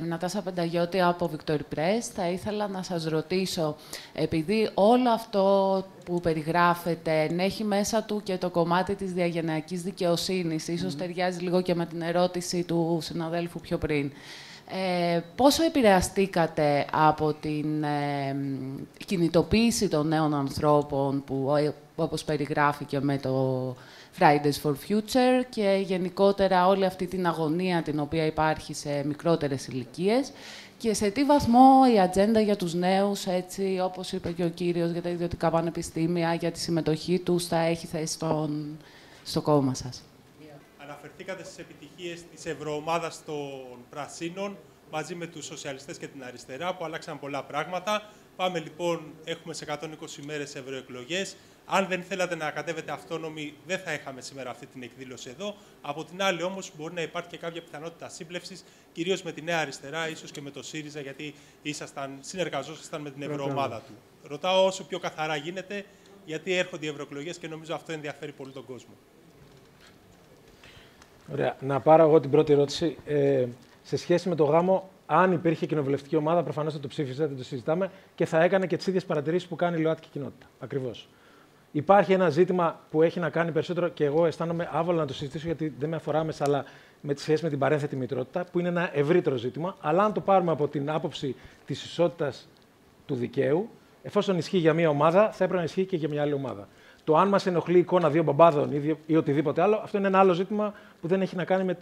Νατάσα Πενταγιώτη από Victory Press. Θα ήθελα να σας ρωτήσω, επειδή όλο αυτό που περιγράφεται έχει μέσα του και το κομμάτι της διαγενειακής δικαιοσύνης, ίσως ταιριάζει λίγο και με την ερώτηση του συναδέλφου πιο πριν. Πόσο επηρεαστήκατε από την κινητοποίηση των νέων ανθρώπων που, όπως περιγράφηκε με το Fridays for Future και γενικότερα όλη αυτή την αγωνία την οποία υπάρχει σε μικρότερες ηλικίες και σε τι βαθμό η ατζέντα για τους νέους, έτσι όπως είπε και ο κύριος, για τα ιδιωτικά πανεπιστήμια, για τη συμμετοχή τους, θα έχει θέση στο κόμμα σας. Αναφερθήκατε στις επιτυχίες της Ευρωομάδας των Πρασίνων, μαζί με τους σοσιαλιστές και την αριστερά, που άλλαξαν πολλά πράγματα. Πάμε λοιπόν, έχουμε σε 120 μέρες ευρωεκλογές. Αν δεν θέλατε να κατέβετε αυτόνομοι, δεν θα είχαμε σήμερα αυτή την εκδήλωση εδώ. Από την άλλη όμως μπορεί να υπάρχει και κάποια πιθανότητα σύμπλευσης, κυρίως με τη Νέα Αριστερά, ίσως και με το ΣΥΡΙΖΑ, γιατί συνεργαζόσασταν με την ευρωομάδα του. Ρωτάω όσο πιο καθαρά γίνεται, γιατί έρχονται οι ευρωεκλογές και νομίζω αυτό ενδιαφέρει πολύ τον κόσμο. Ωραία. Να πάρω εγώ την πρώτη ερώτηση. Σε σχέση με το γάμο, αν υπήρχε κοινοβουλευτική ομάδα, προφανώς θα το ψήφιζε, δεν το συζητάμε, και θα έκανε και τις ίδιες παρατηρήσεις που κάνει η ΛΟΑΤΚΙ κοινότητα. Ακριβώς. Υπάρχει ένα ζήτημα που έχει να κάνει περισσότερο, και εγώ αισθάνομαι άβολα να το συζητήσω, γιατί δεν με αφορά άμεσα, αλλά με τη σχέση με την παρένθετη μητρότητα, που είναι ένα ευρύτερο ζήτημα. Αλλά αν το πάρουμε από την άποψη της ισότητας του δικαίου, εφόσον ισχύει για μία ομάδα, θα έπρεπε να ισχύει και για μια άλλη ομάδα. Το αν μας ενοχλεί η εικόνα δύο μπαμπάδων ή οτιδήποτε άλλο, αυτό είναι ένα άλλο ζήτημα που δεν έχει να κάνει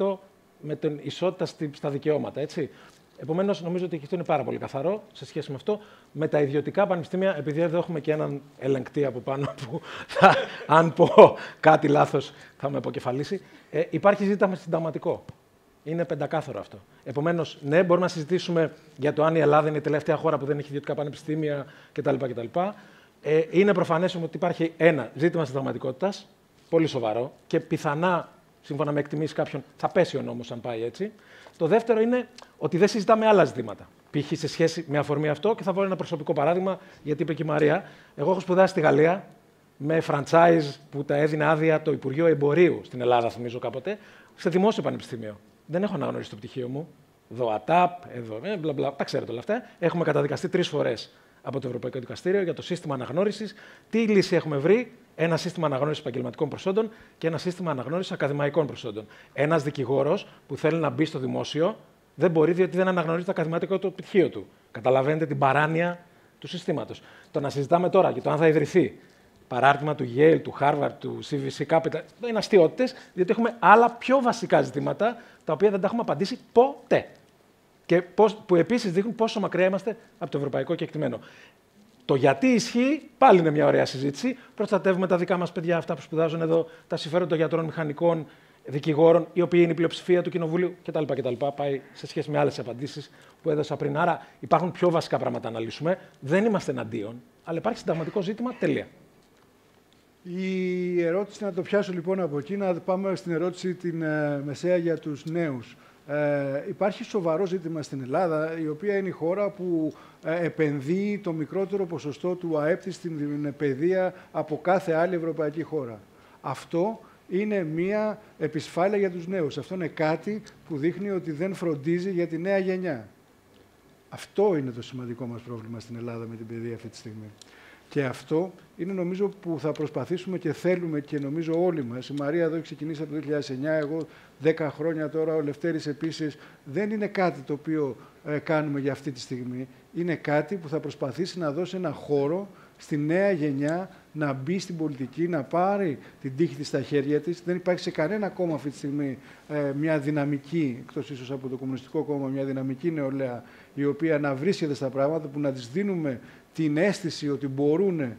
με την ισότητα στα δικαιώματα. Έτσι. Επομένως, νομίζω ότι αυτό είναι πάρα πολύ καθαρό σε σχέση με αυτό. Με τα ιδιωτικά πανεπιστήμια, επειδή εδώ έχουμε και έναν ελεγκτή από πάνω που, αν πω κάτι λάθος, θα με αποκεφαλίσει, υπάρχει ζήτημα συνταγματικό. Είναι πεντακάθαρο αυτό. Επομένως, ναι, μπορούμε να συζητήσουμε για το αν η Ελλάδα είναι η τελευταία χώρα που δεν έχει ιδιωτικά πανεπιστήμια κτλ. Είναι προφανές ότι υπάρχει ένα ζήτημα συνταγματικότητας, πολύ σοβαρό, και πιθανά, σύμφωνα με εκτιμήσεις κάποιων, θα πέσει ο νόμος αν πάει έτσι. Το δεύτερο είναι ότι δεν συζητάμε άλλα ζητήματα. Π.χ. σε σχέση με αφορμή αυτό, και θα βάλω ένα προσωπικό παράδειγμα, γιατί είπε και η Μαρία. Εγώ έχω σπουδάσει στη Γαλλία με franchise που τα έδινε άδεια το Υπουργείο Εμπορίου στην Ελλάδα, θυμίζω κάποτε, σε δημόσιο πανεπιστήμιο. Δεν έχω αναγνωρίσει το πτυχίο μου. Εδώ ΑΤΑΠ, εδώ μπλα μπλα. Τα ξέρετε όλα αυτά. Έχουμε καταδικαστεί 3 φορές από το Ευρωπαϊκό Δικαστήριο για το σύστημα αναγνώρισης. Τι λύση έχουμε βρει? Ένα σύστημα αναγνώρισης επαγγελματικών προσόντων και ένα σύστημα αναγνώρισης ακαδημαϊκών προσόντων. Ένας δικηγόρος που θέλει να μπει στο δημόσιο δεν μπορεί, διότι δεν αναγνωρίζει το ακαδημαϊκό το πτυχίο του. Καταλαβαίνετε την παράνοια του συστήματος. Το να συζητάμε τώρα για το αν θα ιδρυθεί παράρτημα του Yale, του Harvard, του CVC Capital, είναι αστείωτες, διότι έχουμε άλλα πιο βασικά ζητήματα τα οποία δεν τα έχουμε απαντήσει ποτέ. Και που επίσης δείχνουν πόσο μακριά είμαστε από το ευρωπαϊκό κεκτημένο. Το γιατί ισχύει, πάλι είναι μια ωραία συζήτηση. Προστατεύουμε τα δικά μας παιδιά, αυτά που σπουδάζουν εδώ, τα συμφέροντα των γιατρών, μηχανικών, δικηγόρων, οι οποίοι είναι η πλειοψηφία του Κοινοβουλίου κτλ. Πάει σε σχέση με άλλες απαντήσεις που έδωσα πριν. Άρα υπάρχουν πιο βασικά πράγματα να λύσουμε. Δεν είμαστε εναντίον, αλλά υπάρχει συνταγματικό ζήτημα. Τελεία. Η ερώτηση, να το πιάσω λοιπόν από εκεί, να πάμε στην ερώτηση την μεσαία για τους νέους. Υπάρχει σοβαρό ζήτημα στην Ελλάδα, η οποία είναι η χώρα που επενδύει το μικρότερο ποσοστό του ΑΕΠ της στην παιδεία από κάθε άλλη ευρωπαϊκή χώρα. Αυτό είναι μία επισφάλεια για τους νέους. Αυτό είναι κάτι που δείχνει ότι δεν φροντίζει για τη νέα γενιά. Αυτό είναι το σημαντικό μας πρόβλημα στην Ελλάδα με την παιδεία αυτή τη στιγμή. Και αυτό είναι, νομίζω, που θα προσπαθήσουμε και θέλουμε, και νομίζω όλοι μας. Η Μαρία εδώ έχει ξεκινήσει από το 2009, εγώ 10 χρόνια τώρα, ο Λευτέρης επίσης. Δεν είναι κάτι το οποίο κάνουμε για αυτή τη στιγμή. Είναι κάτι που θα προσπαθήσει να δώσει ένα χώρο στη νέα γενιά να μπει στην πολιτική, να πάρει την τύχη της στα χέρια της. Δεν υπάρχει σε κανένα κόμμα αυτή τη στιγμή μια δυναμική, εκτός ίσως από το Κομμουνιστικό Κόμμα, μια δυναμική νεολαία, η οποία να βρίσκεται στα πράγματα, που να της δίνουμε την αίσθηση ότι μπορούν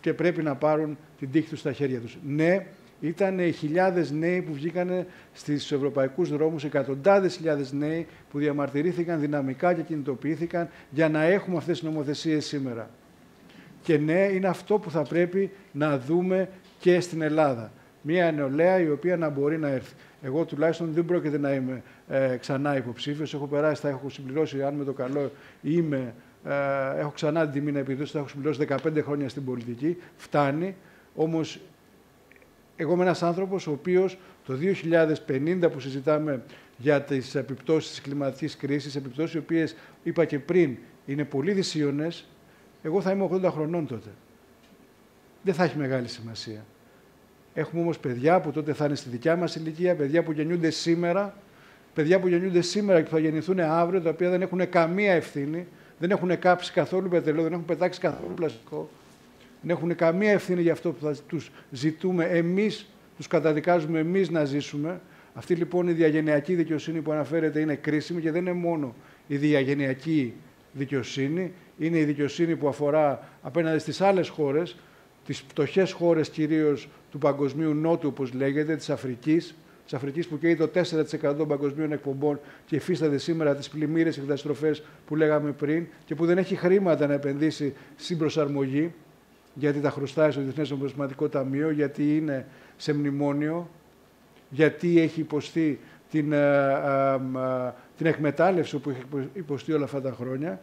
και πρέπει να πάρουν την τύχη τους στα χέρια τους. Ναι, ήταν οι χιλιάδες νέοι που βγήκαν στους ευρωπαϊκούς δρόμους, εκατοντάδες χιλιάδες νέοι που διαμαρτυρήθηκαν δυναμικά και κινητοποιήθηκαν για να έχουμε αυτές τις νομοθεσίες σήμερα. Και ναι, είναι αυτό που θα πρέπει να δούμε και στην Ελλάδα. Μια νεολαία η οποία να μπορεί να έρθει. Εγώ τουλάχιστον δεν πρόκειται να είμαι ξανά υποψήφιος. Έχω περάσει, θα έχω συμπληρώσει, αν με το καλό είμαι, έχω ξανά την τιμή να επιδόσει, θα έχω συμπληρώσει 15 χρόνια στην πολιτική. Φτάνει. Όμως, εγώ είμαι ένας άνθρωπος ο οποίος το 2050 που συζητάμε για τις επιπτώσεις της κλιματικής κρίσης, επιπτώσεις οι οποίες είπα και πριν είναι πολύ δυσίωνες, εγώ θα είμαι 80 χρονών τότε. Δεν θα έχει μεγάλη σημασία. Έχουμε όμως παιδιά που τότε θα είναι στη δικιά μας ηλικία, παιδιά που γεννιούνται σήμερα, και θα γεννηθούν αύριο, τα οποία δεν έχουν καμία ευθύνη, δεν έχουν κάψει καθόλου πετρελαίο, δεν έχουν πετάξει καθόλου πλαστικό, δεν έχουν καμία ευθύνη για αυτό που θα τους ζητούμε εμείς, τους καταδικάζουμε εμείς να ζήσουμε. Αυτή λοιπόν η διαγενειακή δικαιοσύνη που αναφέρεται είναι κρίσιμη, και δεν είναι μόνο η διαγενειακή δικαιοσύνη, είναι η δικαιοσύνη που αφορά απέναντι στις άλλες χώρες, τις φτωχές χώρες κυρίως του παγκοσμίου νότου, όπως λέγεται, της Αφρικής, της Αφρικής που καίει το 4% των παγκοσμίων εκπομπών και υφίσταται σήμερα τις πλημμύρες και καταστροφές που λέγαμε πριν και που δεν έχει χρήματα να επενδύσει στην προσαρμογή, γιατί τα χρωστάει στο Διεθνές Νομισματικό Ταμείο, γιατί είναι σε μνημόνιο, γιατί έχει υποστεί την εκμετάλλευση που έχει υποστεί όλα αυτά τα χρόνια.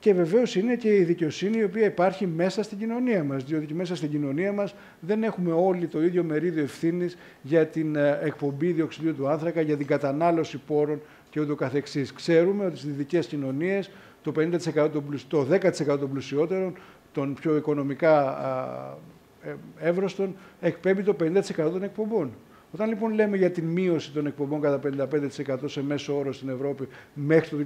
Και βεβαίως είναι και η δικαιοσύνη η οποία υπάρχει μέσα στην κοινωνία μας, διότι μέσα στην κοινωνία μας δεν έχουμε όλοι το ίδιο μερίδιο ευθύνης για την εκπομπή διοξιδίου του άνθρακα, για την κατανάλωση πόρων και ούτω καθεξής. Ξέρουμε ότι στις δυτικές κοινωνίες το 10% των πλουσιότερων, των πιο οικονομικά εύρωστων, εκπέμπει το 50% των εκπομπών. Όταν λοιπόν λέμε για την μείωση των εκπομπών κατά 55% σε μέσο όρο στην Ευρώπη μέχρι το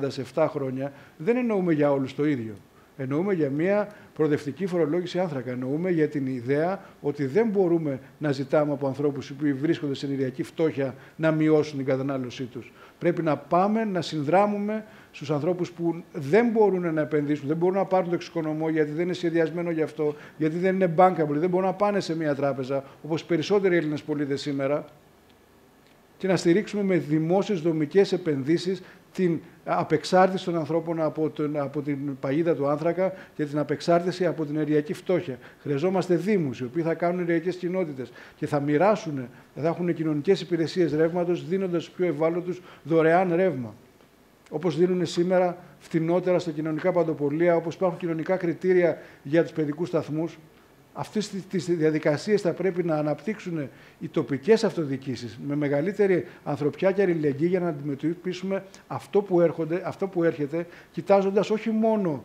2030 σε 7 χρόνια, δεν εννοούμε για όλους το ίδιο. Εννοούμε για μια προοδευτική φορολόγηση άνθρακα. Εννοούμε για την ιδέα ότι δεν μπορούμε να ζητάμε από ανθρώπους που βρίσκονται σε ενεργειακή φτώχεια να μειώσουν την κατανάλωσή τους. Πρέπει να πάμε να συνδράμουμε στους ανθρώπους που δεν μπορούν να επενδύσουν, δεν μπορούν να πάρουν το εξοικονομώ γιατί δεν είναι σχεδιασμένο γι' αυτό, γιατί δεν είναι bankable, δεν μπορούν να πάνε σε μια τράπεζα, όπως οι περισσότεροι Έλληνες πολίτες σήμερα, και να στηρίξουμε με δημόσιες δομικές επενδύσεις την απεξάρτηση των ανθρώπων από την παγίδα του άνθρακα και την απεξάρτηση από την ενεργειακή φτώχεια. Χρειαζόμαστε δήμους, οι οποίοι θα κάνουν ενεργειακές κοινότητες και θα μοιράσουν, θα έχουν κοινωνικές υπηρεσίες ρεύματος, δίνοντας στους πιο ευάλωτους δωρεάν ρεύμα. Όπως δίνουν σήμερα φτηνότερα στα κοινωνικά παντοπολία, όπως υπάρχουν κοινωνικά κριτήρια για τους παιδικούς σταθμούς. Αυτές τις διαδικασίες θα πρέπει να αναπτύξουν οι τοπικές αυτοδιοικήσεις με μεγαλύτερη ανθρωπιά και αλληλεγγύη για να αντιμετωπίσουμε αυτό που έρχεται, κοιτάζοντας όχι μόνο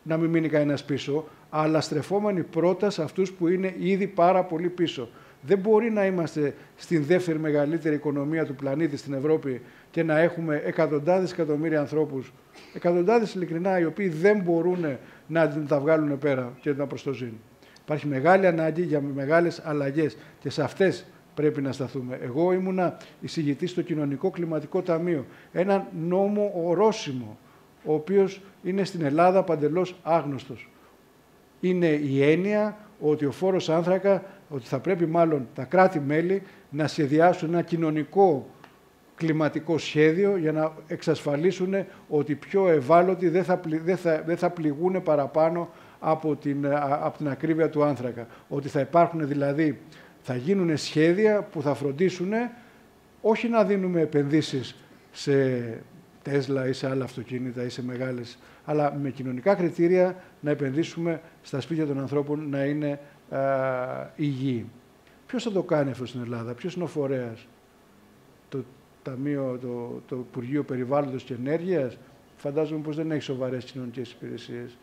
να μην μείνει κανένας πίσω, αλλά στρεφόμενοι πρώτα σε αυτούς που είναι ήδη πάρα πολύ πίσω. Δεν μπορεί να είμαστε στην δεύτερη μεγαλύτερη οικονομία του πλανήτη στην Ευρώπη και να έχουμε εκατοντάδες εκατομμύρια ανθρώπους, εκατοντάδες ειλικρινά, οι οποίοι δεν μπορούν να τα βγάλουν πέρα και να προστοζήνουν. Υπάρχει μεγάλη ανάγκη για μεγάλες αλλαγές και σε αυτές πρέπει να σταθούμε. Εγώ ήμουνα εισηγητής στο Κοινωνικό Κλιματικό Ταμείο, ένα νόμο ορόσημο, ο οποίος είναι στην Ελλάδα παντελώς άγνωστος. Είναι η έννοια ότι ο φόρος άνθρακα, ότι θα πρέπει μάλλον τα κράτη-μέλη να σχεδιάσουν ένα κοινωνικό κλιματικό σχέδιο για να εξασφαλίσουν ότι οι πιο ευάλωτοι δεν θα πληγούν παραπάνω από την ακρίβεια του άνθρακα. Ότι θα υπάρχουν δηλαδή, θα γίνουν σχέδια που θα φροντίσουν όχι να δίνουμε επενδύσεις σε Τέσλα ή σε άλλα αυτοκίνητα ή σε μεγάλες, αλλά με κοινωνικά κριτήρια να επενδύσουμε στα σπίτια των ανθρώπων να είναι υγιή. Ποιος θα το κάνει αυτό στην Ελλάδα, ποιος είναι ο φορέας? Το Υπουργείο Περιβάλλοντος και Ενέργειας? Φαντάζομαι πως δεν έχει σοβαρές κοινωνικές υπηρεσίες.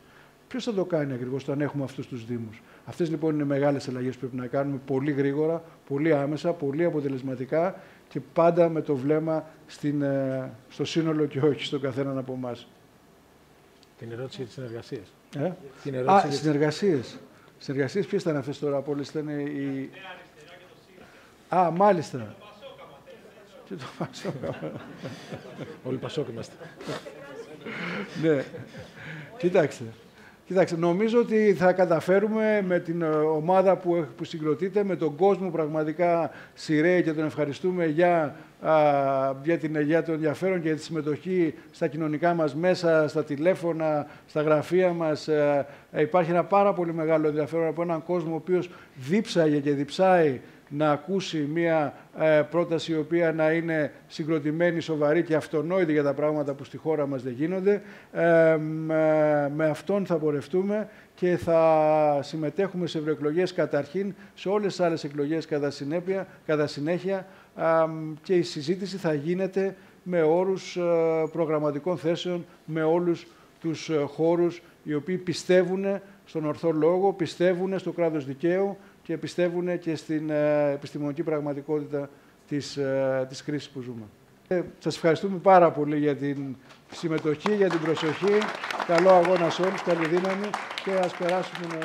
Ποιος θα το κάνει ακριβώς όταν έχουμε αυτούς τους δήμους? Αυτές λοιπόν είναι μεγάλες αλλαγές που πρέπει να κάνουμε πολύ γρήγορα, πολύ άμεσα, πολύ αποτελεσματικά και πάντα με το βλέμμα στο σύνολο και όχι στον καθέναν από εμάς. Την ερώτηση για τις συνεργασίες. Συνεργασίες. Συνεργασίες ποιες ήταν αυτές τώρα από όλες? Ήταν οι... μάλιστα. Και το Πασόκ. Όλοι Πασόκ είμαστε. Ναι. Κοιτάξτε, νομίζω ότι θα καταφέρουμε με την ομάδα που συγκροτείται, με τον κόσμο πραγματικά σειραίει και τον ευχαριστούμε για το ενδιαφέρον και για τη συμμετοχή στα κοινωνικά μας μέσα, στα τηλέφωνα, στα γραφεία μας. Υπάρχει ένα πάρα πολύ μεγάλο ενδιαφέρον από έναν κόσμο ο οποίος δίψαγε και διψάει να ακούσει μία πρόταση η οποία να είναι συγκροτημένη, σοβαρή και αυτονόητη για τα πράγματα που στη χώρα μας δεν γίνονται. Με αυτόν θα πορευτούμε και θα συμμετέχουμε σε ευρωεκλογές καταρχήν, σε όλες τις άλλες εκλογές κατά συνέχεια και η συζήτηση θα γίνεται με όρους προγραμματικών θέσεων, με όλους τους χώρους οι οποίοι πιστεύουν στον ορθό λόγο, πιστεύουν στο κράτος δικαίου και πιστεύουν και στην επιστημονική πραγματικότητα της κρίσης που ζούμε. Σας ευχαριστούμε πάρα πολύ για την συμμετοχή, για την προσοχή. Καλό αγώνα σε όλους, καλή δύναμη και ας περάσουμε...